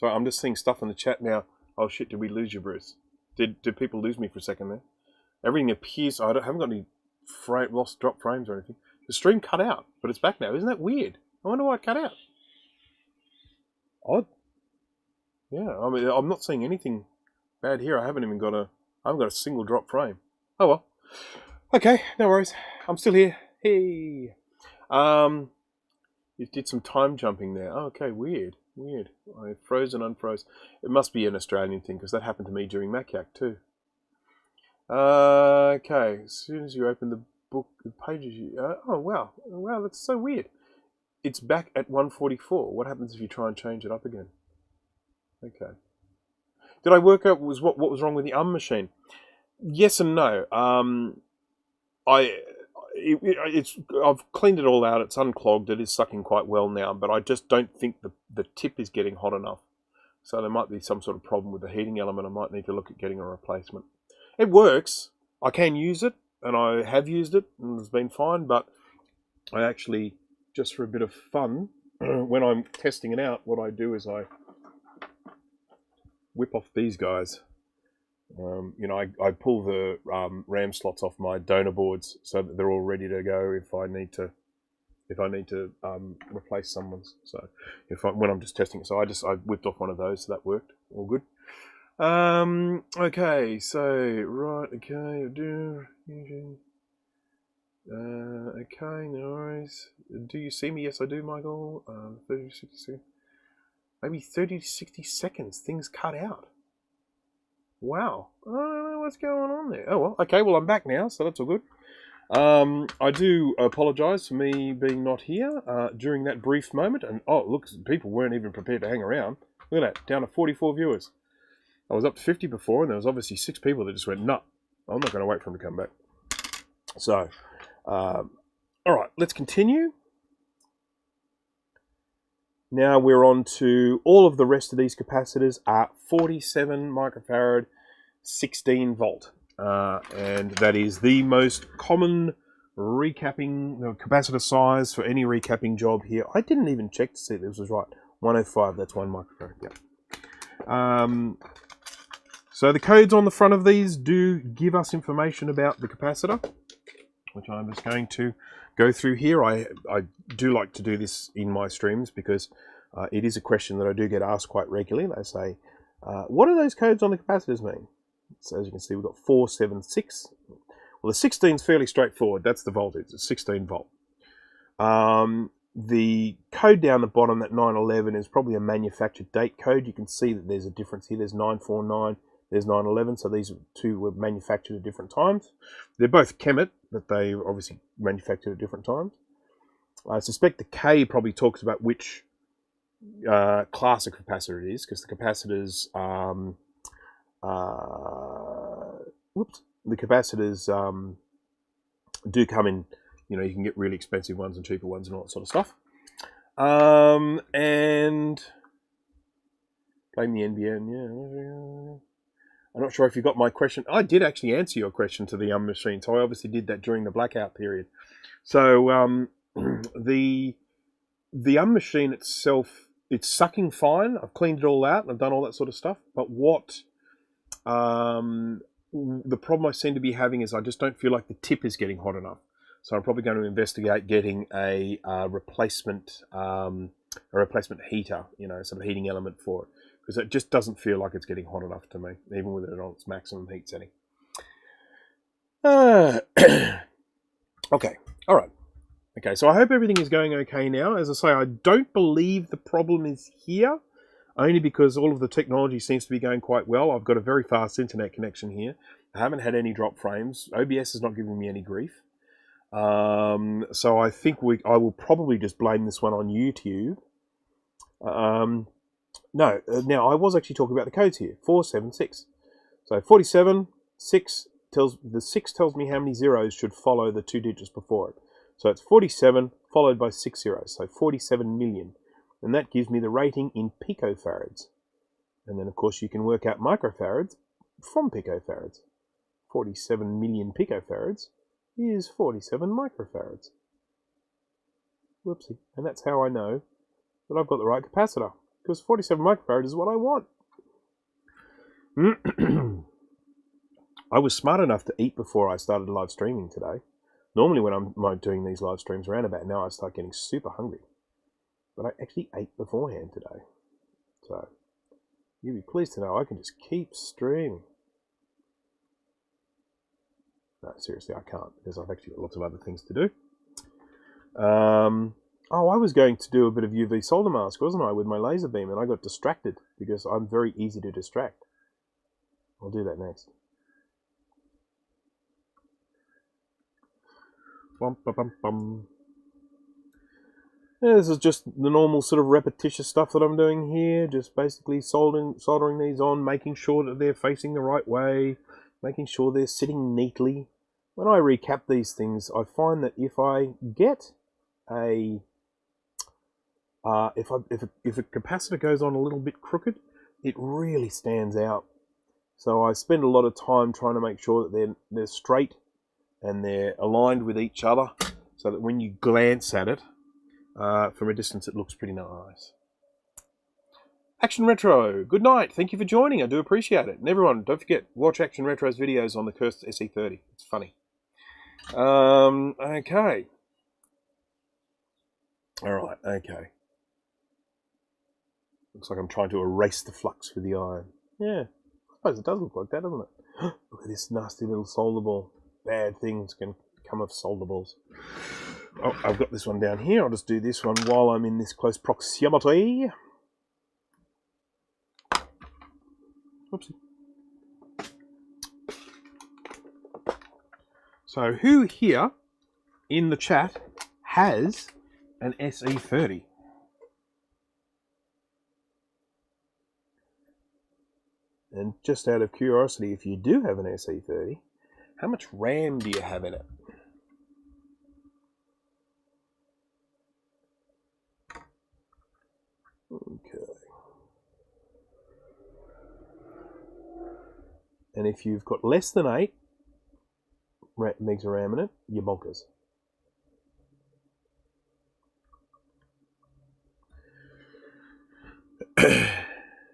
I'm just seeing stuff in the chat now. Oh shit, did we lose you, Bruce? Did people lose me for a second there? Everything appears, I haven't got any drop frames or anything. The stream cut out, but it's back now. Isn't that weird? I wonder why it cut out. Odd. Yeah, I mean, I'm not seeing anything bad here. I haven't got a single drop frame. Oh well. Okay, no worries. I'm still here. Hey. You did some time jumping there. Oh, okay, weird. I froze and unfroze. It must be an Australian thing, because that happened to me during MacYac too. Okay, as soon as you open the book, the pages oh wow, that's so weird. It's back at 144. What happens if you try and change it up again? Okay. Did I work out what was wrong with the machine? Yes and no. I've cleaned it all out. It's unclogged. It is sucking quite well now, but I just don't think the tip is getting hot enough. So there might be some sort of problem with the heating element. I might need to look at getting a replacement. It works. I can use it, and I have used it, and it's been fine, but I actually, just for a bit of fun, when I'm testing it out, what I do is I whip off these guys. I pull the RAM slots off my donor boards so that they're all ready to go if I need to if I need to replace someone's. So when I'm just testing it, so I whipped off one of those, so that worked. All good. Okay, so right, okay, okay, no worries. Do you see me? Yes, I do, Michael. 30 to 60 seconds. Maybe 30 to 60 seconds. Things cut out. Wow. I don't know what's going on there. Oh, well. Okay, well, I'm back now, so that's all good. I do apologise for me being not here during that brief moment. And, oh, look, people weren't even prepared to hang around. Look at that, down to 44 viewers. I was up to 50 before, and there was obviously 6 people that just went, no, I'm not going to wait for them to come back. So, all right, let's continue. Now we're on to all of the rest of these capacitors are 47 microfarad, 16 volt. And that is the most common recapping capacitor size for any recapping job here. I didn't even check to see if this was right. 105, that's 1 microfarad, yeah. So the codes on the front of these do give us information about the capacitor, which I'm just going to go through here. I do like to do this in my streams because it is a question that I do get asked quite regularly. They say, what do those codes on the capacitors mean? So as you can see, we've got 4, 7, 6. Well, the 16 is fairly straightforward. That's the voltage. It's 16 volt. The code down the bottom, that 911, is probably a manufactured date code. You can see that there's a difference here. There's 949. There's 911, so these two were manufactured at different times. They're both Chemet, but they obviously manufactured at different times. I suspect the K probably talks about which class of capacitor it is, because the capacitors, do come in. You know, you can get really expensive ones and cheaper ones and all that sort of stuff. And blame the NBN, yeah. I'm not sure if you got my question. I did actually answer your question to the machine, so I obviously did that during the blackout period. So the machine itself, it's sucking fine. I've cleaned it all out and I've done all that sort of stuff. But what the problem I seem to be having is I just don't feel like the tip is getting hot enough. So I'm probably going to investigate getting a replacement heater, you know, some heating element for it. Because it just doesn't feel like it's getting hot enough to me, even with it on its maximum heat setting. Okay, all right. Okay, so I hope everything is going okay now. As I say, I don't believe the problem is here, only because all of the technology seems to be going quite well. I've got a very fast internet connection here. I haven't had any drop frames. OBS is not giving me any grief. So I think I will probably just blame this one on YouTube. No, now I was actually talking about the codes here. 476. So 47, 6 tells me how many zeros should follow the 2 digits before it. So it's 47 followed by 6 zeros, so 47 million. And that gives me the rating in picofarads. And then of course you can work out microfarads from picofarads. 47 million picofarads is 47 microfarads. Whoopsie. And that's how I know that I've got the right capacitor. Because 47 microfarad is what I want. I was smart enough to eat before I started live streaming today. Normally when I'm doing these live streams around about now, I start getting super hungry. But I actually ate beforehand today. So, you'll be pleased to know I can just keep streaming. No, seriously, I can't, because I've actually got lots of other things to do. Oh, I was going to do a bit of UV solder mask, wasn't I, with my laser beam, and I got distracted, because I'm very easy to distract. I'll do that next. Bum, bum, bum, bum. Yeah, this is just the normal sort of repetitious stuff that I'm doing here, just basically soldering these on, making sure that they're facing the right way, making sure they're sitting neatly. When I recap these things, I find that if I get a if a capacitor goes on a little bit crooked, it really stands out. So I spend a lot of time trying to make sure that they're straight and they're aligned with each other, so that when you glance at it from a distance, it looks pretty nice. Action Retro, good night. Thank you for joining. I do appreciate it. And everyone, don't forget, watch Action Retro's videos on the cursed SE30. It's funny. Okay. All right, okay. Looks like I'm trying to erase the flux with the iron. Yeah, I suppose it does look like that, doesn't it? Look at this nasty little solder ball. Bad things can come of solder balls. Oh, I've got this one down here. I'll just do this one while I'm in this close proximity. Oopsie. So who here in the chat has an SE30? And just out of curiosity, if you do have an SE30, how much RAM do you have in it? Okay. And if you've got less than 8 megs of RAM in it, you're bonkers.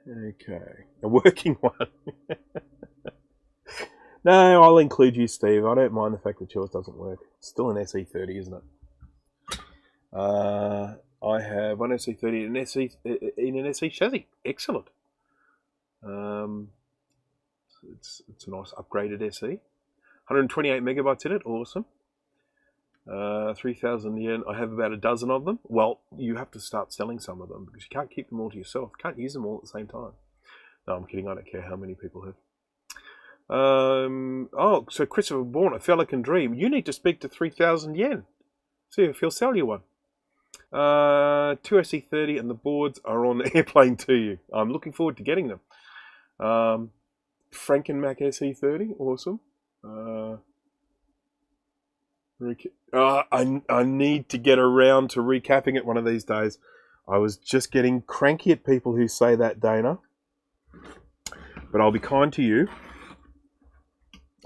Okay, a working one. No, I'll include you, Steve. I don't mind the fact that yours doesn't work. It's still an SE30, isn't it? I have one SE30 in an SE chassis. Excellent. It's a nice upgraded SE. 128 megabytes in it. Awesome. 3,000 yen. I have about a dozen of them. Well, you have to start selling some of them because you can't keep them all to yourself. You can't use them all at the same time. No, I'm kidding. I don't care how many people have. Oh, so Christopher Bourne, a fella can dream. You need to speak to 3,000 yen. See if he'll sell you one. 2 SE30 and the boards are on the airplane to you. I'm looking forward to getting them. Frankenmac SE30, awesome. I need to get around to recapping it one of these days. I was just getting cranky at people who say that, Dana. But I'll be kind to you.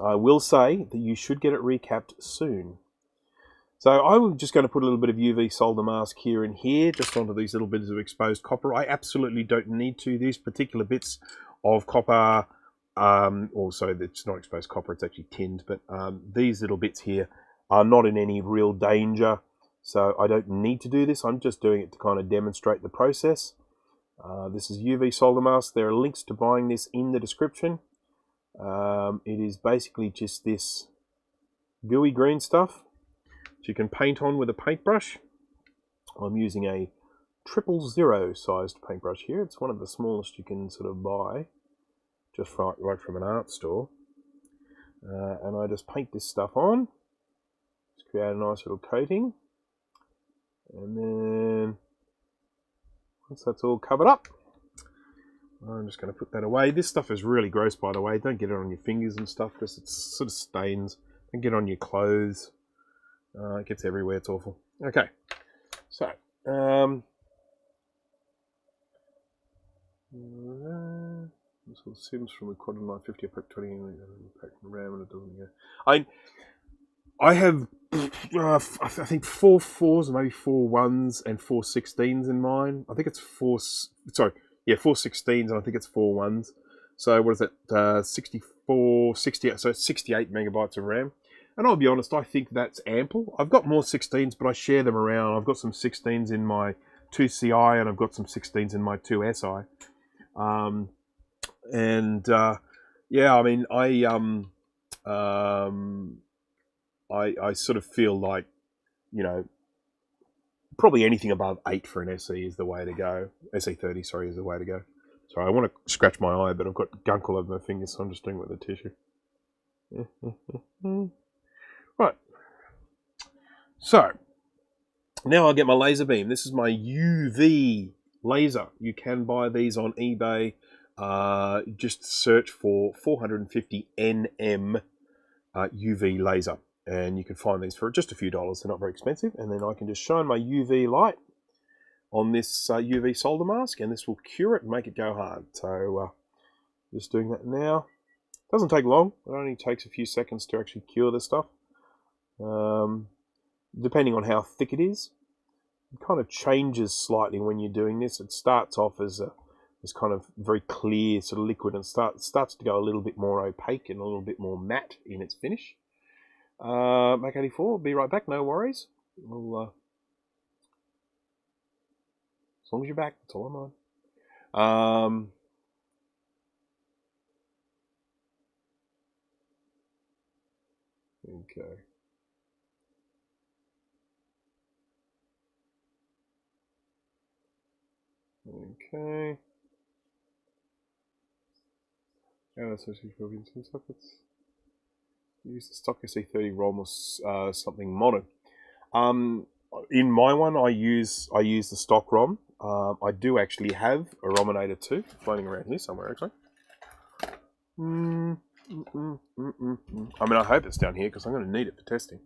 I will say that you should get it recapped soon. So I'm just going to put a little bit of UV solder mask here and here, just onto these little bits of exposed copper. I absolutely don't need to. These particular bits of copper, also it's not exposed copper, it's actually tinned, but these little bits here are not in any real danger. So I don't need to do this. I'm just doing it to kind of demonstrate the process. This is UV solder mask. There are links to buying this in the description. It is basically just this gooey green stuff that you can paint on with a paintbrush. I'm using a 000 sized paintbrush here. It's one of the smallest you can sort of buy, just right from an art store. And I just paint this stuff on. Just create a nice little coating. And then once that's all covered up, I'm just going to put that away. This stuff is really gross, by the way. Don't get it on your fingers and stuff because it sort of stains. Don't get it on your clothes. It gets everywhere. It's awful. Okay, so this will sims from a quad 950. I pack 20 in pack RAM and it doesn't go. I have I think 4 4s, maybe 4 1s, and 4 16s in mine. I think it's 4 16s, and I think it's 4 1s. So what is it? 64, 68. So it's 68 megabytes of RAM. And I'll be honest, I think that's ample. I've got more 16s, but I share them around. I've got some 16s in my 2CI, and I've got some 16s in my 2SI. Yeah, I mean, I sort of feel like, you know, probably anything above 8 for an SE is the way to go. SE30, sorry, is the way to go. Sorry, I want to scratch my eye, but I've got gunk all over my fingers, so I'm just doing it with the tissue. Right. So, now I'll get my laser beam. This is my UV laser. You can buy these on eBay. Just search for 450 NM UV laser. And you can find these for just a few dollars. They're not very expensive. And then I can just shine my UV light on this UV solder mask, and this will cure it and make it go hard. So just doing that now. Doesn't take long. It only takes a few seconds to actually cure this stuff. Depending on how thick it is. It kind of changes slightly when you're doing this. It starts off as kind of very clear sort of liquid and starts to go a little bit more opaque and a little bit more matte in its finish. Mac 84, be right back, no worries. We'll As long as you're back, that's all I'm on. Okay. Okay. Yeah, that's actually in two sockets. Use the stock SE30 ROM or something modern. In my one, I use the stock ROM. I do actually have a Rominator 2 floating around here somewhere, actually. I mean, I hope it's down here because I'm going to need it for testing.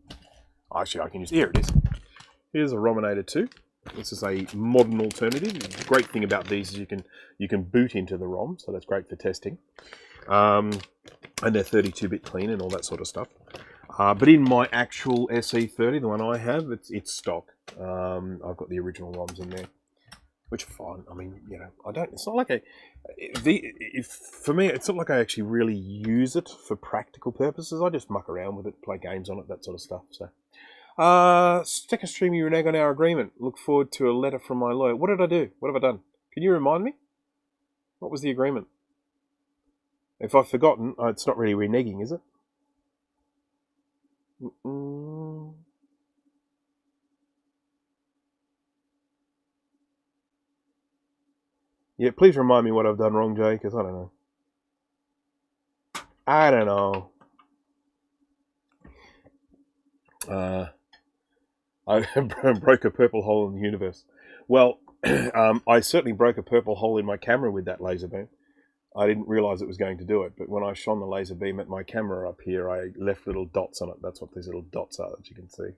Actually, I can use... Here it is. Here's a Rominator 2. This is a modern alternative. The great thing about these is you can boot into the ROM, so that's great for testing. And they're 32-bit clean and all that sort of stuff. But in my actual SE30, the one I have, it's stock. I've got the original ROMs in there, which are fine. I mean, you know, I don't. It's not like for me, it's not like I actually really use it for practical purposes. I just muck around with it, play games on it, that sort of stuff. So, stick a stream you renege on our agreement. Look forward to a letter from my lawyer. What did I do? What have I done? Can you remind me? What was the agreement? If I've forgotten, it's not really reneging, is it? Yeah, please remind me what I've done wrong, Jay, because I don't know. I don't know. I broke a purple hole in the universe. Well, I certainly broke a purple hole in my camera with that laser beam. I didn't realise it was going to do it, but when I shone the laser beam at my camera up here, I left little dots on it. That's what these little dots are that you can see.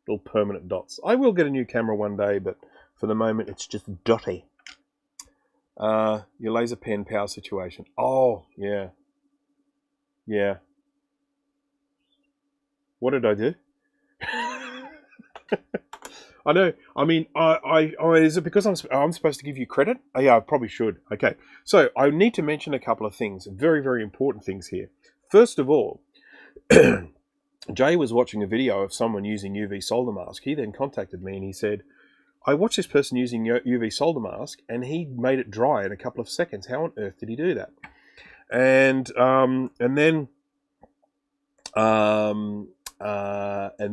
Little permanent dots. I will get a new camera one day, but for the moment, it's just dotty. Your laser pen power situation. Oh, yeah. Yeah. What did I do? I know. I mean, is it because I'm supposed to give you credit? Oh, yeah, I probably should. Okay. So I need to mention a couple of things, very, very important things here. First of all, Jay was watching a video of someone using UV solder mask. He then contacted me and he said, I watched this person using UV solder mask and he made it dry in a couple of seconds. How on earth did he do that? And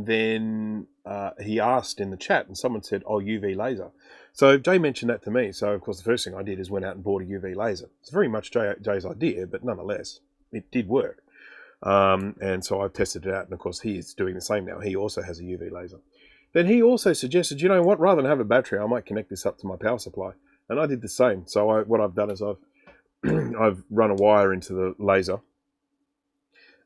then he asked in the chat and someone said, oh, UV laser. So Jay mentioned that to me. So, of course, the first thing I did is went out and bought a UV laser. It's very much Jay's idea, but nonetheless, it did work. And so I've tested it out. And, of course, he is doing the same now. He also has a UV laser. Then he also suggested, you know what, rather than have a battery, I might connect this up to my power supply. And I did the same. So what I've done is I've run a wire into the laser,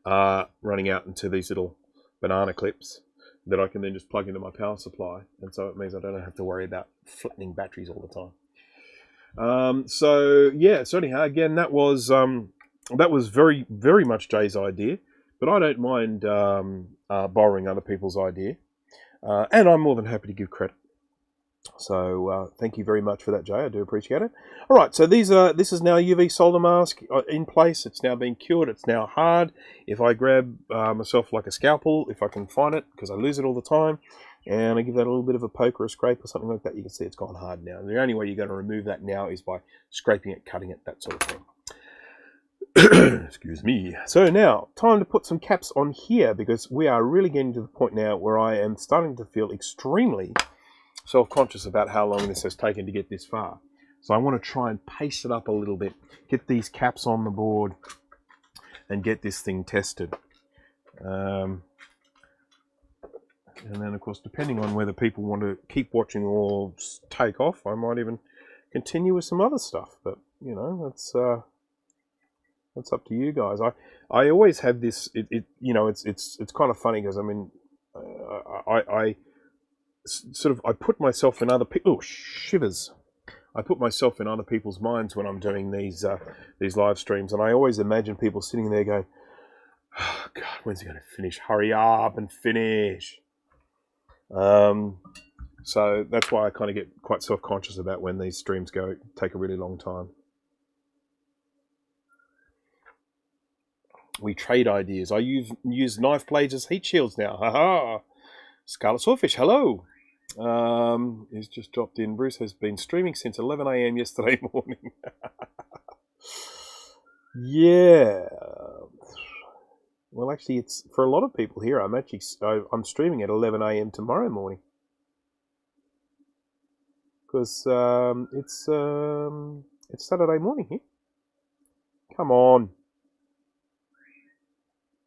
running out into these little banana clips that I can then just plug into my power supply. And so it means I don't have to worry about flattening batteries all the time. So anyhow, again, that was very, very much Jay's idea. But I don't mind borrowing other people's idea. And I'm more than happy to give credit. So thank you very much for that, Jay. I do appreciate it. All right, so this is now a UV solder mask in place. It's now been cured. It's now hard. If I grab myself like a scalpel, if I can find it, because I lose it all the time, and I give that a little bit of a poke or a scrape or something like that, you can see it's gone hard now. And the only way you're going to remove that now is by scraping it, cutting it, that sort of thing. Excuse me. So now, time to put some caps on here, because we are really getting to the point now where I am starting to feel extremely self-conscious about how long this has taken to get this far. So I want to try and pace it up a little bit, get these caps on the board, and get this thing tested. And then, of course, depending on whether people want to keep watching or take off, I might even continue with some other stuff. But, you know, that's up to you guys. I always have this. It's kind of funny because I mean, I put myself in other people. Oh, shivers! I put myself in other people's minds when I'm doing these live streams, and I always imagine people sitting there going, "Oh God, when's he going to finish? Hurry up and finish!" So that's why I kind of get quite self-conscious about when these streams take a really long time. We trade ideas. I use knife blades as heat shields now. Ha ha! Scarlet Swordfish, hello. He's just dropped in. Bruce has been streaming since 11 a.m. yesterday morning. Yeah. Well, actually, it's for a lot of people here. I'm streaming at 11 a.m. tomorrow morning because it's Saturday morning here. Come on,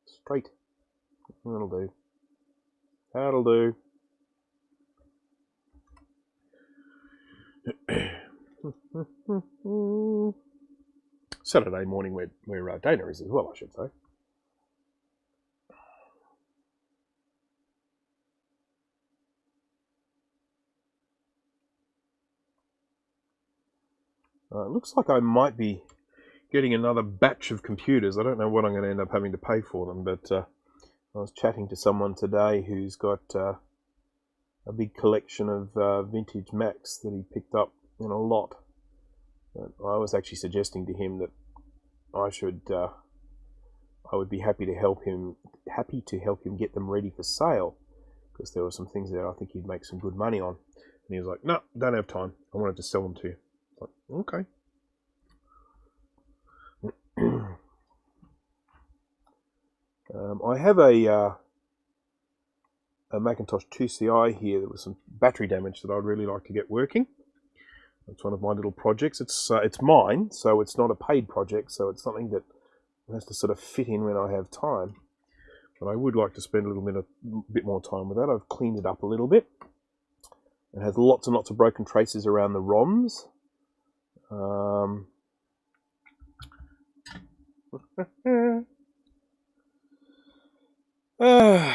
straight. That'll do. That'll do. Saturday morning where Dana is as well, I should say. It looks like I might be getting another batch of computers. I don't know what I'm going to end up having to pay for them, but I was chatting to someone today who's got a big collection of vintage Macs that he picked up in a lot. But I was actually suggesting to him that I would be happy to help him get them ready for sale, because there were some things there I think he'd make some good money on. And he was like, "No, don't have time. I wanted to sell them to you." Like, okay. I have a Macintosh SE here. There was some battery damage that I'd really like to get working. It's one of my little projects. It's mine, so it's not a paid project. So it's something that has to sort of fit in when I have time. But I would like to spend a bit more time with that. I've cleaned it up a little bit. It has lots and lots of broken traces around the ROMs. Uh,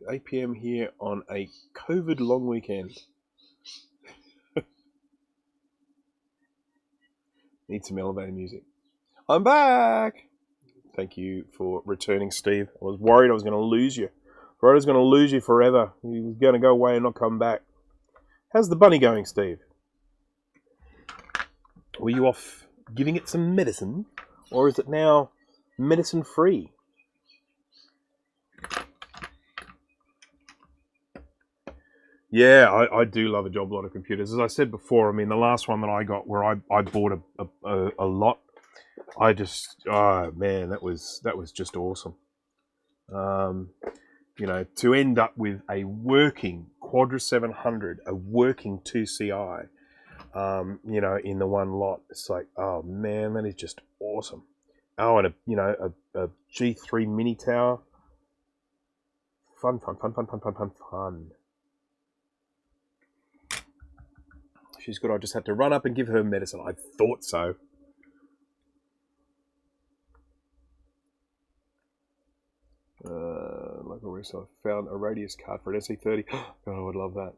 8 p.m. here on a COVID long weekend. Need some elevator music. I'm back! Thank you for returning, Steve. I was worried I was going to lose you. I was going to lose you forever. You was going to go away and not come back. How's the bunny going, Steve? Were you off giving it some medicine? Or is it now medicine-free? Yeah, I do love a job lot of computers. As I said before, I mean, the last one that I got where I bought a lot, I just, oh man, that was just awesome. You know, to end up with a working Quadra 700, a working 2CI, you know, in the one lot, it's like, oh man, that is just awesome. Oh, and a G3 mini tower. Fun. She's good. I just had to run up and give her medicine. I thought so. Local resource. Found a radius card for an SE30. God, I would love that.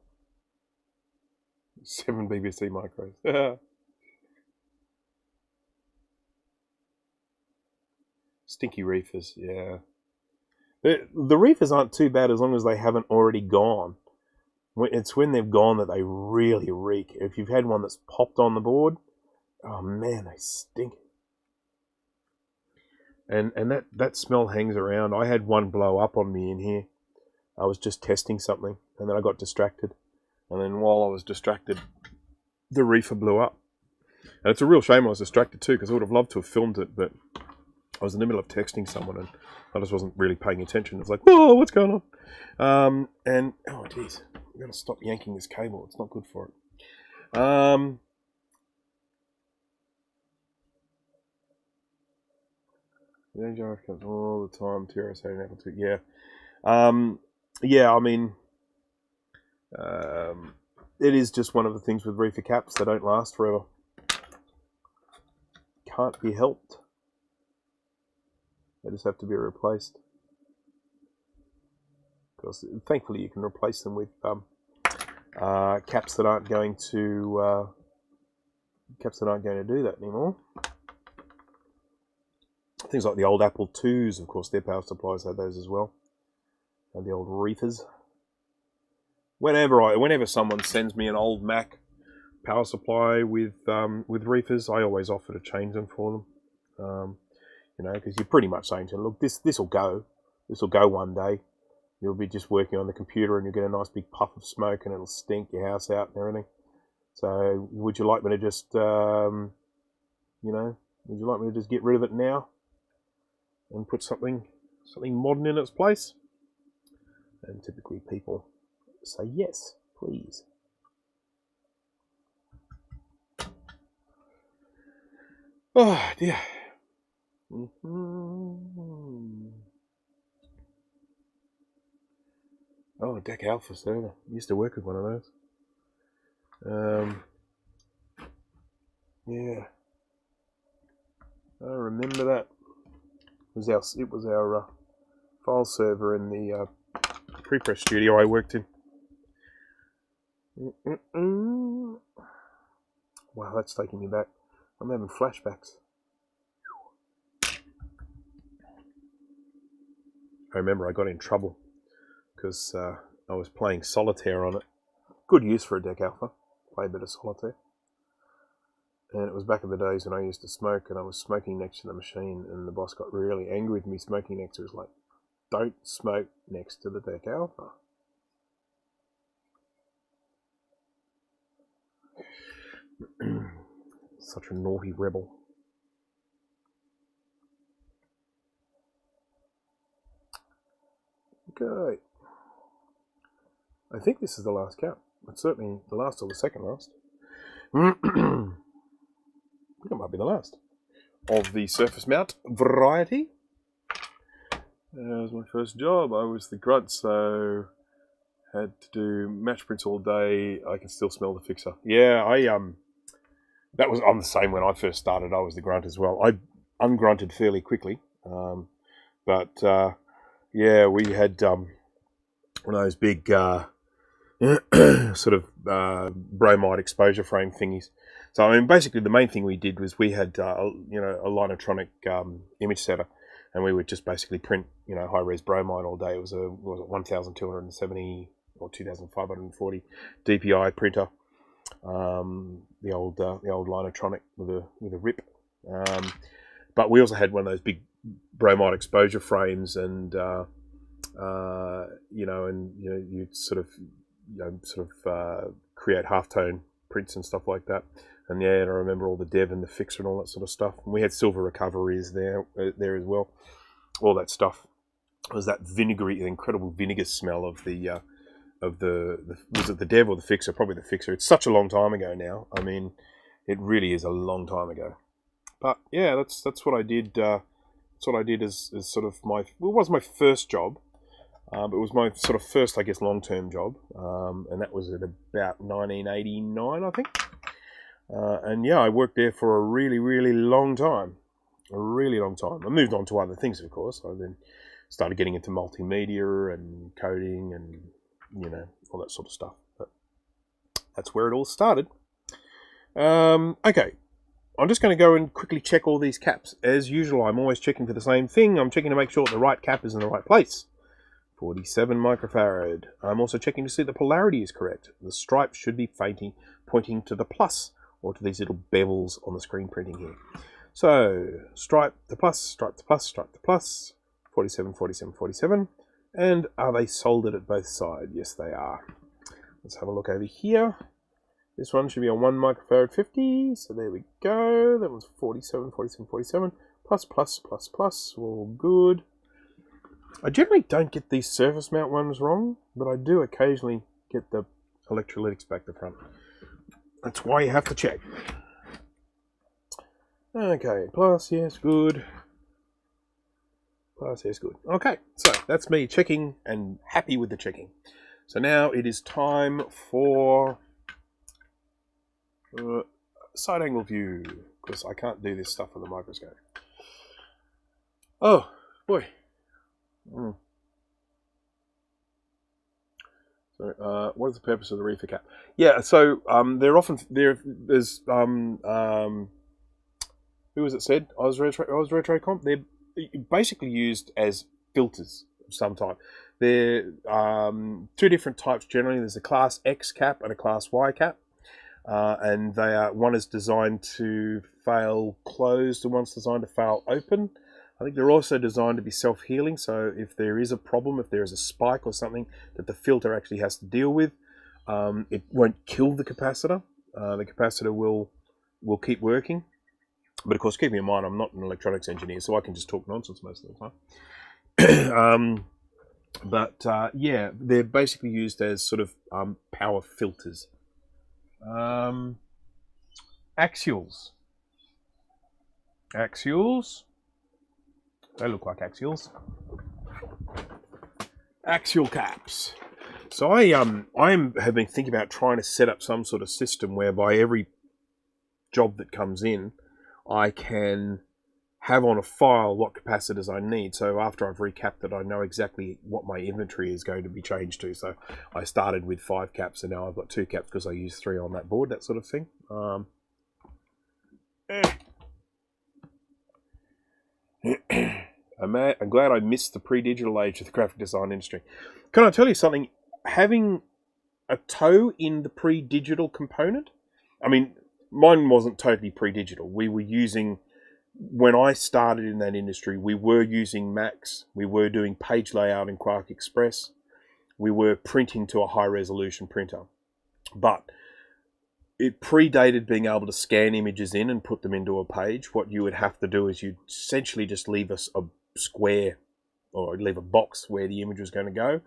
7 BBC micros. Stinky reefers, yeah. The reefers aren't too bad as long as they haven't already gone. It's when they've gone that they really reek. If you've had one that's popped on the board, oh man, they stink. And that smell hangs around. I had one blow up on me in here. I was just testing something, and then I got distracted. And then while I was distracted, the reefer blew up. And it's a real shame I was distracted too, because I would have loved to have filmed it, but I was in the middle of texting someone, and I just wasn't really paying attention. It's like, whoa, what's going on? And, oh, geez, I've got to stop yanking this cable. It's not good for it. The jar comes all the time. TRS had an Apple II. Yeah. Yeah, I mean, it is just one of the things with reefer caps. They don't last forever. Can't be helped. They just have to be replaced. Because thankfully you can replace them with caps that aren't going to do that anymore. Things like the old Apple IIs, of course, their power supplies had those as well, and the old reefers. Whenever someone sends me an old Mac power supply with reefers, I always offer to change them for them. You know, because you're pretty much saying to them, look, this will go one day. you'll be just working on the computer and you'll get a nice big puff of smoke and it'll stink your house out and everything. So would you like me to just, would you like me to just get rid of it now and put something modern in its place? And typically people say yes, please. Oh dear. Oh, Deck Alpha server. Used to work with one of those. Yeah, I remember that. It was our file server in the pre-press studio I worked in. Wow, that's taking me back. I'm having flashbacks. I remember I got in trouble because I was playing solitaire on it. Good use for a Deck Alpha. Play a bit of solitaire. And it was back in the days when I used to smoke, and I was smoking next to the machine, and the boss got really angry with me smoking next to it. He was like, don't smoke next to the Deck Alpha. Such a naughty rebel. Okay. I think this is the last cap. It's certainly the last or the second last. I think it might be the last of the surface mount variety. It was my first job. I was the grunt, so had to do match prints all day. I can still smell the fixer. Yeah, I'm the same when I first started. I was the grunt as well. I ungrunted fairly quickly, but yeah, we had one of those big sort of bromide exposure frame thingies. So I mean, basically, the main thing we did was we had a linotronic image setter, and we would just basically print high res bromide all day. It was a 1270 or 2540 DPI printer, the old linotronic with a rip. But we also had one of those big bromide exposure frames, and you'd sort of create halftone prints and stuff like that. And yeah, and I remember all the dev and the fixer and all that sort of stuff. And we had silver recoveries there as well. All that stuff. It was that incredible vinegar smell of the was it the dev or the fixer? Probably the fixer. It's such a long time ago now. I mean, it really is a long time ago. But yeah, that's what I did. That's what I did as sort of it was my first job. But it was my sort of first, I guess, long-term job, and that was at about 1989, I think. And yeah, I worked there for a really, really long time. A really long time. I moved on to other things, of course. I then started getting into multimedia and coding and, all that sort of stuff. But that's where it all started. Okay. I'm just going to go and quickly check all these caps. As usual, I'm always checking for the same thing. I'm checking to make sure the right cap is in the right place. 47 microfarad. I'm also checking to see the polarity is correct. The stripe should be pointing to the plus, or to these little bevels on the screen printing here. So, stripe to plus, stripe to plus, stripe to plus, 47, 47, 47. And are they soldered at both sides? Yes, they are. Let's have a look over here. This one should be on 1 microfarad 50. So there we go. That one's 47, 47, 47. Plus, plus, plus, plus. All good. I generally don't get these surface mount ones wrong, but I do occasionally get the electrolytics back to front. That's why you have to check. Okay, plus, yes, good. Plus, yes, good. Okay, so that's me checking and happy with the checking. So now it is time for side angle view, because I can't do this stuff on the microscope. Oh, boy. So, what is the purpose of the reefer cap? Yeah, so there's who was it said? Osretrocomp. They're basically used as filters of some type. They're two different types generally. There's a Class X cap and a Class Y cap, and one is designed to fail closed and one's designed to fail open. I think they're also designed to be self-healing, so if there is a problem, if there is a spike or something that the filter actually has to deal with, it won't kill the capacitor. The capacitor will keep working. But of course, keeping in mind, I'm not an electronics engineer, so I can just talk nonsense most of the time. Yeah, they're basically used as sort of power filters. Axials. Axials. They look like axials. Axial caps. So I have been thinking about trying to set up some sort of system whereby every job that comes in, I can have on a file what capacitors I need. So after I've recapped it, I know exactly what my inventory is going to be changed to. So I started with 5 caps and now I've got 2 caps because I used 3 on that board, that sort of thing. I'm glad I missed the pre-digital age of the graphic design industry. Can I tell you something? Having a toe in the pre-digital component, I mean, mine wasn't totally pre-digital. We were using, when I started in that industry, we were using Macs. We were doing page layout in Quark Express. We were printing to a high-resolution printer. But it predated being able to scan images in and put them into a page. What you would have to do is you'd essentially just leave a square or leave a box where the image was going to go,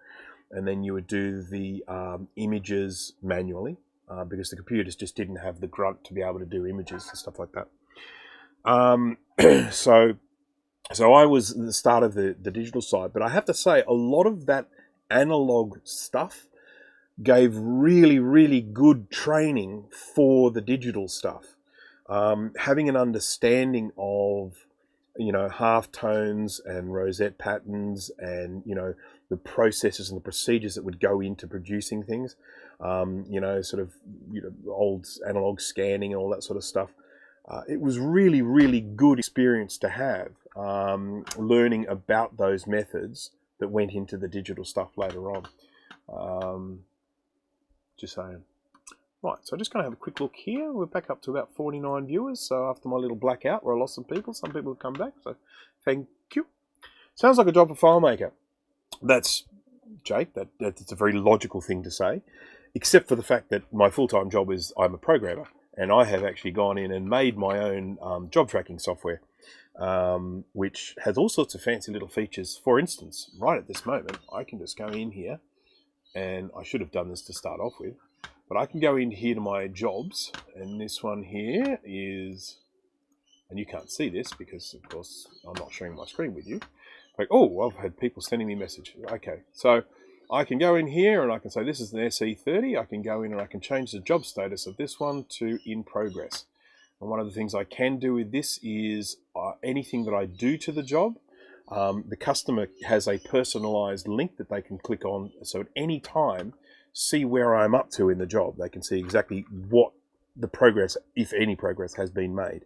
and then you would do the images manually because the computers just didn't have the grunt to be able to do images and stuff like that. So I was at the start of the digital side, but I have to say a lot of that analog stuff gave really, really good training for the digital stuff. Having an understanding of, half tones and rosette patterns and, the processes and the procedures that would go into producing things, old analog scanning and all that sort of stuff. It was really, really good experience to have, learning about those methods that went into the digital stuff later on. Just saying. Right, so I'm just going to have a quick look here. We're back up to about 49 viewers. So after my little blackout where I lost some people have come back. So thank you. Sounds like a job for FileMaker. That's, Jake, that's a very logical thing to say, except for the fact that my full-time job is I'm a programmer. And I have actually gone in and made my own job tracking software, which has all sorts of fancy little features. For instance, right at this moment, I can just go in here, and I should have done this to start off with, but I can go in here to my jobs, and this one here is, and you can't see this because, of course, I'm not sharing my screen with you. Like, oh, I've had people sending me messages. Okay, so I can go in here and I can say this is an SE30. I can go in and I can change the job status of this one to in progress. And one of the things I can do with this is anything that I do to the job, the customer has a personalized link that they can click on. So at any time, see where I'm up to in the job. They can see exactly what the progress, if any progress, has been made.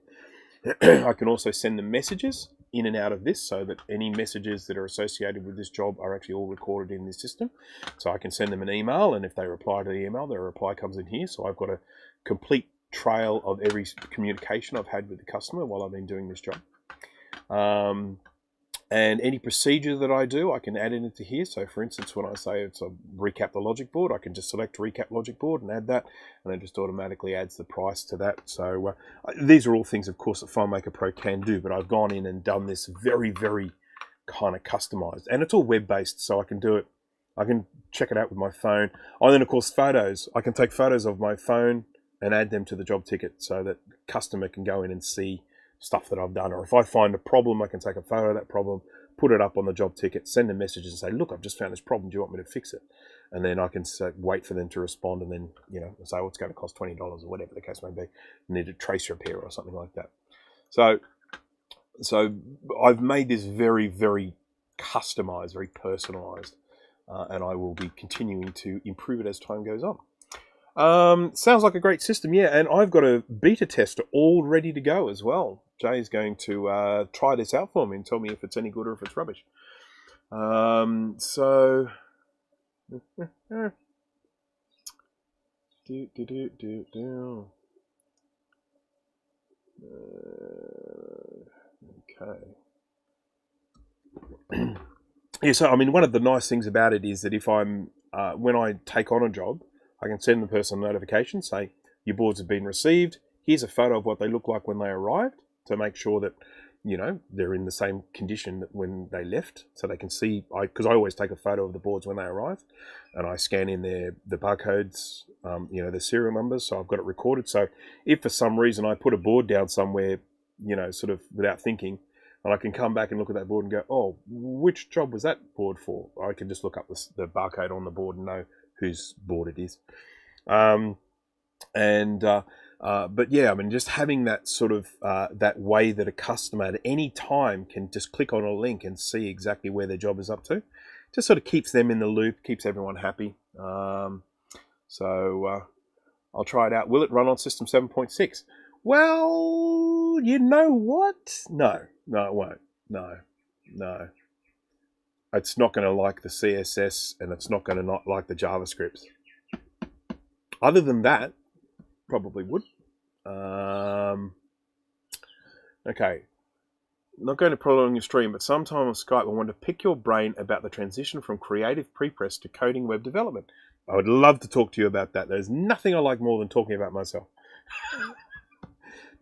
I can also send them messages in and out of this so that any messages that are associated with this job are actually all recorded in this system. So I can send them an email, and if they reply to the email, their reply comes in here. So I've got a complete trail of every communication I've had with the customer while I've been doing this job. And any procedure that I do, I can add it into here. So for instance, when I say it's a recap the logic board, I can just select recap logic board and add that, and it just automatically adds the price to that. So these are all things, of course, that FileMaker Pro can do, but I've gone in and done this very, very kind of customized. And it's all web-based, so I can do it. I can check it out with my phone. Oh, and then, of course, photos. I can take photos of my phone and add them to the job ticket so that the customer can go in and see stuff that I've done. Or if I find a problem, I can take a photo of that problem, put it up on the job ticket, send them messages and say, look, I've just found this problem. Do you want me to fix it? And then I can wait for them to respond and then, say, oh, it's going to cost $20 or whatever the case may be. Need a trace repair or something like that. So I've made this very, very customized, very personalized, and I will be continuing to improve it as time goes on. Sounds like a great system, yeah, and I've got a beta tester all ready to go as well. Jay's going to try this out for me and tell me if it's any good or if it's rubbish. Okay. Yeah, so I mean, one of the nice things about it is that if I'm when I take on a job, I can send the person a notification, say your boards have been received. Here's a photo of what they look like when they arrived, to make sure that they're in the same condition that when they left, so they can see. Because I always take a photo of the boards when they arrive, and I scan in the barcodes, the serial numbers, so I've got it recorded. So if for some reason I put a board down somewhere, sort of without thinking, and I can come back and look at that board and go, oh, which job was that board for? I can just look up the barcode on the board and know whose board it is. But yeah, I mean, just having that sort of that way that a customer at any time can just click on a link and see exactly where their job is up to, just sort of keeps them in the loop, keeps everyone happy. So I'll try it out. Will it run on System 7.6? Well, you know what? No, it won't. No. It's not going to like the CSS, and it's not going to not like the JavaScript. Other than that, probably would. Okay. Not going to prolong your stream, but sometime on Skype I want to pick your brain about the transition from creative prepress to coding web development. I would love to talk to you about that. There's nothing I like more than talking about myself.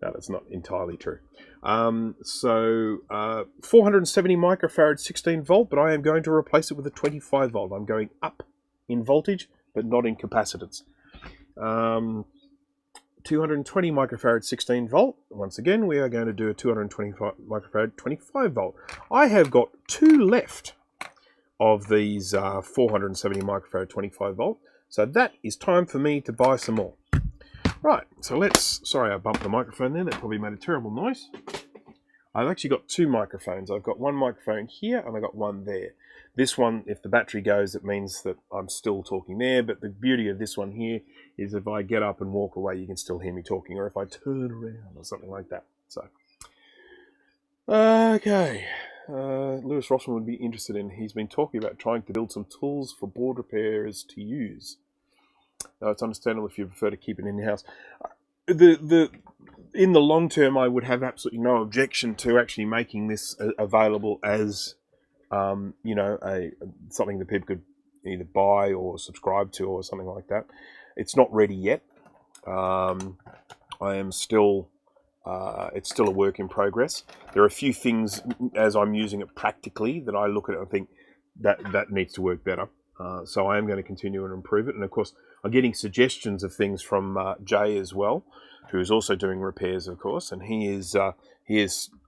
No, that's not entirely true. 470 microfarad 16 volt, but I am going to replace it with a 25 volt. I'm going up in voltage, but not in capacitance. 220 microfarad 16 volt. Once again, we are going to do a 225 microfarad 25 volt. I have got 2 left of these 470 microfarad 25 volt. So that is time for me to buy some more. Right, so sorry I bumped the microphone there, that probably made a terrible noise. I've actually got 2 microphones. I've got one microphone here and I've got one there. This one, if the battery goes, it means that I'm still talking there, but the beauty of this one here is if I get up and walk away, you can still hear me talking, or if I turn around or something like that. So, okay. Lewis Rossman would be interested in, he's been talking about trying to build some tools for board repairers to use. Now, it's understandable if you prefer to keep it in-house. In the long term, I would have absolutely no objection to actually making this available as, something that people could either buy or subscribe to or something like that. It's not ready yet. I am still, it's still a work in progress. There are a few things as I'm using it practically that I look at it and think that needs to work better. So I am going to continue and improve it. And of course, I'm getting suggestions of things from Jay as well, who is also doing repairs, of course. And he has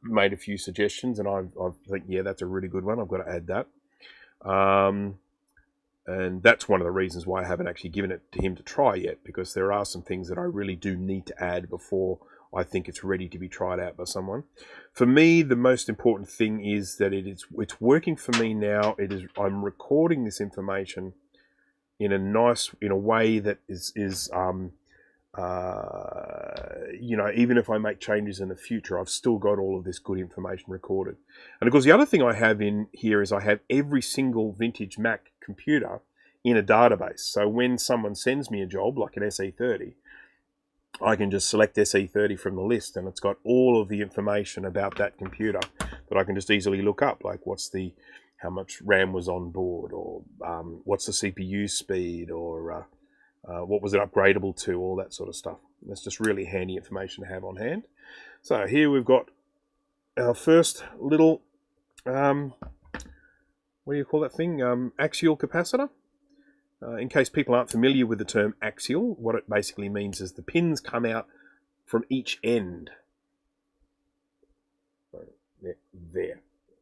made a few suggestions, and I think, yeah, that's a really good one. I've got to add that. And that's one of the reasons why I haven't actually given it to him to try yet, because there are some things that I really do need to add before I think it's ready to be tried out by someone. For me, the most important thing is that it's working for me now. I'm recording this information in a way that is even if I make changes in the future, I've still got all of this good information recorded. And of course, the other thing I have in here is I have every single vintage Mac computer in a database. So when someone sends me a job like an SE30, I can just select SE30 from the list, and it's got all of the information about that computer that I can just easily look up, like how much RAM was on board, or what's the CPU speed, or what was it upgradable to, all that sort of stuff. And that's just really handy information to have on hand. So here we've got our first little, what do you call that thing? Axial capacitor. In case people aren't familiar with the term axial, what it basically means is the pins come out from each end. There.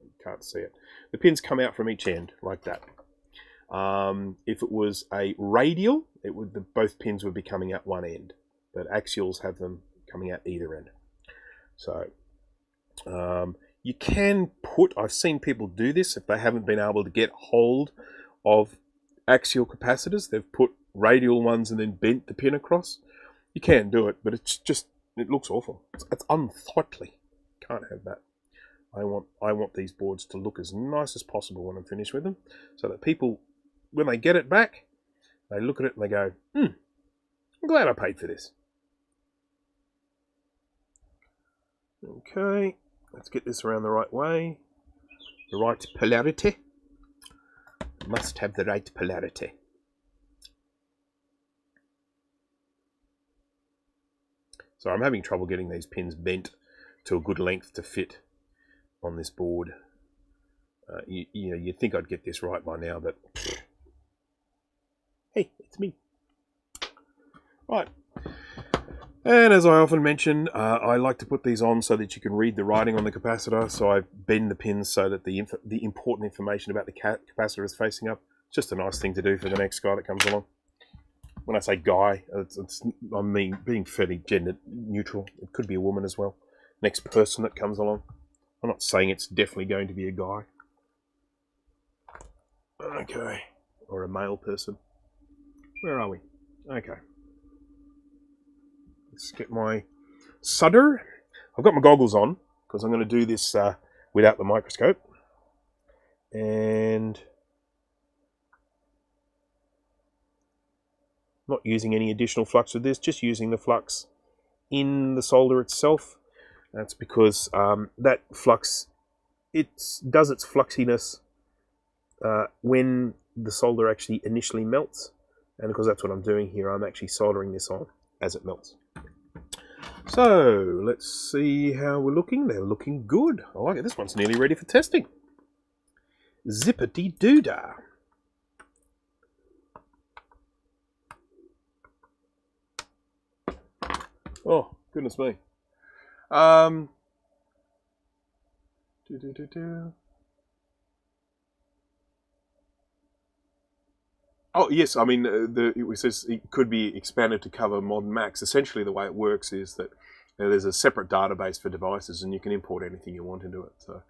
You can't see it. The pins come out from each end, like that. If it was a radial, both pins would be coming out one end. But axials have them coming out either end. So, you can I've seen people do this if they haven't been able to get hold of axial capacitors. They've put radial ones and then bent the pin across. You can do it, but it looks awful. It's unsightly. Can't have that. I want these boards to look as nice as possible when I'm finished with them, so that people, when they get it back, they look at it and they go, I'm glad I paid for this. Okay, let's get this around the right way. the right polarity. Must have the right polarity. So I'm having trouble getting these pins bent to a good length to fit on this board. You know, you'd think I'd get this right by now, but hey, it's me. Right. And as I often mention, I like to put these on so that you can read the writing on the capacitor. So I bend the pins so that the important information about the capacitor is facing up. Just a nice thing to do for the next guy that comes along. When I say guy, I mean being fairly gender neutral. It could be a woman as well. Next person that comes along. I'm not saying it's definitely going to be a guy. Okay. Or a male person. Where are we? Okay. Let's get my solder. I've got my goggles on because I'm going to do this without the microscope. And not using any additional flux with this, just using the flux in the solder itself. That's because that flux, it does its fluxiness when the solder actually initially melts. And because that's what I'm doing here, I'm actually soldering this on as it melts. So, let's see how we're looking. They're looking good. I like it. This one's nearly ready for testing. Zippity-doo-dah. Oh, goodness me. Oh, yes, I mean, it says it could be expanded to cover modern Macs. Essentially, the way it works is that there's a separate database for devices, and you can import anything you want into it. So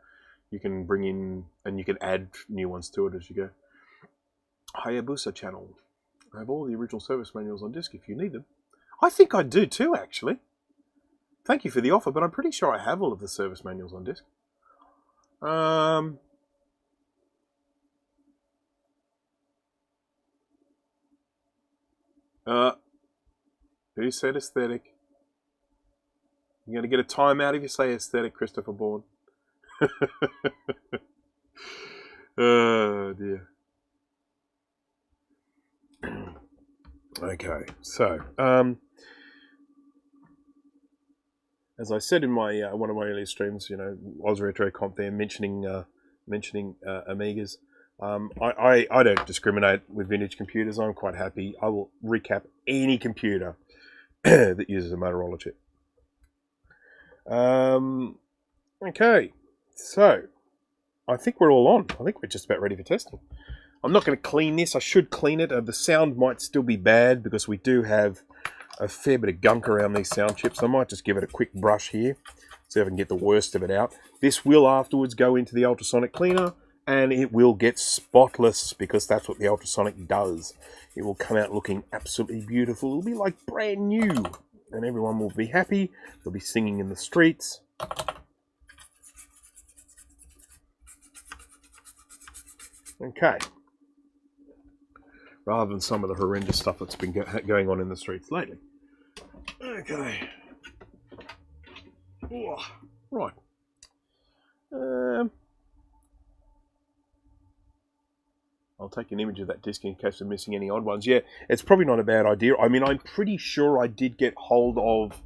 you can bring in, and you can add new ones to it as you go. Hayabusa channel. I have all the original service manuals on disk if you need them. I think I do too, actually. Thank you for the offer, but I'm pretty sure I have all of the service manuals on disk. Who said aesthetic? You're going to get a timeout if you say aesthetic, Christopher Bourne. Oh, dear. Okay, so, as I said in my one of my earlier streams, you know, Oz Retro Comp there mentioning Amigas. I don't discriminate with vintage computers. I'm quite happy. I will recap any computer that uses a Motorola chip. Okay, so I think we're all on. I think we're just about ready for testing. I'm not going to clean this. I should clean it. The sound might still be bad because we do have a fair bit of gunk around these sound chips. I might just give it a quick brush here, see if I can get the worst of it out. This will afterwards go into the ultrasonic cleaner, and it will get spotless because that's what the ultrasonic does. It will come out looking absolutely beautiful. It'll be like brand new, and everyone will be happy. They'll be singing in the streets. Okay. Rather than some of the horrendous stuff that's been going on in the streets lately. Okay. Oh, right. I'll take an image of that disc in case I'm missing any odd ones. Yeah, it's probably not a bad idea. I mean, I'm pretty sure I did get hold of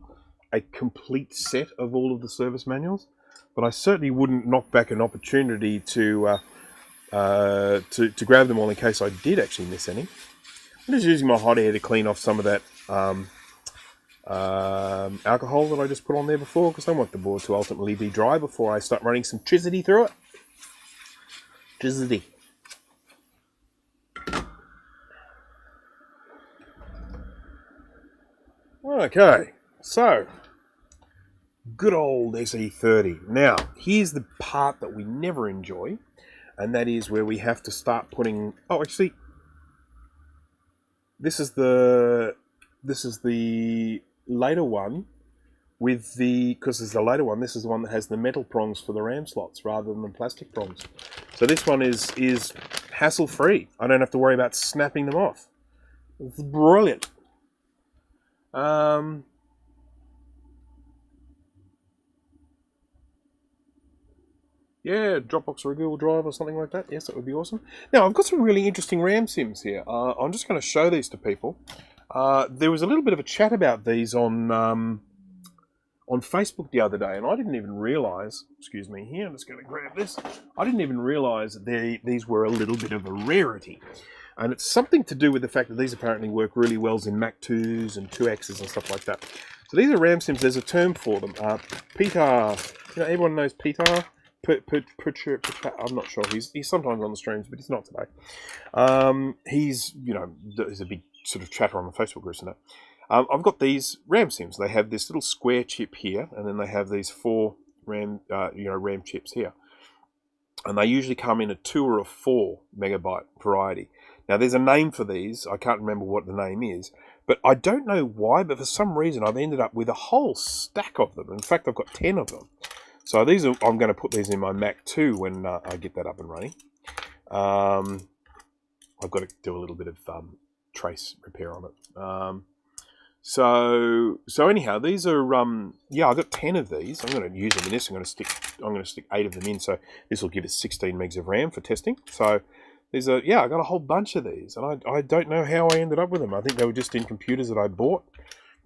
a complete set of all of the service manuals, but I certainly wouldn't knock back an opportunity to grab them all in case I did actually miss any. I'm just using my hot air to clean off some of that alcohol that I just put on there before, because I want the board to ultimately be dry before I start running some electricity through it. Electricity. Okay, so good old SE30. Now, here's the part that we never enjoy, and that is where we have to start putting. Oh, actually, this is the later one with the, because it's the later one. This is the one that has the metal prongs for the RAM slots rather than the plastic prongs. So this one is hassle free. I don't have to worry about snapping them off. It's brilliant. Yeah, Dropbox or a Google Drive or something like that. Yes, that would be awesome. Now, I've got some really interesting RAM sims here. I'm just going to show these to people. There was a little bit of a chat about these on Facebook the other day, and I didn't even realise, excuse me here, I'm just going to grab this. I didn't even realise that these were a little bit of a rarity. And it's something to do with the fact that these apparently work really well in Mac 2s and 2Xs and stuff like that. So these are RAM sims, there's a term for them. Peter, everyone knows Peter? I'm not sure, he's sometimes on the streams, but he's not today. He's a big sort of chatter on the Facebook groups and that. I've got these RAM sims. They have this little square chip here, and then they have these 4 RAM chips here. And they usually come in a 2 or a 4 megabyte variety. Now, there's a name for these. I can't remember what the name is, but I don't know why, but for some reason I've ended up with a whole stack of them. In fact, I've got 10 of them. So I'm going to put these in my Mac 2 when I get that up and running. I've got to do a little bit of trace repair on it. So anyhow, these are I've got 10 of these. I'm going to use them in this. I'm going to stick 8 of them in. So this will give us 16 megs of RAM for testing. So I got a whole bunch of these, and I don't know how I ended up with them. I think they were just in computers that I bought.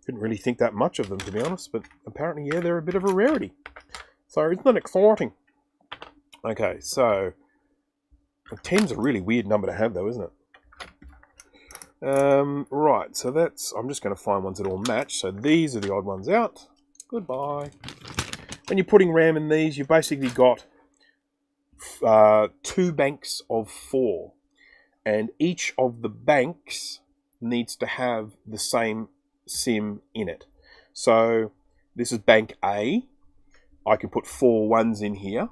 Didn't really think that much of them, to be honest, but apparently, yeah, they're a bit of a rarity. So isn't that exciting? Okay, so 10's a really weird number to have, though, isn't it? Right, so I'm just going to find ones that all match. So these are the odd ones out. Goodbye. When you're putting RAM in these, you've basically got 2 banks of 4. And each of the banks needs to have the same sim in it. So this is bank A. I could put 4 ones in here.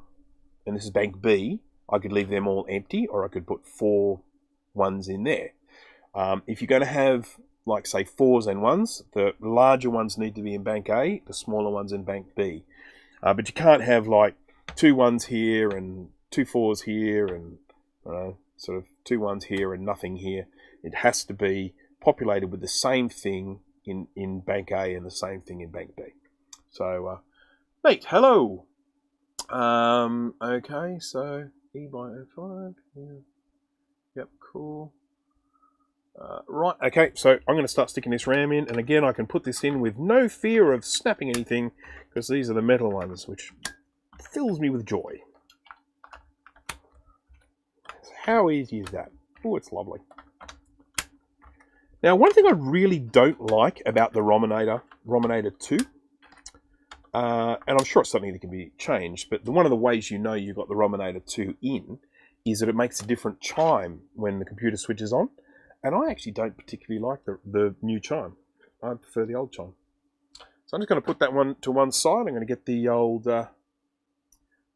And this is bank B. I could leave them all empty, or I could put 4 ones in there. If you're going to have, like, say, 4s and 1s, the larger ones need to be in bank A, the smaller ones in bank B. But you can't have, like, 2 1s here and 2 4s here and sort of 2 1s here and nothing here. It has to be populated with the same thing in bank A and the same thing in bank B. So, mate, hello. Okay, so E by 05. Yeah. Yep, cool. Right, okay, so I'm going to start sticking this RAM in, and again I can put this in with no fear of snapping anything, because these are the metal ones, which fills me with joy. So how easy is that? Oh, it's lovely. Now, one thing I really don't like about the Rominator 2, and I'm sure it's something that can be changed, but one of the ways you know you've got the Rominator 2 in is that it makes a different chime when the computer switches on. And I actually don't particularly like the new chime. I prefer the old chime. So I'm just going to put that one to one side. I'm going to get the old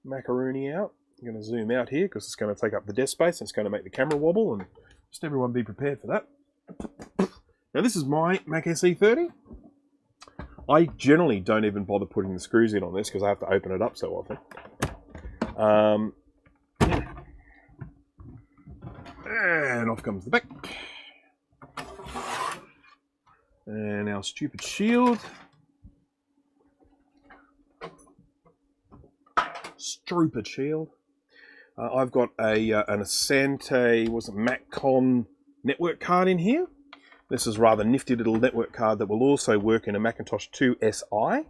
macaroni out. I'm going to zoom out here because it's going to take up the desk space and it's going to make the camera wobble, and just everyone be prepared for that. Now this is my Mac SE 30. I generally don't even bother putting the screws in on this because I have to open it up so often. And off comes the back. And our stupid shield. Stupid shield. I've got an Asante, MacCon network card in here. This is a rather nifty little network card that will also work in a Macintosh 2 SI.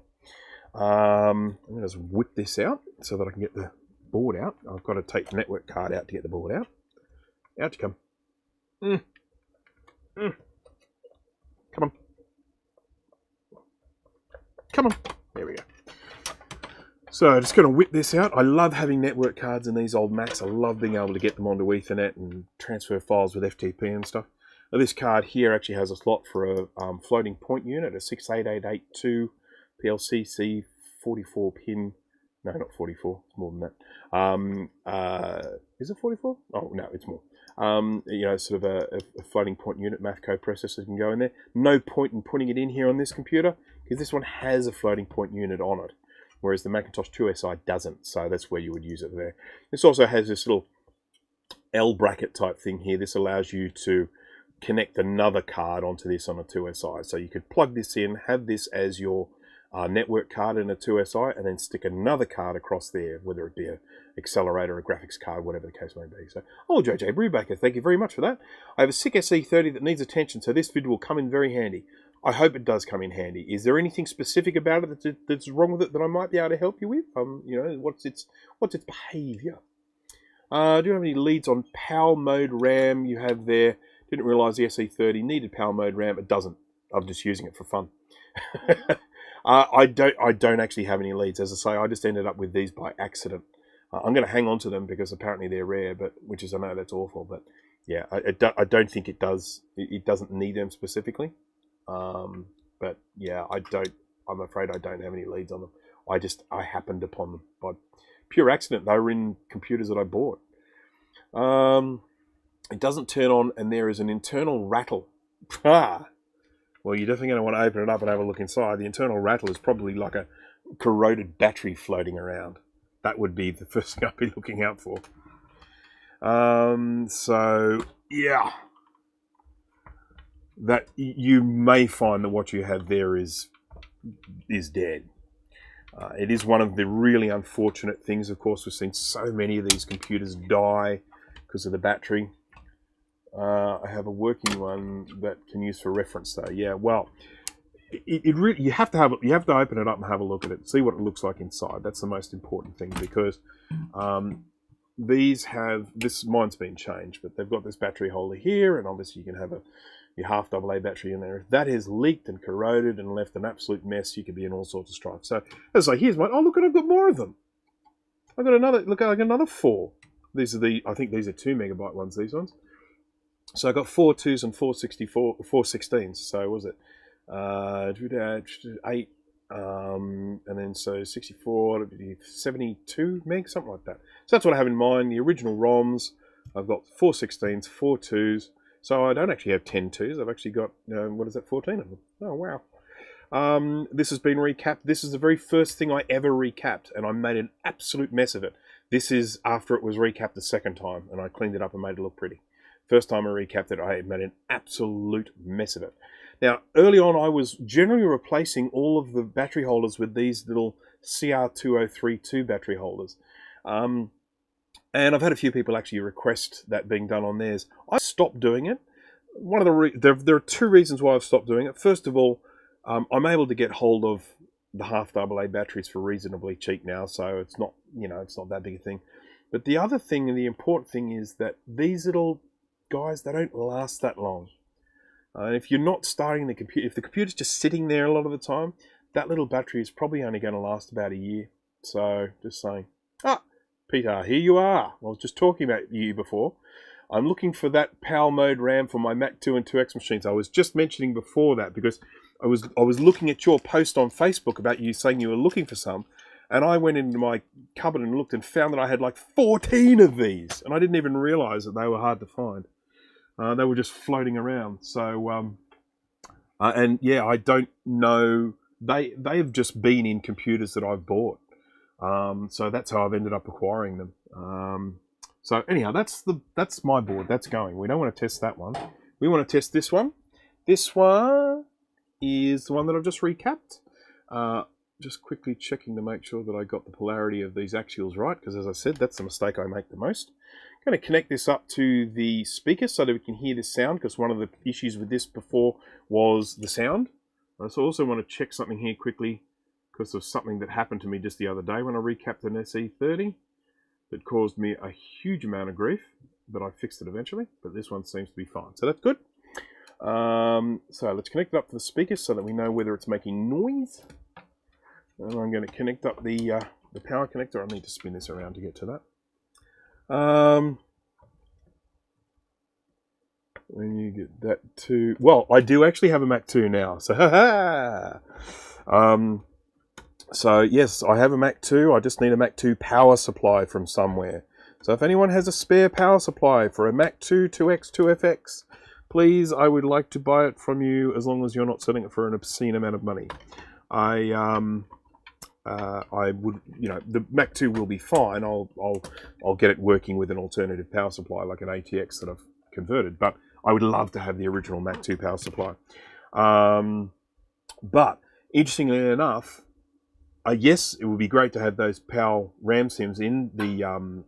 I'm going to just whip this out so that I can get the board out. I've got to take the network card out to get the board out. Out you come. Come on. Come on. There we go. So just going to whip this out. I love having network cards in these old Macs. I love being able to get them onto Ethernet and transfer files with FTP and stuff. Now, this card here actually has a slot for a floating point unit, a 68882 PLC 44 pin. No, not 44. It's more than that. Is it 44? Oh, no, it's more. Sort of a floating point unit math code processor can go in there. No point in putting it in here on this computer because this one has a floating point unit on it, whereas the Macintosh 2 SI doesn't, so that's where you would use it there. This also has this little L bracket type thing here. This allows you to connect another card onto this on a 2 SI. So you could plug this in, have this as your network card in a 2SI, and then stick another card across there, whether it be an accelerator, a graphics card, whatever the case may be. So, oh, JJ Brubaker, thank you very much for that. I have a sick SE30 that needs attention, so this vid will come in very handy. I hope it does come in handy. Is there anything specific about it that's wrong with it that I might be able to help you with? You know, what's its behaviour? Do you have any leads on power mode RAM you have there? Didn't realise the SE30 needed power mode RAM. It doesn't. I'm just using it for fun. I don't actually have any leads. As I say, I just ended up with these by accident. I'm going to hang on to them because apparently they're rare, but I know that's awful. But yeah, I don't think it does. It doesn't need them specifically. But yeah, I'm afraid I don't have any leads on them. I happened upon them by pure accident. They were in computers that I bought. It doesn't turn on, and there is an internal rattle. Well, you're definitely going to want to open it up and have a look inside. The internal rattle is probably like a corroded battery floating around. That would be the first thing I'd be looking out for. So, yeah. That you may find that what you have there is dead. It is one of the really unfortunate things. Of course, we've seen so many of these computers die because of the battery. I have a working one that can use for reference though. Yeah, well, it really, you have to open it up and have a look at it, see what it looks like inside. That's the most important thing, because mine's been changed, but they've got this battery holder here, and obviously you can have your half AA battery in there. If that has leaked and corroded and left an absolute mess, you could be in all sorts of strife. So as I say, here's mine. Oh, look, I've got more of them. I've got another 4. I think these are 2 megabyte ones, these ones. So I got 4 2s and 4 16s. So was it 8, and then so 64, 72 meg, something like that. So that's what I have in mind. The original ROMs, I've got 4 16s, 4 2s. So I don't actually have 10 2s. I've actually got 14 of them. Oh wow. This has been recapped. This is the very first thing I ever recapped, and I made an absolute mess of it. This is after it was recapped the second time, and I cleaned it up and made it look pretty. First time I recapped it, I made an absolute mess of it. Now, early on, I was generally replacing all of the battery holders with these little CR2032 battery holders. And I've had a few people actually request that being done on theirs. I stopped doing it. There are 2 reasons why I've stopped doing it. First of all, I'm able to get hold of the half AA batteries for reasonably cheap now, so it's not that big a thing. But the other thing, and the important thing, is that these little guys, they don't last that long. If you're not starting the computer, if the computer's just sitting there a lot of the time, that little battery is probably only going to last about a year. So, just saying. Peter, here you are. I was just talking about you before. I'm looking for that power mode RAM for my Mac 2 and 2X machines. I was just mentioning before that because I was looking at your post on Facebook about you saying you were looking for some, and I went into my cupboard and looked and found that I had like 14 of these, and I didn't even realize that they were hard to find. They were just floating around. So, and yeah, I don't know. They've just been in computers that I've bought. So that's how I've ended up acquiring them. So anyhow, that's my board. That's going. We don't want to test that one. We want to test this one. This one is the one that I've just recapped. Just quickly checking to make sure that I got the polarity of these axials right, because as I said, that's the mistake I make the most. I'm going to connect this up to the speaker so that we can hear this sound, because one of the issues with this before was the sound. I also want to check something here quickly, because of something that happened to me just the other day when I recapped an SE30 that caused me a huge amount of grief, but I fixed it eventually. But this one seems to be fine, so that's good. So let's connect it up to the speaker so that we know whether it's making noise. And I'm going to connect up the power connector. I need to spin this around to get to that. When you get that to, well, I do actually have a Mac 2 now, so so yes, I have a Mac 2. I just need a Mac 2 power supply from somewhere. So if anyone has a spare power supply for a Mac 2 2X 2FX, please, I would like to buy it from you, as long as you're not selling it for an obscene amount of money. I would, the Mac 2 will be fine. I'll get it working with an alternative power supply like an ATX that I've converted, but I would love to have the original Mac 2 power supply. But Interestingly enough, yes, it would be great to have those PAL RAM sims in the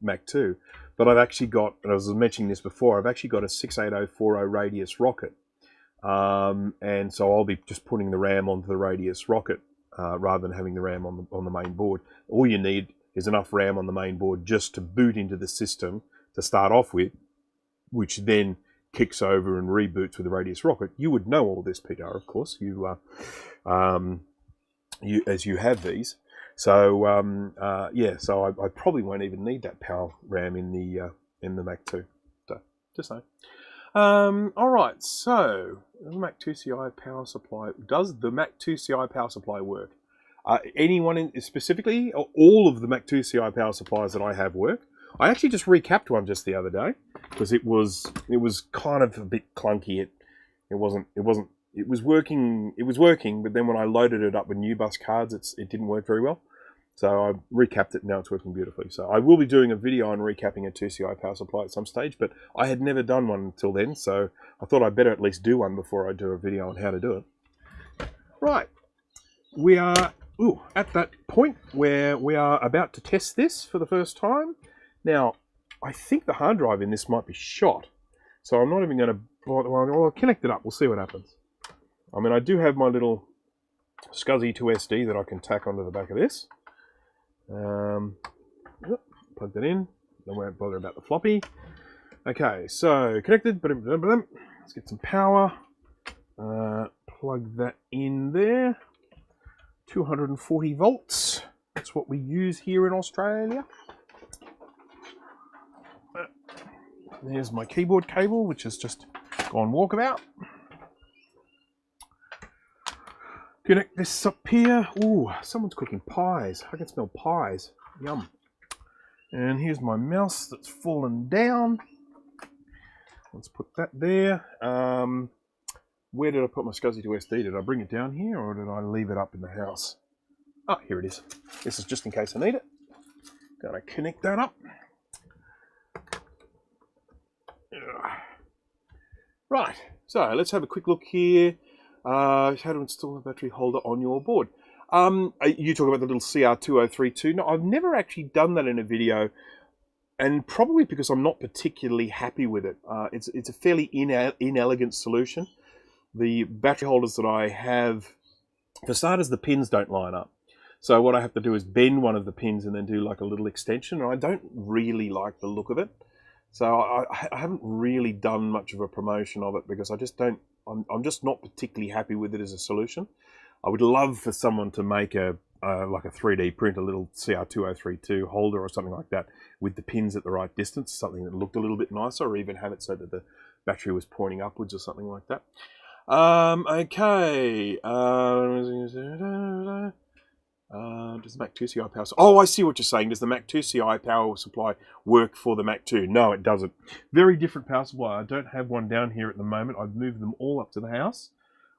Mac 2, but I've actually got, and I was mentioning this before, I've actually got a 68040 radius rocket, and so I'll be just putting the RAM onto the radius rocket rather than having the RAM on the main board. All you need is enough RAM on the main board just to boot into the system to start off with, which then kicks over and reboots with the radius rocket. You would know all this, Peter, of course. As you have these, so yeah, so I probably won't even need that PAL RAM in the Mac 2. So just saying. All right, so the Mac 2 CI power supply. Does the Mac 2 CI power supply work? Anyone specifically, or all of the Mac 2 CI power supplies that I have work? I actually just recapped one just the other day because it was kind of a bit clunky. It was working, but then when I loaded it up with NuBus cards, it didn't work very well. So I recapped it, now it's working beautifully. So I will be doing a video on recapping a 2CI power supply at some stage, but I had never done one until then, so I thought I'd better at least do one before I do a video on how to do it. Right, we are at that point where we are about to test this for the first time. Now, I think the hard drive in this might be shot, so I'm not even going to bother. Well, I'll connect it up, we'll see what happens. I mean, I do have my little SCSI to SD that I can tack onto the back of this. Plug that in. Don't worry, bother about the floppy. Okay, so connected. Let's get some power. Plug that in there. 240 volts. That's what we use here in Australia. There's my keyboard cable, which has just gone walkabout. Connect this up here. Ooh, someone's cooking pies. I can smell pies. Yum. And here's my mouse that's fallen down. Let's put that there. Where did I put my SCSI to SD? Did I bring it down here or did I leave it up in the house? Oh, here it is. This is just in case I need it. Gotta connect that up. Right, so let's have a quick look here. How to install a battery holder on your board. You talk about the little CR2032. No, I've never actually done that in a video, and probably because I'm not particularly happy with it. It's a fairly inelegant solution. The battery holders that I have, for starters, the pins don't line up. So what I have to do is bend one of the pins and then do like a little extension, and I don't really like the look of it. So I haven't really done much of a promotion of it because I just don't. I'm just not particularly happy with it as a solution. I would love for someone to make like a 3D print, a little CR2032 holder or something like that with the pins at the right distance, something that looked a little bit nicer, or even have it so that the battery was pointing upwards or something like that. Okay. Does the Mac 2 CI power... Oh, I see what you're saying. Does the Mac 2 CI power supply work for the Mac 2? No, it doesn't. Very different power supply. I don't have one down here at the moment. I've moved them all up to the house,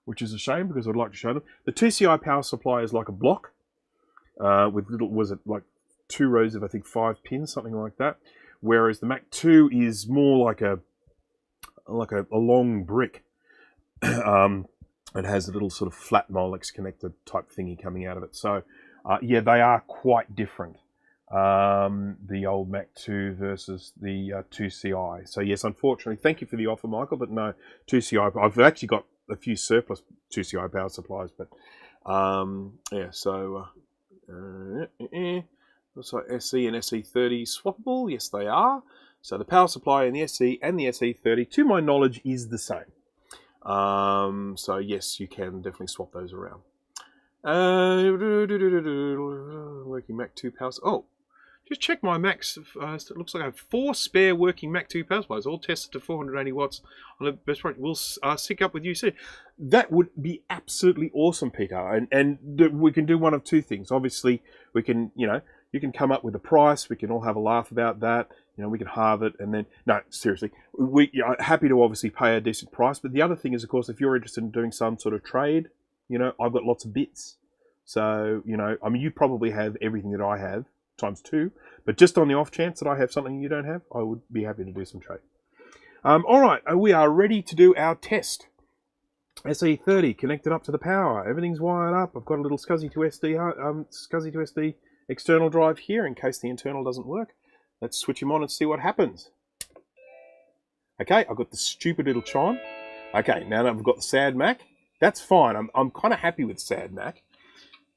which is a shame because I'd like to show them. The 2 CI power supply is like a block with little, was it like 2 rows of, I think, 5 pins, something like that. Whereas the Mac 2 is more like a long brick. It has a little sort of flat Molex connector type thingy coming out of it. So, yeah, they are quite different. The old Mac 2 versus the 2CI. So, yes, unfortunately, thank you for the offer, Michael, but no, 2CI. I've actually got a few surplus 2CI power supplies, but, yeah, so, looks like SE and SE30 swappable. Yes, they are. So, the power supply in the SE and the SE30, to my knowledge, is the same. So yes, you can definitely swap those around. Working Mac 2 power. Oh, just check my Macs. It looks like I have 4 spare working Mac 2 power supplies, all tested to 480 watts on the best rate. We'll sync up with you soon. That would be absolutely awesome, Peter. And we can do one of 2 things. Obviously, we can, you can come up with a price. We can all have a laugh about that. We can halve it, and then, no, seriously, we are happy to obviously pay a decent price. But the other thing is, of course, if you're interested in doing some sort of trade, I've got lots of bits. So, I mean, you probably have everything that I have, times 2. But just on the off chance that I have something you don't have, I would be happy to do some trade. All right, we are ready to do our test. SE30 connected up to the power. Everything's wired up. I've got a little SCSI-to-SD external drive here in case the internal doesn't work. Let's switch him on and see what happens. Okay, I've got the stupid little chime. Okay, now that I've got the SAD Mac, that's fine. I'm kind of happy with SAD Mac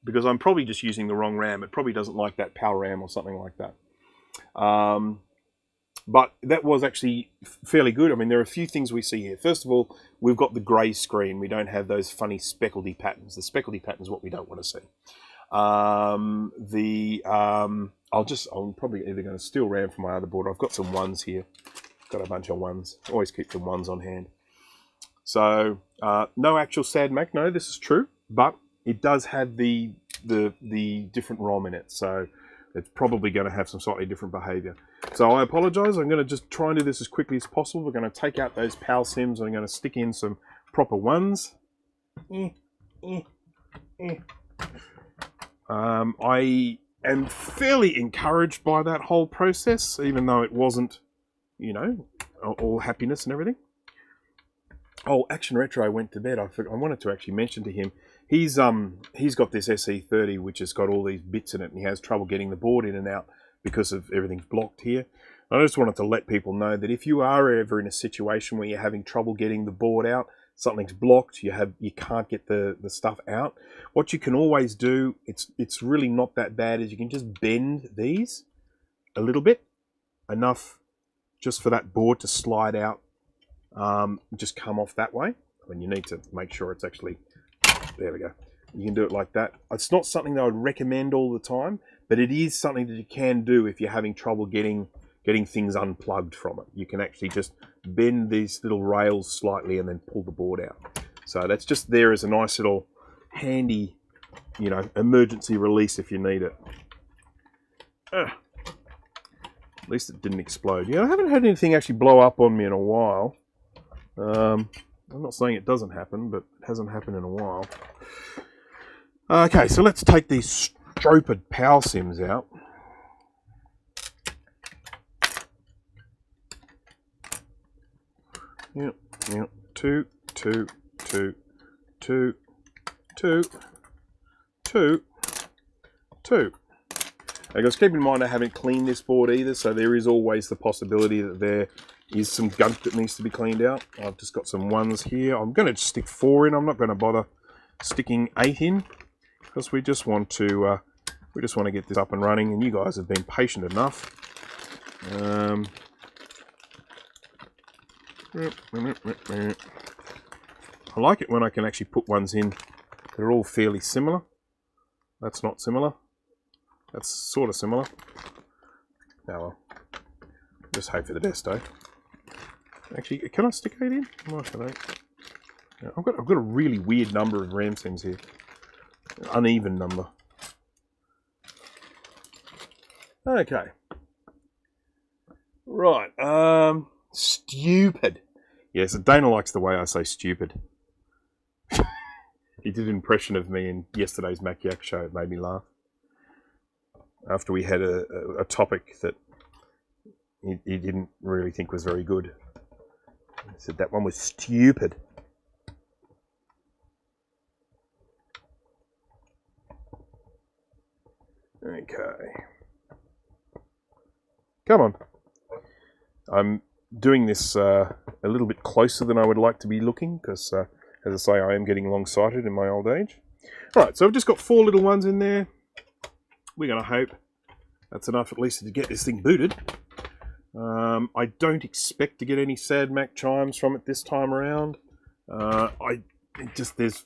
because I'm probably just using the wrong RAM. It probably doesn't like that power RAM or something like that. But that was actually fairly good. I mean, there are a few things we see here. First of all, we've got the grey screen. We don't have those funny speckledy patterns. The speckledy pattern is what we don't want to see. I'm probably either going to steal RAM from my other board. I've got some ones here. Got a bunch of ones. Always keep the ones on hand. So no actual SAD Mac. No, this is true, but it does have the different ROM in it. So it's probably going to have some slightly different behavior. So I apologize. I'm going to just try and do this as quickly as possible. We're going to take out those PAL sims and I'm going to stick in some proper ones. I am fairly encouraged by that whole process, even though it wasn't, you know, all happiness and everything. Oh, Action Retro went to bed. I wanted to actually mention to him, he's got this SE30 which has got all these bits in it and he has trouble getting the board in and out because of everything's blocked here. I just wanted to let people know that if you are ever in a situation where you're having trouble getting the board out, something's blocked, you can't get the stuff out, what you can always do, it's really not that bad, is you can just bend these a little bit, enough just for that board to slide out, just come off that way. I mean, you need to make sure it's actually, there we go. You can do it like that. It's not something that I would recommend all the time, but it is something that you can do if you're having trouble getting things unplugged from it. You can actually just bend these little rails slightly and then pull the board out. So that's just there as a nice little handy, you know, emergency release if you need it. At least it didn't explode. Yeah, I haven't had anything actually blow up on me in a while. I'm not saying it doesn't happen, but it hasn't happened in a while. Okay, so let's take these stupid PAL sims out. Yep. 2, 2, 2, 2, 2, 2, 2. Now guys, keep in mind I haven't cleaned this board either, so there is always the possibility that there is some gunk that needs to be cleaned out. I've just got some ones here. I'm going to stick 4 in. I'm not going to bother sticking 8 in because we just want to get this up and running, and you guys have been patient enough. I like it when I can actually put ones in that are all fairly similar. That's not similar. That's sort of similar. Now, well, just hope for the best, eh? Actually, can I stick 8 in? No, yeah, I've got a really weird number of RAM sims here. An uneven number. Okay. Right. Stupid. Yeah, so Dana likes the way I say stupid. He did an impression of me in yesterday's Mac Yak show. It made me laugh. After we had a topic that he didn't really think was very good. He said that one was stupid. Okay. Come on. I'm doing this a little bit closer than I would like to be looking because, as I say, I am getting long-sighted in my old age. Alright, so I've just got 4 little ones in there. We're going to hope that's enough at least to get this thing booted. I don't expect to get any SAD Mac chimes from it this time around. There's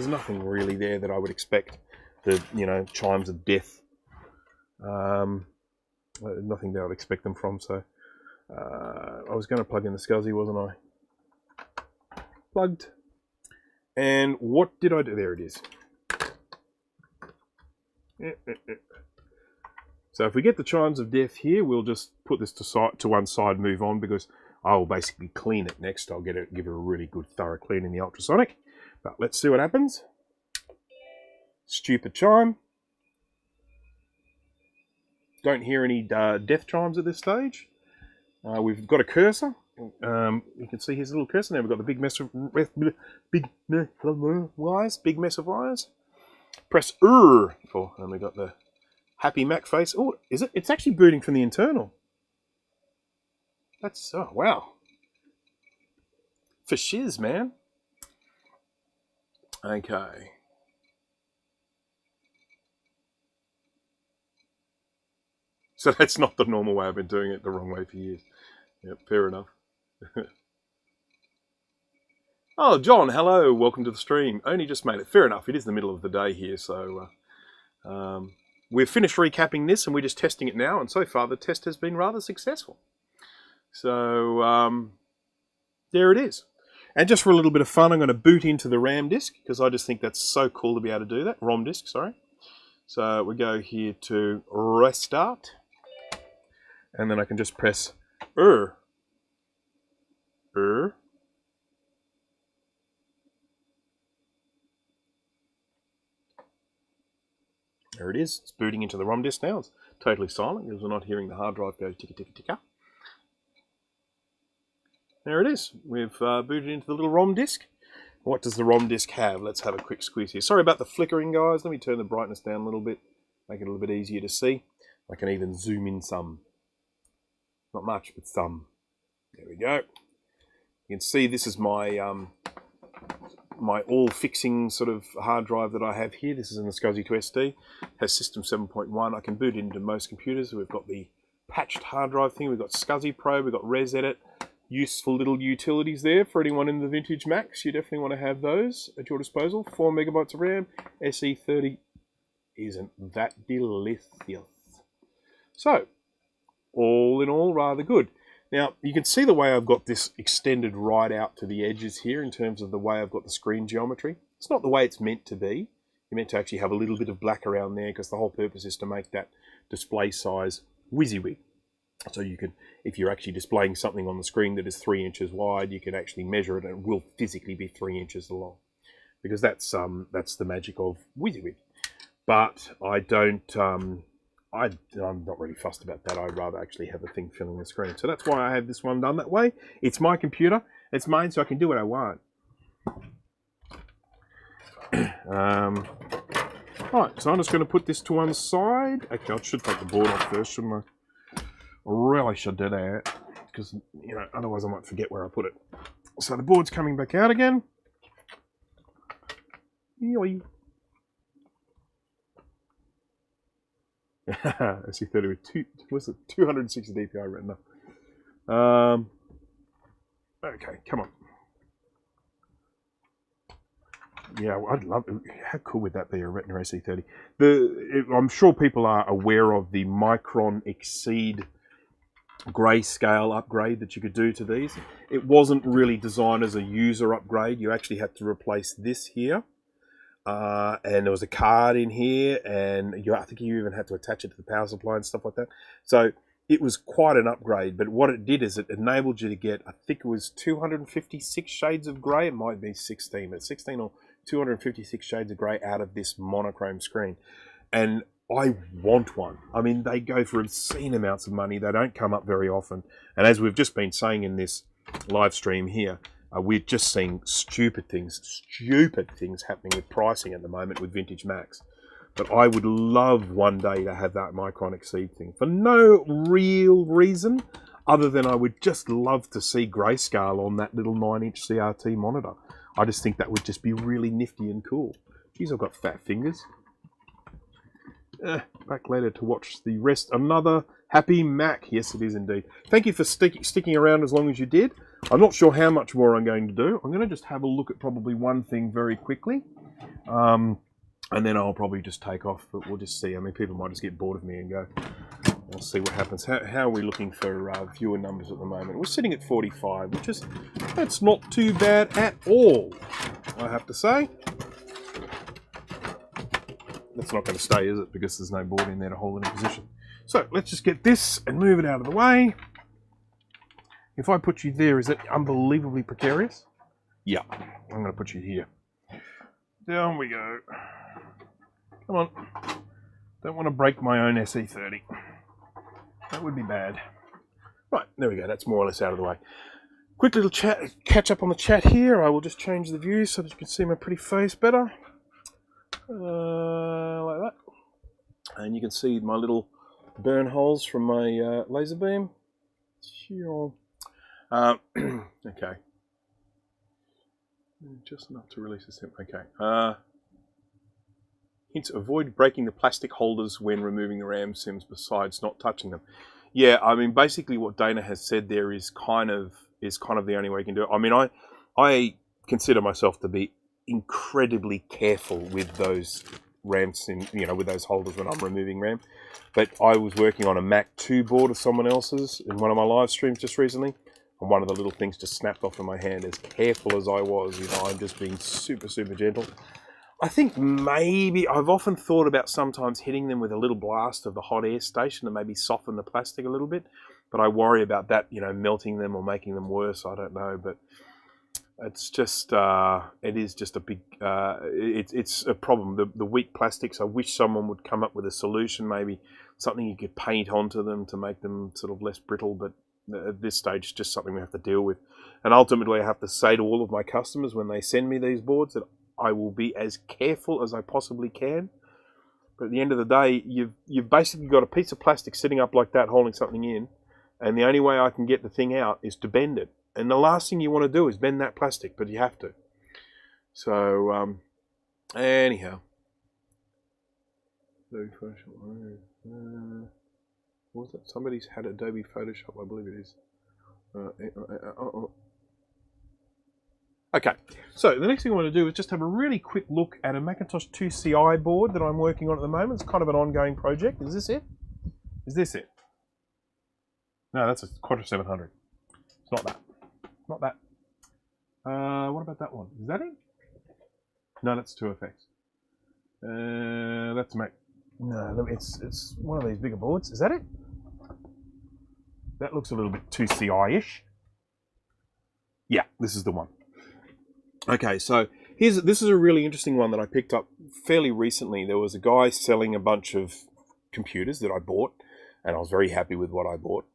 nothing really there that I would expect the, you know, chimes of death. Nothing that I would expect them from, so I was going to plug in the SCSI, wasn't I? Plugged. And what did I do? There it is. So if we get the chimes of death here, we'll just put this to one side, move on, because I will basically clean it next. I'll give it a really good thorough clean in the ultrasonic. But let's see what happens. Stupid chime. Don't hear any death chimes at this stage. We've got a cursor. You can see his little cursor there. We've got the big mess of big mess of wires. Press R for, and we got the happy Mac face. Oh, is it? It's actually booting from the internal. That's, oh wow, for shiz, man. Okay. So that's not the normal way. I've been doing it the wrong way for years. Yep, fair enough. Oh, John, hello. Welcome to the stream. Only just made it. Fair enough. It is the middle of the day here, so we've finished recapping this and we're just testing it now. And so far, the test has been rather successful. So there it is. And just for a little bit of fun, I'm going to boot into the RAM disk because I just think that's so cool to be able to do that. ROM disk, sorry. So we go here to restart. And then I can just press R. There it is. It's booting into the ROM disk now. It's totally silent because we're not hearing the hard drive go ticka ticka ticka. There it is. We've booted into the little ROM disk. What does the ROM disk have? Let's have a quick squeeze here. Sorry about the flickering, guys. Let me turn the brightness down a little bit. Make it a little bit easier to see. I can even zoom in some. Not much, but some. There we go. You can see this is my my all-fixing sort of hard drive that I have here. This is an Untitled SD. Has System 7.1. I can boot into most computers. We've got the patched hard drive thing. We've got SCSI Pro. We've got ResEdit. Useful little utilities there for anyone in the vintage Macs. You definitely want to have those at your disposal. 4 megabytes of RAM. SE30 isn't that delicious. So, all in all, rather good. Now, you can see the way I've got this extended right out to the edges here in terms of the way I've got the screen geometry. It's not the way it's meant to be. You're meant to actually have a little bit of black around there because the whole purpose is to make that display size WYSIWYG. So you can, if you're actually displaying something on the screen that is 3 inches wide, you can actually measure it and it will physically be 3 inches long. Because that's the magic of WYSIWYG. But I don't... I'm not really fussed about that. I'd rather actually have a thing filling the screen. So that's why I have this one done that way. It's my computer. It's mine, so I can do what I want. Alright, so I'm just going to put this to one side. Actually, I should take the board off first, shouldn't I? I really should do that. Because, you know, otherwise I might forget where I put it. So the board's coming back out again. Yoy. SE30 with 260 DPI retina. Okay, come on. Yeah, I'd love it. How cool would that be, a retina SE30? I'm sure people are aware of the Micron Exceed grayscale upgrade that you could do to these. It wasn't really designed as a user upgrade. You actually had to replace this here. And there was a card in here, and I think you even had to attach it to the power supply and stuff like that. So it was quite an upgrade, but what it did is it enabled you to get, I think it was 256 shades of grey. It might be 16, but 16 or 256 shades of grey out of this monochrome screen. And I want one. I mean, they go for obscene amounts of money. They don't come up very often. And as we've just been saying in this live stream here, we're just seeing stupid things happening with pricing at the moment with vintage Macs. But I would love one day to have that Micron Exceed thing for no real reason other than I would just love to see grayscale on that little 9-inch CRT monitor. I just think that would just be really nifty and cool. Geez, I've got fat fingers. Back later to watch the rest. Another happy Mac. Yes, it is indeed. Thank you for sticking around as long as you did. I'm not sure how much more I'm going to do. I'm going to just have a look at probably one thing very quickly. And then I'll probably just take off. But we'll just see. I mean, people might just get bored of me and go. We'll see what happens. How are we looking for viewer numbers at the moment? We're sitting at 45, which is... that's not too bad at all, I have to say. That's not going to stay, is it? Because there's no board in there to hold it in position. So let's just get this and move it out of the way. If I put you there, is that unbelievably precarious? Yeah, I'm going to put you here. Down we go. Come on. Don't want to break my own SE30. That would be bad. Right, there we go. That's more or less out of the way. quick little catch up on the chat here. I will just change the view so that you can see my pretty face better. Like that. And you can see my little burn holes from my laser beam. Okay. Just enough to release the sim. Okay. Hints: avoid breaking the plastic holders when removing the RAM sims besides not touching them. Yeah, I mean, basically what Dana has said there is kind of the only way you can do it. I mean, I consider myself to be incredibly careful with those RAM sim, with those holders when I'm removing RAM. But I was working on a Mac 2 board of someone else's in one of my live streams just recently, and one of the little things just snapped off in my hand. As careful as I was, I'm just being super, super gentle. I think maybe I've often thought about sometimes hitting them with a little blast of the hot air station to maybe soften the plastic a little bit, but I worry about that, melting them or making them worse. I don't know, but it's just it is just a big it's a problem. The weak plastics. I wish someone would come up with a solution, maybe something you could paint onto them to make them sort of less brittle, but at this stage it's just something we have to deal with. And ultimately I have to say to all of my customers when they send me these boards that I will be as careful as I possibly can. But at the end of the day, you've basically got a piece of plastic sitting up like that holding something in, and the only way I can get the thing out is to bend it. And the last thing you want to do is bend that plastic, but you have to. So, anyhow. What was that? Somebody's had Adobe Photoshop, I believe it is. Okay, so the next thing I want to do is just have a really quick look at a Macintosh 2 CI board that I'm working on at the moment. It's kind of an ongoing project. Is this it? Is this it? No, that's a Quadra 700. It's not that. Not that. What about that one? Is that it? No, that's 2FX. That's Mac. No, it's one of these bigger boards. Is that it? That looks a little bit 2 CI-ish. Yeah, this is the one. Okay, so this is a really interesting one that I picked up fairly recently. There was a guy selling a bunch of computers that I bought, and I was very happy with what I bought.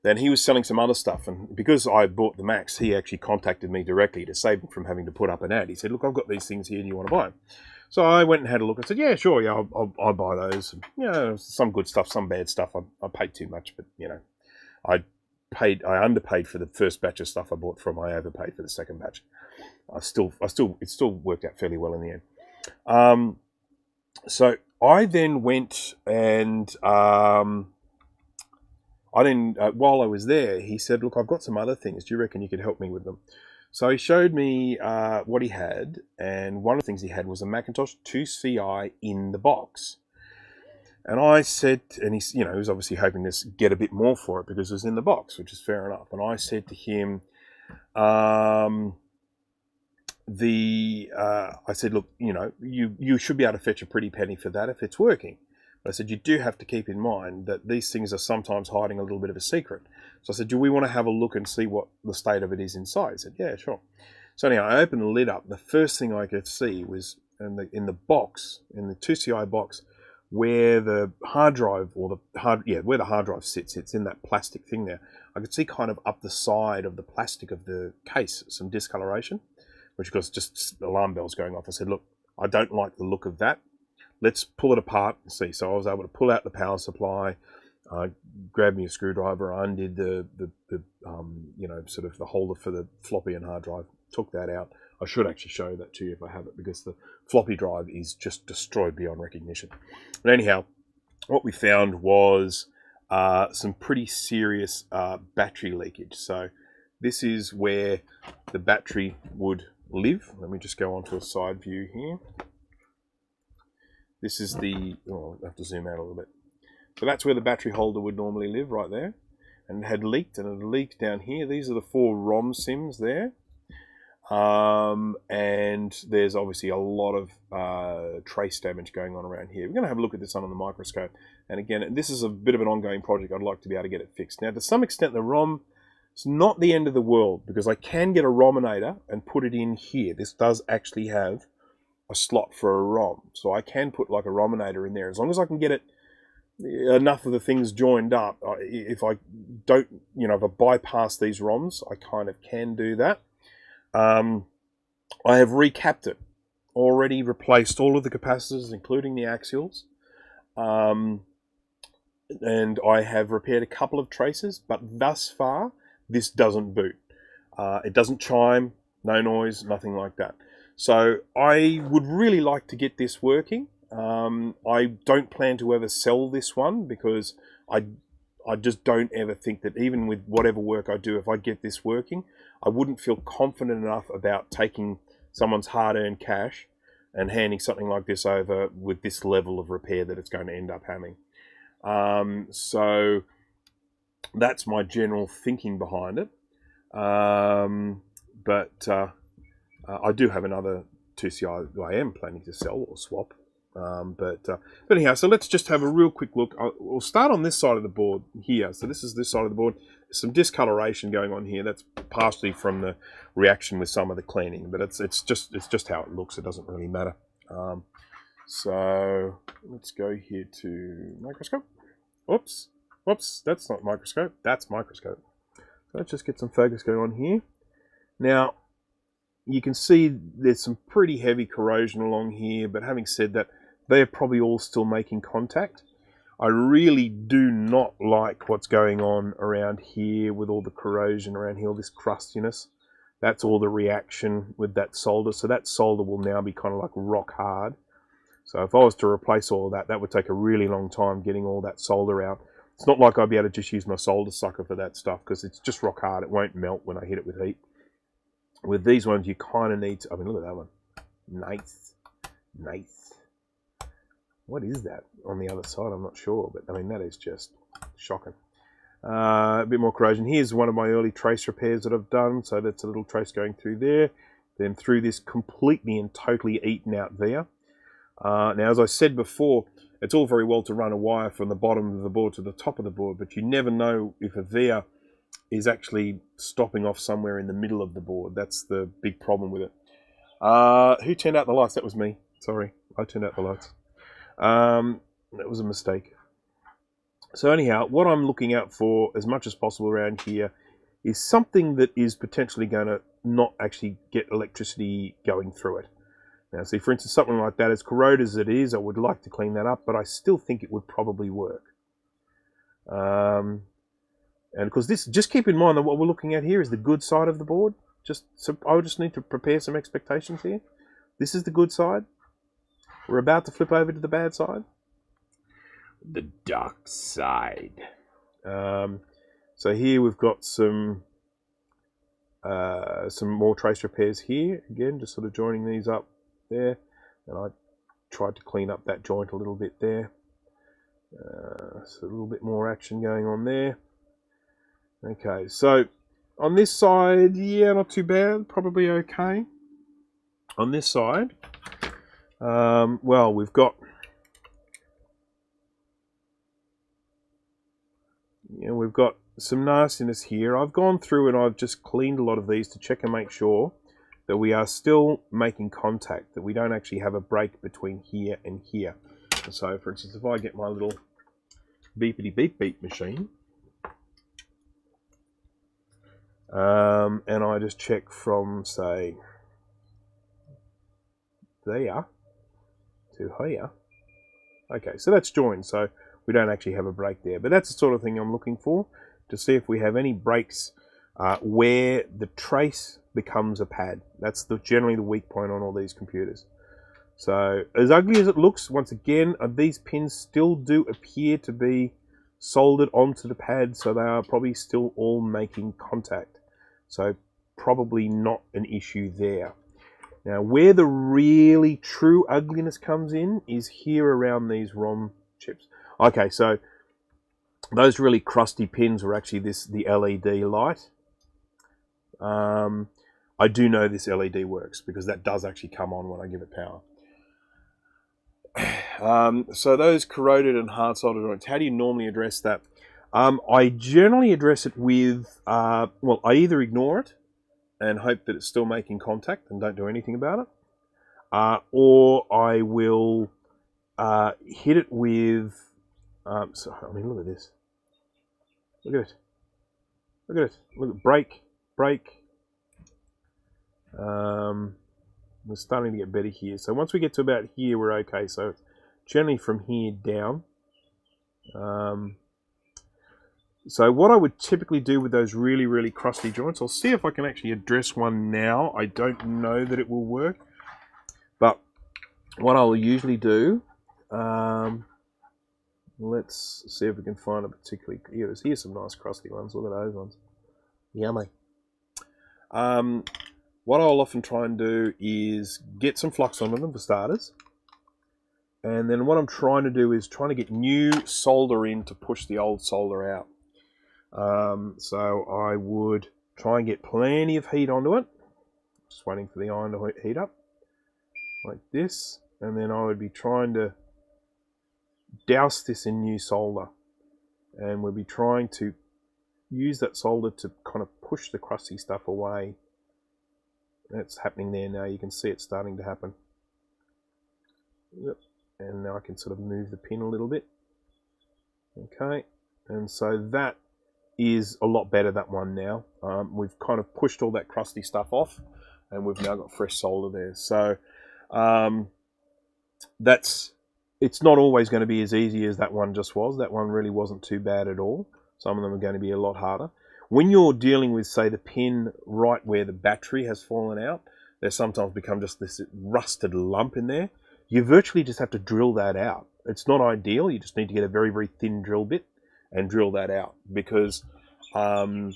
Then he was selling some other stuff, and because I bought the Macs, he actually contacted me directly to save me from having to put up an ad. He said, "Look, I've got these things here. Do you want to buy them?" So I went and had a look. I said, "Yeah, sure. Yeah, I'll buy those." Some good stuff, some bad stuff. I paid too much, but I underpaid for the first batch of stuff I bought from. I overpaid for the second batch. It still worked out fairly well in the end. So I then went and while I was there, he said, "Look, I've got some other things. Do you reckon you could help me with them?" So he showed me what he had, and one of the things he had was a Macintosh 2 CI in the box. And I said, and he was obviously hoping to get a bit more for it because it was in the box, which is fair enough. And I said to him, I said, "Look, you should be able to fetch a pretty penny for that if it's working." But I said, "You do have to keep in mind that these things are sometimes hiding a little bit of a secret." So I said, "Do we want to have a look and see what the state of it is inside?" He said, "Yeah, sure." So anyhow, I opened the lid up. The first thing I could see was in the box, in the 2CI box, where the hard drive where the hard drive sits. It's in that plastic thing there. I could see kind of up the side of the plastic of the case some discoloration, which was just alarm bells going off. I said, "Look, I don't like the look of that. Let's pull it apart and see." So I was able to pull out the power supply, grabbed me a screwdriver, I undid the sort of the holder for the floppy and hard drive, took that out. I should actually show that to you if I have it, because the floppy drive is just destroyed beyond recognition. But anyhow, what we found was some pretty serious battery leakage. So this is where the battery would live. Let me just go on to a side view here. This is I'll have to zoom out a little bit. So that's where the battery holder would normally live, right there. And it had leaked, and it had leaked down here. These are the 4 ROM sims there. And there's obviously a lot of trace damage going on around here. We're going to have a look at this under the microscope. And again, this is a bit of an ongoing project. I'd like to be able to get it fixed. Now, to some extent, the ROM is not the end of the world, because I can get a ROMinator and put it in here. This does actually have a slot for a ROM. So I can put like a ROMinator in there. As long as I can get it enough of the things joined up. If I don't, if I bypass these ROMs, I kind of can do that. I have recapped it, already replaced all of the capacitors, including the axials. And I have repaired a couple of traces, but thus far, this doesn't boot. It doesn't chime, no noise, nothing like that. So I would really like to get this working. I don't plan to ever sell this one because I just don't ever think that even with whatever work I do, if I get this working, I wouldn't feel confident enough about taking someone's hard-earned cash and handing something like this over with this level of repair that it's going to end up having. So that's my general thinking behind it. But I do have another 2CI I am planning to sell or swap. But anyhow, so let's just have a real quick look. We'll start on this side of the board here. So this is this side of the board. There's some discoloration going on here. That's partially from the reaction with some of the cleaning, but it's just how it looks. It doesn't really matter. So let's go here to microscope. Whoops, that's not microscope. That's microscope. So let's just get some focus going on here. Now, you can see there's some pretty heavy corrosion along here, but having said that, they're probably all still making contact. I really do not like what's going on around here with all the corrosion around here, all this crustiness. That's all the reaction with that solder. So that solder will now be kind of like rock hard. So if I was to replace all of that, that would take a really long time getting all that solder out. It's not like I'd be able to just use my solder sucker for that stuff because it's just rock hard. It won't melt when I hit it with heat. With these ones, you kind of need to... I mean, look at that one. Nice. What is that on the other side? I'm not sure, but I mean, that is just shocking. A bit more corrosion. Here's one of my early trace repairs that I've done. So that's a little trace going through there. Then through this completely and totally eaten out via. Now, as I said before, it's all very well to run a wire from the bottom of the board to the top of the board, but you never know if a via is actually stopping off somewhere in the middle of the board. That's the big problem with it. Who turned out the lights? That was me. Sorry, I turned out the lights. That was a mistake. So anyhow, what I'm looking out for as much as possible around here is something that is potentially going to not actually get electricity going through it. Now, see, for instance, something like that, as corroded as it is, I would like to clean that up, but I still think it would probably work. And of course, this, just keep in mind that what we're looking at here is the good side of the board. So I just need to prepare some expectations here. This is the good side. We're about to flip over to the bad side. The dark side. So here we've got some more trace repairs here. Again, just sort of joining these up there. And I tried to clean up that joint a little bit there. So a little bit more action going on there. Okay, so on this side, yeah, not too bad. Probably okay. On this side, well, we've got... we've got some nastiness here. I've gone through and I've just cleaned a lot of these to check and make sure that we are still making contact, that we don't actually have a break between here and here. And so, for instance, if I get my little beepity beep beep machine, and I just check from, say, there to here. Okay, so that's joined, so we don't actually have a break there. But that's the sort of thing I'm looking for, to see if we have any breaks where the trace becomes a pad. That's generally the weak point on all these computers. So, as ugly as it looks, once again, these pins still do appear to be soldered onto the pad, so they are probably still all making contact. So, probably not an issue there. Now, where the really true ugliness comes in is here around these ROM chips. Okay, so those really crusty pins were actually the LED light. I do know this LED works because that does actually come on when I give it power. So those corroded and hard soldered joints, how do you normally address that? I generally address it with, well, I either ignore it and hope that it's still making contact and don't do anything about it, or I will hit it with So I mean, look at this. Look at it. Look at it. Look at break. We're starting to get better here. So once we get to about here, we're okay. So generally from here down. So what I would typically do with those really, really crusty joints, I'll see if I can actually address one now. I don't know that it will work. But what I'll usually do, let's see if we can find a particularly... Here's some nice crusty ones. Look at those ones. Yummy. What I'll often try and do is get some flux onto them for starters. And then what I'm trying to do is trying to get new solder in to push the old solder out. So I would try and get plenty of heat onto it. Just waiting for the iron to heat up. Like this. And then I would be trying to douse this in new solder. And we'll be trying to use that solder to kind of push the crusty stuff away. That's happening there now. You can see it starting to happen. Yep. And now I can sort of move the pin a little bit. Okay. And so that is a lot better, that one now. We've kind of pushed all that crusty stuff off, and we've now got fresh solder there. So it's not always going to be as easy as that one just was. That one really wasn't too bad at all. Some of them are going to be a lot harder. When you're dealing with, say, the pin right where the battery has fallen out, there sometimes become just this rusted lump in there. You virtually just have to drill that out. It's not ideal. You just need to get a very, very thin drill bit and drill that out, because no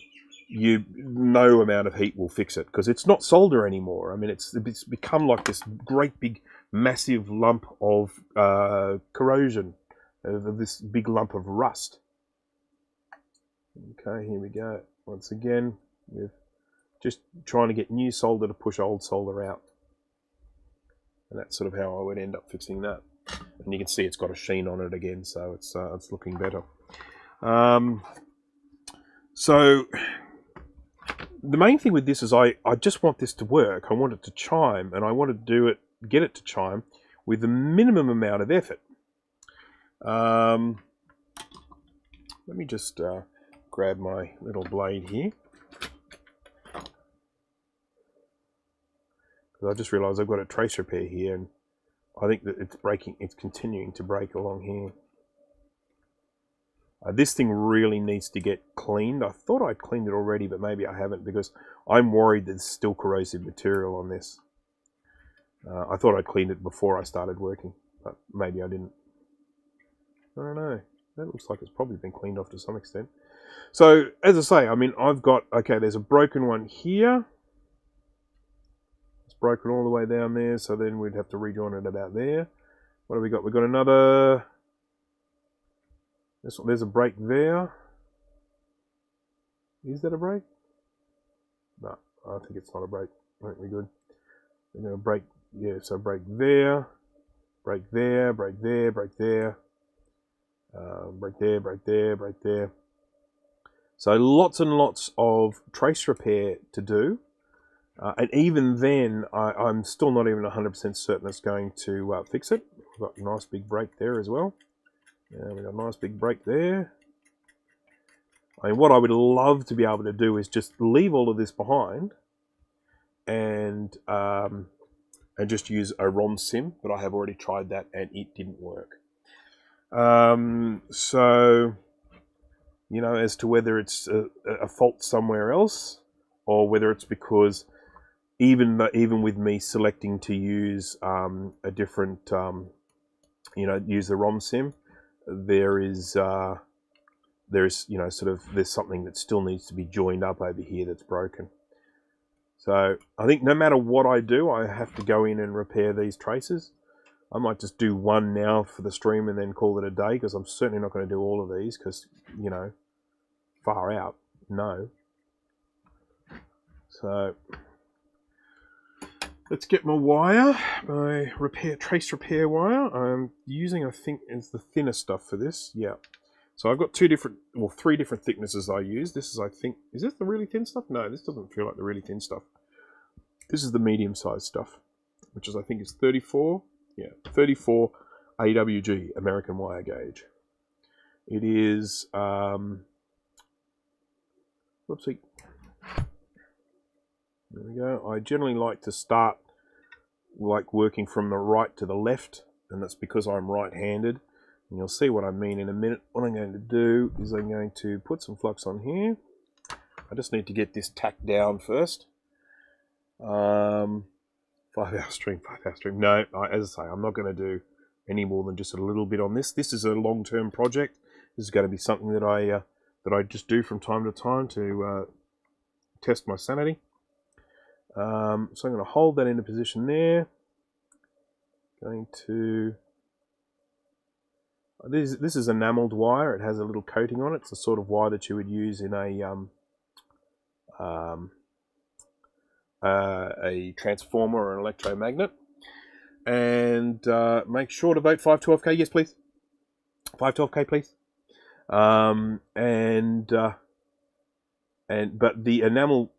amount of heat will fix it, because it's not solder anymore. I mean, it's become like this great big massive lump of corrosion, this big lump of rust. Okay, here we go. Once again, we're just trying to get new solder to push old solder out. And that's sort of how I would end up fixing that. And you can see it's got a sheen on it again, so it's looking better. So the main thing with this is I just want this to work. I want it to chime, and I want to get it to chime with the minimum amount of effort. Let me just grab my little blade here, because I just realised I've got a trace repair here, and I think that it's breaking. It's continuing to break along here. This thing really needs to get cleaned. I thought I'd cleaned it already, but maybe I haven't, because I'm worried there's still corrosive material on this. I thought I'd cleaned it before I started working, but maybe I didn't. I don't know. That looks like it's probably been cleaned off to some extent. So, as I say, I mean, I've got, okay, there's a broken one here. It's broken all the way down there, so then we'd have to rejoin it about there. What have we got? We've got another... There's a break there. Is that a break? No, I think it's not a break. Won't be good. We're going to break, yeah, so break there, break there, break there, break there, break there, break there, break there. So lots and lots of trace repair to do. And even then, I'm still not even 100% certain it's going to fix it. We've got a nice big break there as well. Yeah, we've got a nice big break there. I mean, what I would love to be able to do is just leave all of this behind and just use a ROM sim, but I have already tried that and it didn't work. So, you know, as to whether it's a fault somewhere else, or whether it's because even with me selecting to use a different, you know, use the ROM sim, there is you know, sort of, there's something that still needs to be joined up over here that's broken. So I think no matter what I do, I have to go in and repair these traces. I might just do one now for the stream and then call it a day, because I'm certainly not going to do all of these, because, you know, far out, no. So let's get my wire, my trace repair wire. I'm using, I think, it's the thinner stuff for this. Yeah. So I've got three different thicknesses I use. This is, I think, is this the really thin stuff? No, this doesn't feel like the really thin stuff. This is the medium-sized stuff, which is, I think, is 34. Yeah, 34 AWG, American wire gauge. It is, whoopsie. There we go. I generally like to start like working from the right to the left, and that's because I'm right-handed. And you'll see what I mean in a minute. What I'm going to do is I'm going to put some flux on here. I just need to get this tacked down first. 5-hour stream, 5-hour stream. No, as I say, I'm not going to do any more than just a little bit on this. This is a long-term project. This is going to be something that I just do from time to time to test my sanity. So I'm going to hold that into position there. Going to this is enameled wire. It has a little coating on it. It's the sort of wire that you would use in a transformer or an electromagnet. And make sure to vote 512K. Yes, please. 512K, please. But the enamel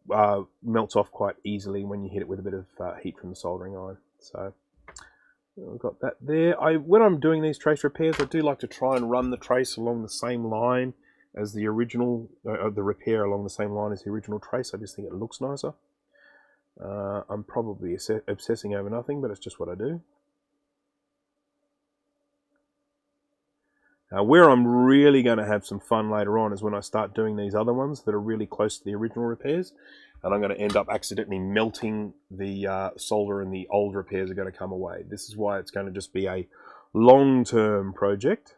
melts off quite easily when you hit it with a bit of heat from the soldering iron. So I've got that there. When I'm doing these trace repairs, I do like to try and run the trace along the same line as the original, the repair along the same line as the original trace. I just think it looks nicer. I'm probably obsessing over nothing, but it's just what I do. Where I'm really going to have some fun later on is when I start doing these other ones that are really close to the original repairs, and I'm going to end up accidentally melting the solder, and the old repairs are going to come away. This is why it's going to just be a long-term project.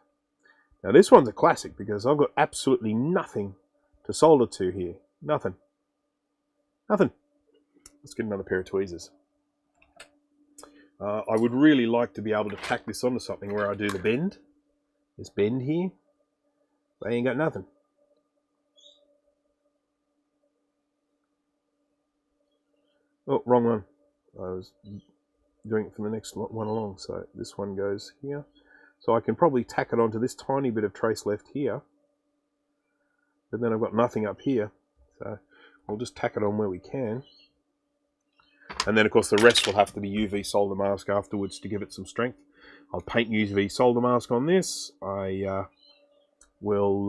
Now this one's a classic because I've got absolutely nothing to solder to here. Nothing. Nothing. Let's get another pair of tweezers. I would really like to be able to tack this onto something where I do the bend. This bend here. They ain't got nothing. Oh, wrong one. I was doing it from the next one along. So this one goes here. So I can probably tack it onto this tiny bit of trace left here. But then I've got nothing up here. So we'll just tack it on where we can. And then, of course, the rest will have to be UV solder mask afterwards to give it some strength. I'll paint UV solder mask on this. I will...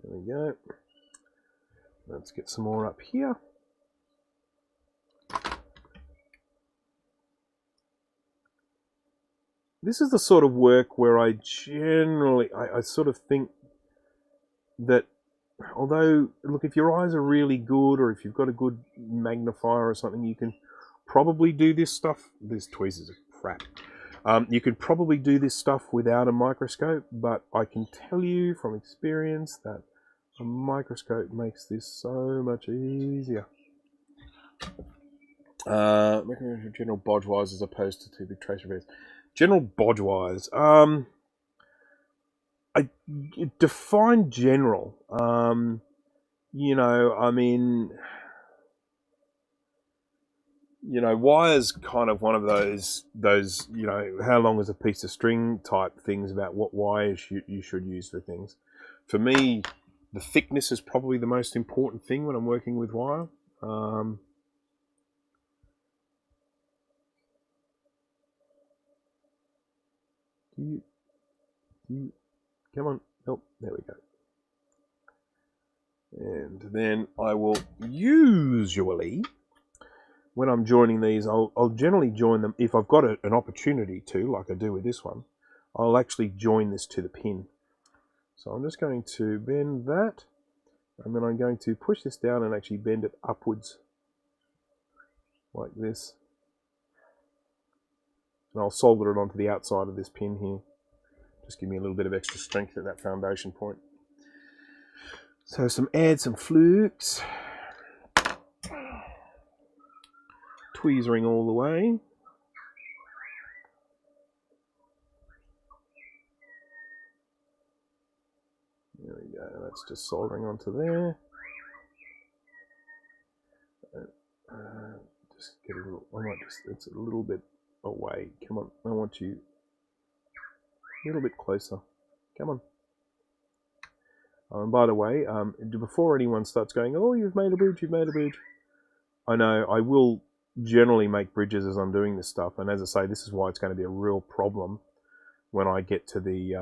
there we go. Let's get some more up here. This is the sort of work where I generally... I sort of think that although, look, if your eyes are really good, or if you've got a good magnifier or something, you can probably do this stuff. These tweezers are crap. You could probably do this stuff without a microscope, but I can tell you from experience that a microscope makes this so much easier. General bodge wise as opposed to two big trace repairs. General bodge wise. I define general. You know, I mean, you know, wire's kind of one of those, you know, how long is a piece of string type things about what wires you should use for things. For me, the thickness is probably the most important thing when I'm working with wire. Come on. Oh, there we go. And then I will usually, when I'm joining these, I'll generally join them, if I've got an opportunity to, like I do with this one, I'll actually join this to the pin. So I'm just going to bend that, and then I'm going to push this down and actually bend it upwards, like this. And I'll solder it onto the outside of this pin here. Just give me a little bit of extra strength at that foundation point. So add some flukes. Tweezering all the way. There we go. That's just soldering onto there. Just get a little. I might just. It's a little bit away. Come on. I want you a little bit closer. Come on. And by the way, before anyone starts going, oh, you've made a bridge, you've made a bridge, I know I will generally make bridges as I'm doing this stuff, and as I say, this is why it's going to be a real problem when I get to the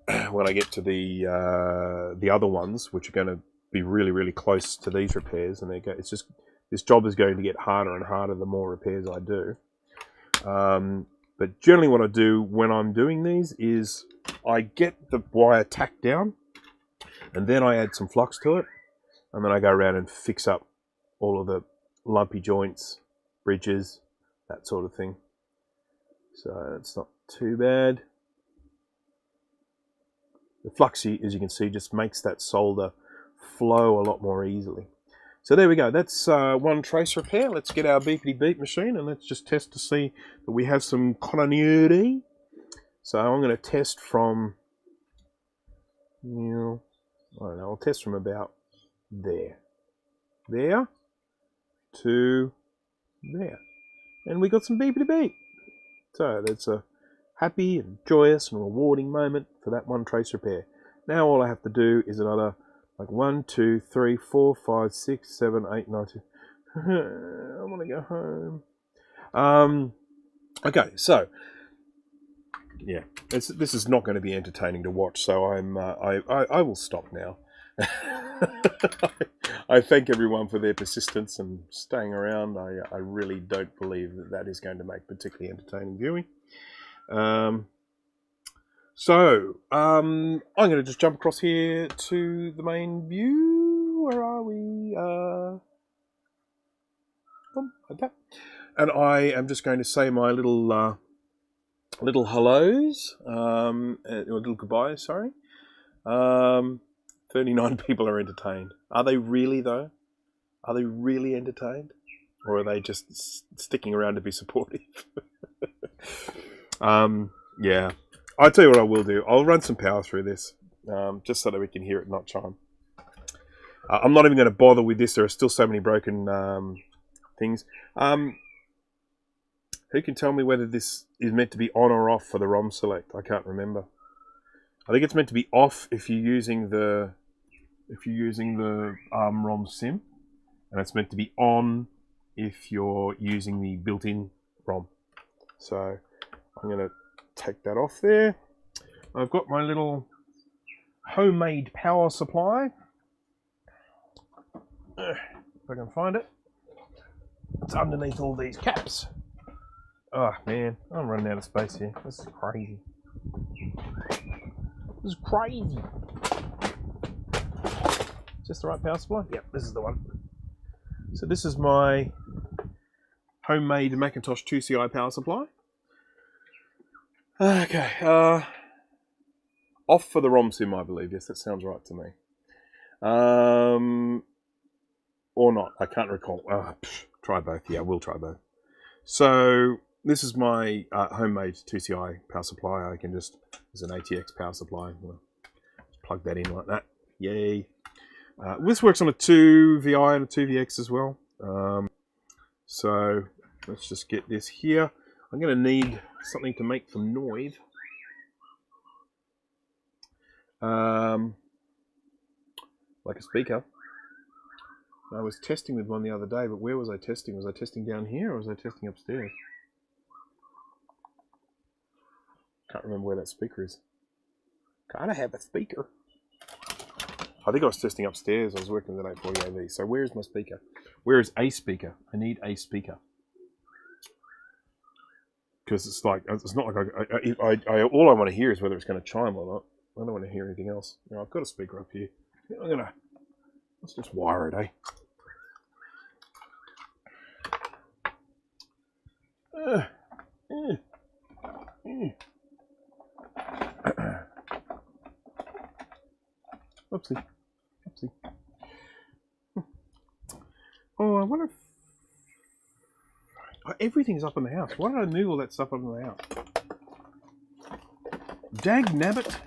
the other ones, which are going to be really, really close to these repairs, and it's just, this job is going to get harder and harder the more repairs I do. But generally what I do when I'm doing these is I get the wire tacked down, and then I add some flux to it, and then I go around and fix up all of the lumpy joints, bridges, that sort of thing. So it's not too bad. The fluxy, as you can see, just makes that solder flow a lot more easily. So there we go. That's one trace repair. Let's get our beepity beep machine and let's just test to see that we have some continuity. So I'm going to test from, I don't know, I'll test from about there to there. And we got some beepity beep. So that's a happy and joyous and rewarding moment for that one trace repair. Now all I have to do is another, like 1, 2, 3, 4, 5, 6, 7, 8, 9, 10. I want to go home. Okay, so yeah, this is not going to be entertaining to watch, so I will stop now. I thank everyone for their persistence and staying around. I really don't believe that is going to make particularly entertaining viewing. I'm going to just jump across here to the main view. Where are we? Like that. And I am just going to say my little hellos, or little goodbyes, sorry. 39 people are entertained. Are they really, though? Are they really entertained? Or are they just sticking around to be supportive? Yeah. I'll tell you what I will do. I'll run some power through this, just so that we can hear it not chime. I'm not even going to bother with this. There are still so many broken things. Who can tell me whether this is meant to be on or off for the ROM select? I can't remember. I think it's meant to be off if you're using the ROM sim, and it's meant to be on if you're using the built-in ROM. So I'm going to take that off there. I've got my little homemade power supply. If I can find it. It's underneath all these caps. Oh man, I'm running out of space here. This is crazy. This is crazy. Is this the right power supply? Yep, this is the one. So this is my homemade Macintosh 2CI power supply. Okay, off for the ROM sim, I believe. Yes, that sounds right to me. Or not, I can't recall. Try both. Yeah, we'll try both. So this is my homemade 2CI power supply. I can just, as an ATX power supply, we'll just plug that in like that. Yay. This works on a 2VI and a 2VX as well. So let's just get this here. I'm going to need something to make some noise. Like a speaker. I was testing with one the other day, but where was I testing? Was I testing down here or was I testing upstairs? Can't remember where that speaker is. Gotta have a speaker. I think I was testing upstairs. I was working with an 840 AV. So where is my speaker? Where is a speaker? I need a speaker. Because it's like, it's not like all I want to hear is whether it's going to chime or not. I don't want to hear anything else. You know, I've got a speaker up here. Let's just wire it, eh? Oopsie. Oopsie. Oh, I wonder if... everything's up in the house. Why did I move all that stuff up in the house? Dag nabbit.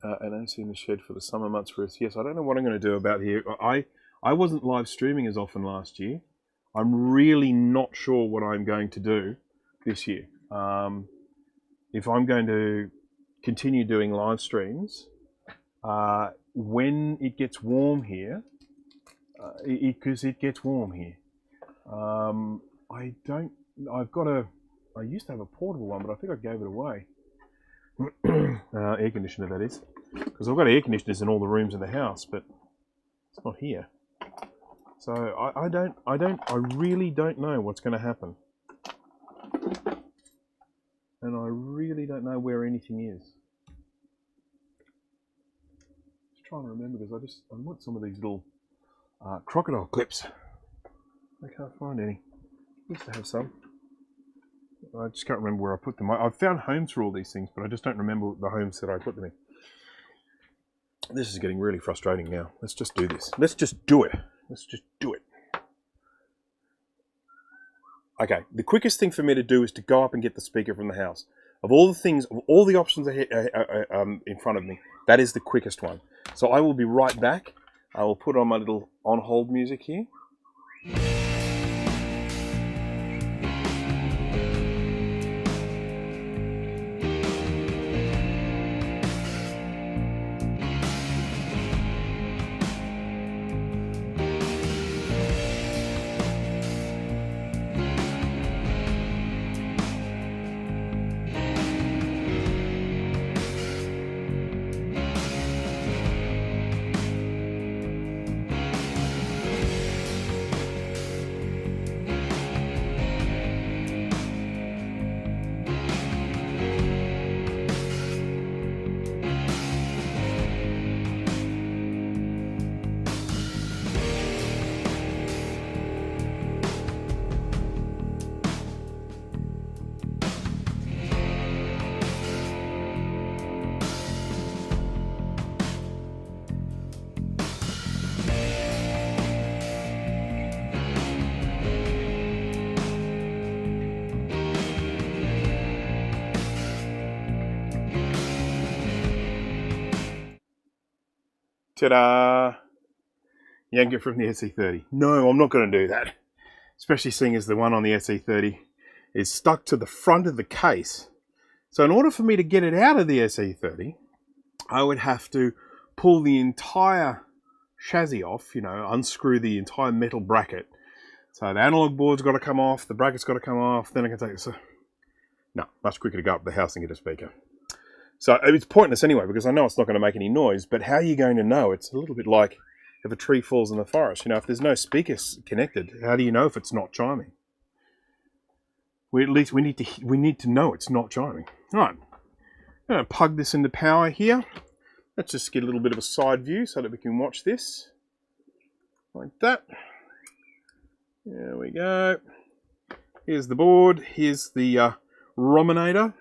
And I see in the shed for the summer months, Ruth. Yes, I don't know what I'm going to do about here. I wasn't live streaming as often last year. I'm really not sure what I'm going to do this year. If I'm going to continue doing live streams, when it gets warm here, because it gets warm here, I used to have a portable one, but I think I gave it away. Air conditioner, that is, because I've got air conditioners in all the rooms in the house, but it's not here. So I really don't know what's going to happen, and I really don't know where anything is. Just trying to remember, because I want some of these little crocodile clips. I can't find any. I used to have some. I just can't remember where I put them. I've found homes for all these things, but I just don't remember the homes that I put them in. This is getting really frustrating now. Let's just do this. Let's just do it. Let's just do it. Okay, the quickest thing for me to do is to go up and get the speaker from the house. Of all the things, of all the options in front of me, that is the quickest one. So I will be right back. I will put on my little on-hold music here. Ta-da! Yank it from the SE30. No, I'm not going to do that. Especially seeing as the one on the SE30 is stuck to the front of the case. So in order for me to get it out of the SE30, I would have to pull the entire chassis off, you know, unscrew the entire metal bracket. So the analog board's got to come off, the bracket's got to come off, then I can take it. So, no, much quicker to go up to the house and get a speaker. So it's pointless anyway, because I know it's not going to make any noise, but how are you going to know? It's a little bit like if a tree falls in the forest. You know, if there's no speakers connected, how do you know if it's not chiming? We need to know it's not chiming. All right, I'm going to plug this into power here. Let's just get a little bit of a side view so that we can watch this. Like that. There we go. Here's the board. Here's the Rominator.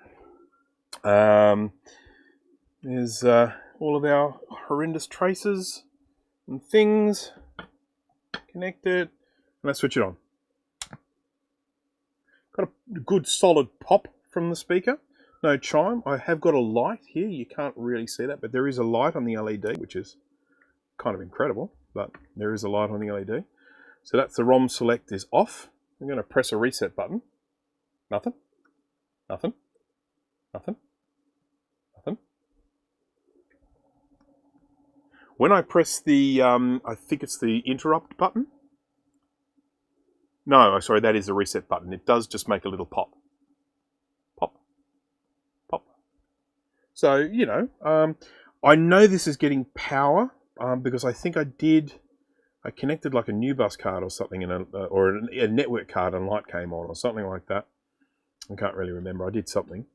There's all of our horrendous traces and things connected. And let's switch it on. Got a good solid pop from the speaker. No chime. I have got a light here. You can't really see that, but there is a light on the LED, which is kind of incredible, but there is a light on the LED. So that's the ROM select is off. I'm going to press a reset button. Nothing. Nothing. Nothing. Nothing. When I press the, I think it's the interrupt button. No, sorry, that is a reset button. It does just make a little pop. Pop. Pop. So, you know, I know this is getting power because I think I connected like a new bus card or something, or a network card and light came on or something like that. I can't really remember. I did something.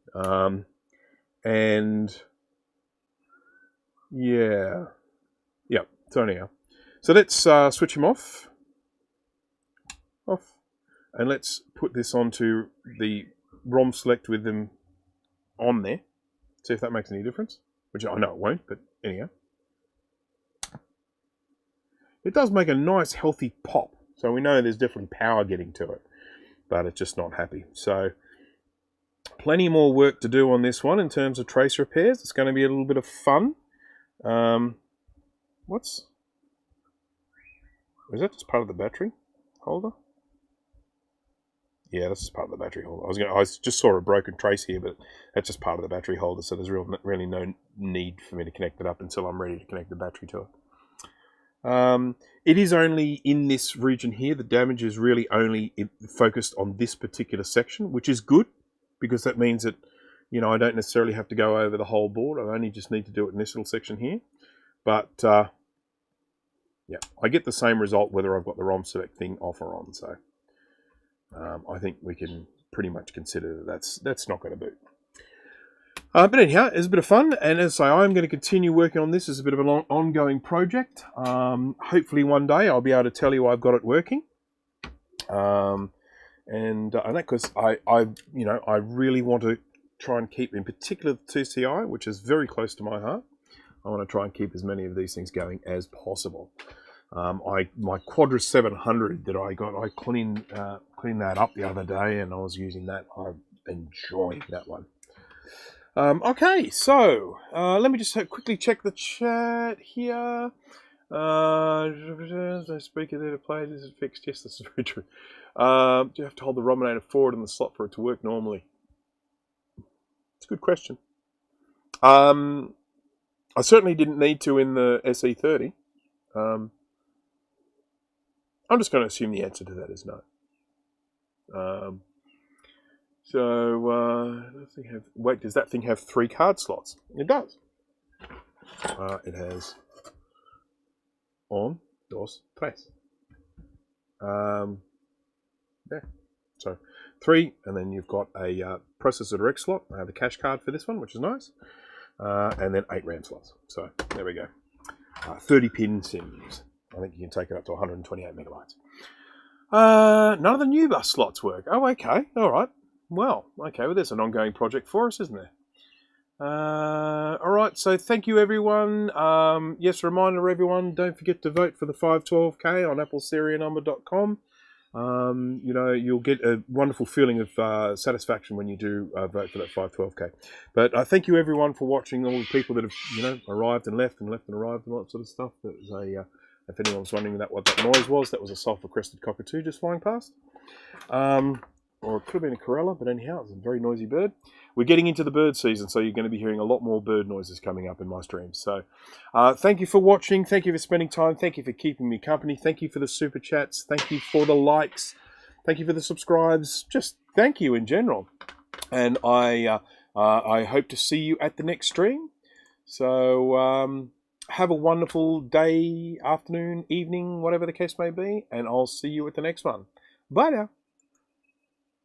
And yeah. Yep, so anyhow. So let's switch them off. And let's put this onto the ROM select with them on there. See if that makes any difference. Which I know it won't, but anyhow. It does make a nice healthy pop. So we know there's definitely power getting to it. But it's just not happy. So plenty more work to do on this one in terms of trace repairs. It's going to be a little bit of fun. Is that just part of the battery holder? Yeah, this is part of the battery holder. I just saw a broken trace here, but that's just part of the battery holder, so there's really no need for me to connect it up until I'm ready to connect the battery to it. It is only in this region here. The damage is really only focused on this particular section, which is good, because that means that, you know, I don't necessarily have to go over the whole board. I only just need to do it in this little section here. But, yeah, I get the same result whether I've got the ROM select thing off or on, so... I think we can pretty much consider that that's not going to boot. But anyhow, it's a bit of fun, and as I say, I'm going to continue working on this as a bit of an ongoing project. Hopefully one day I'll be able to tell you I've got it working. And that because I really want to try and keep, in particular the 2CI, which is very close to my heart. I want to try and keep as many of these things going as possible. My Quadra 700 that I got, I cleaned that up the other day, and I was using that. I'm enjoying that one. Okay, so let me just quickly check the chat here. No speaker there to play. This is fixed. Yes, this is very true. Do you have to hold the Rominator forward in the slot for it to work normally? It's a good question. I certainly didn't need to in the SE30. I'm just going to assume the answer to that is no. Wait, does that thing have 3 card slots? It does. It has 1, 2, 3. Yeah. So 3, and then you've got a processor direct slot. I have a cache card for this one, which is nice. And then 8 RAM slots. So there we go. 30 pin sims. I think you can take it up to 128 megabytes. None of the new bus slots work. Oh, okay. All right. Well, okay. Well, there's an ongoing project for us, isn't there? All right. So thank you, everyone. Yes, reminder, everyone, don't forget to vote for the 512K on appleserianumber.com. You know, you'll get a wonderful feeling of satisfaction when you do vote for that 512K. But thank you, everyone, for watching. All the people that have, you know, arrived and left and left and arrived and all that sort of stuff. That was a... if anyone was wondering what that noise was, that was a sulphur-crested cockatoo just flying past. Or it could have been a Corella, but anyhow, it was a very noisy bird. We're getting into the bird season, so you're going to be hearing a lot more bird noises coming up in my streams. So thank you for watching. Thank you for spending time. Thank you for keeping me company. Thank you for the super chats. Thank you for the likes. Thank you for the subscribes. Just thank you in general. And I hope to see you at the next stream. So... have a wonderful day, afternoon, evening, whatever the case may be, and I'll see you at the next one. Bye now.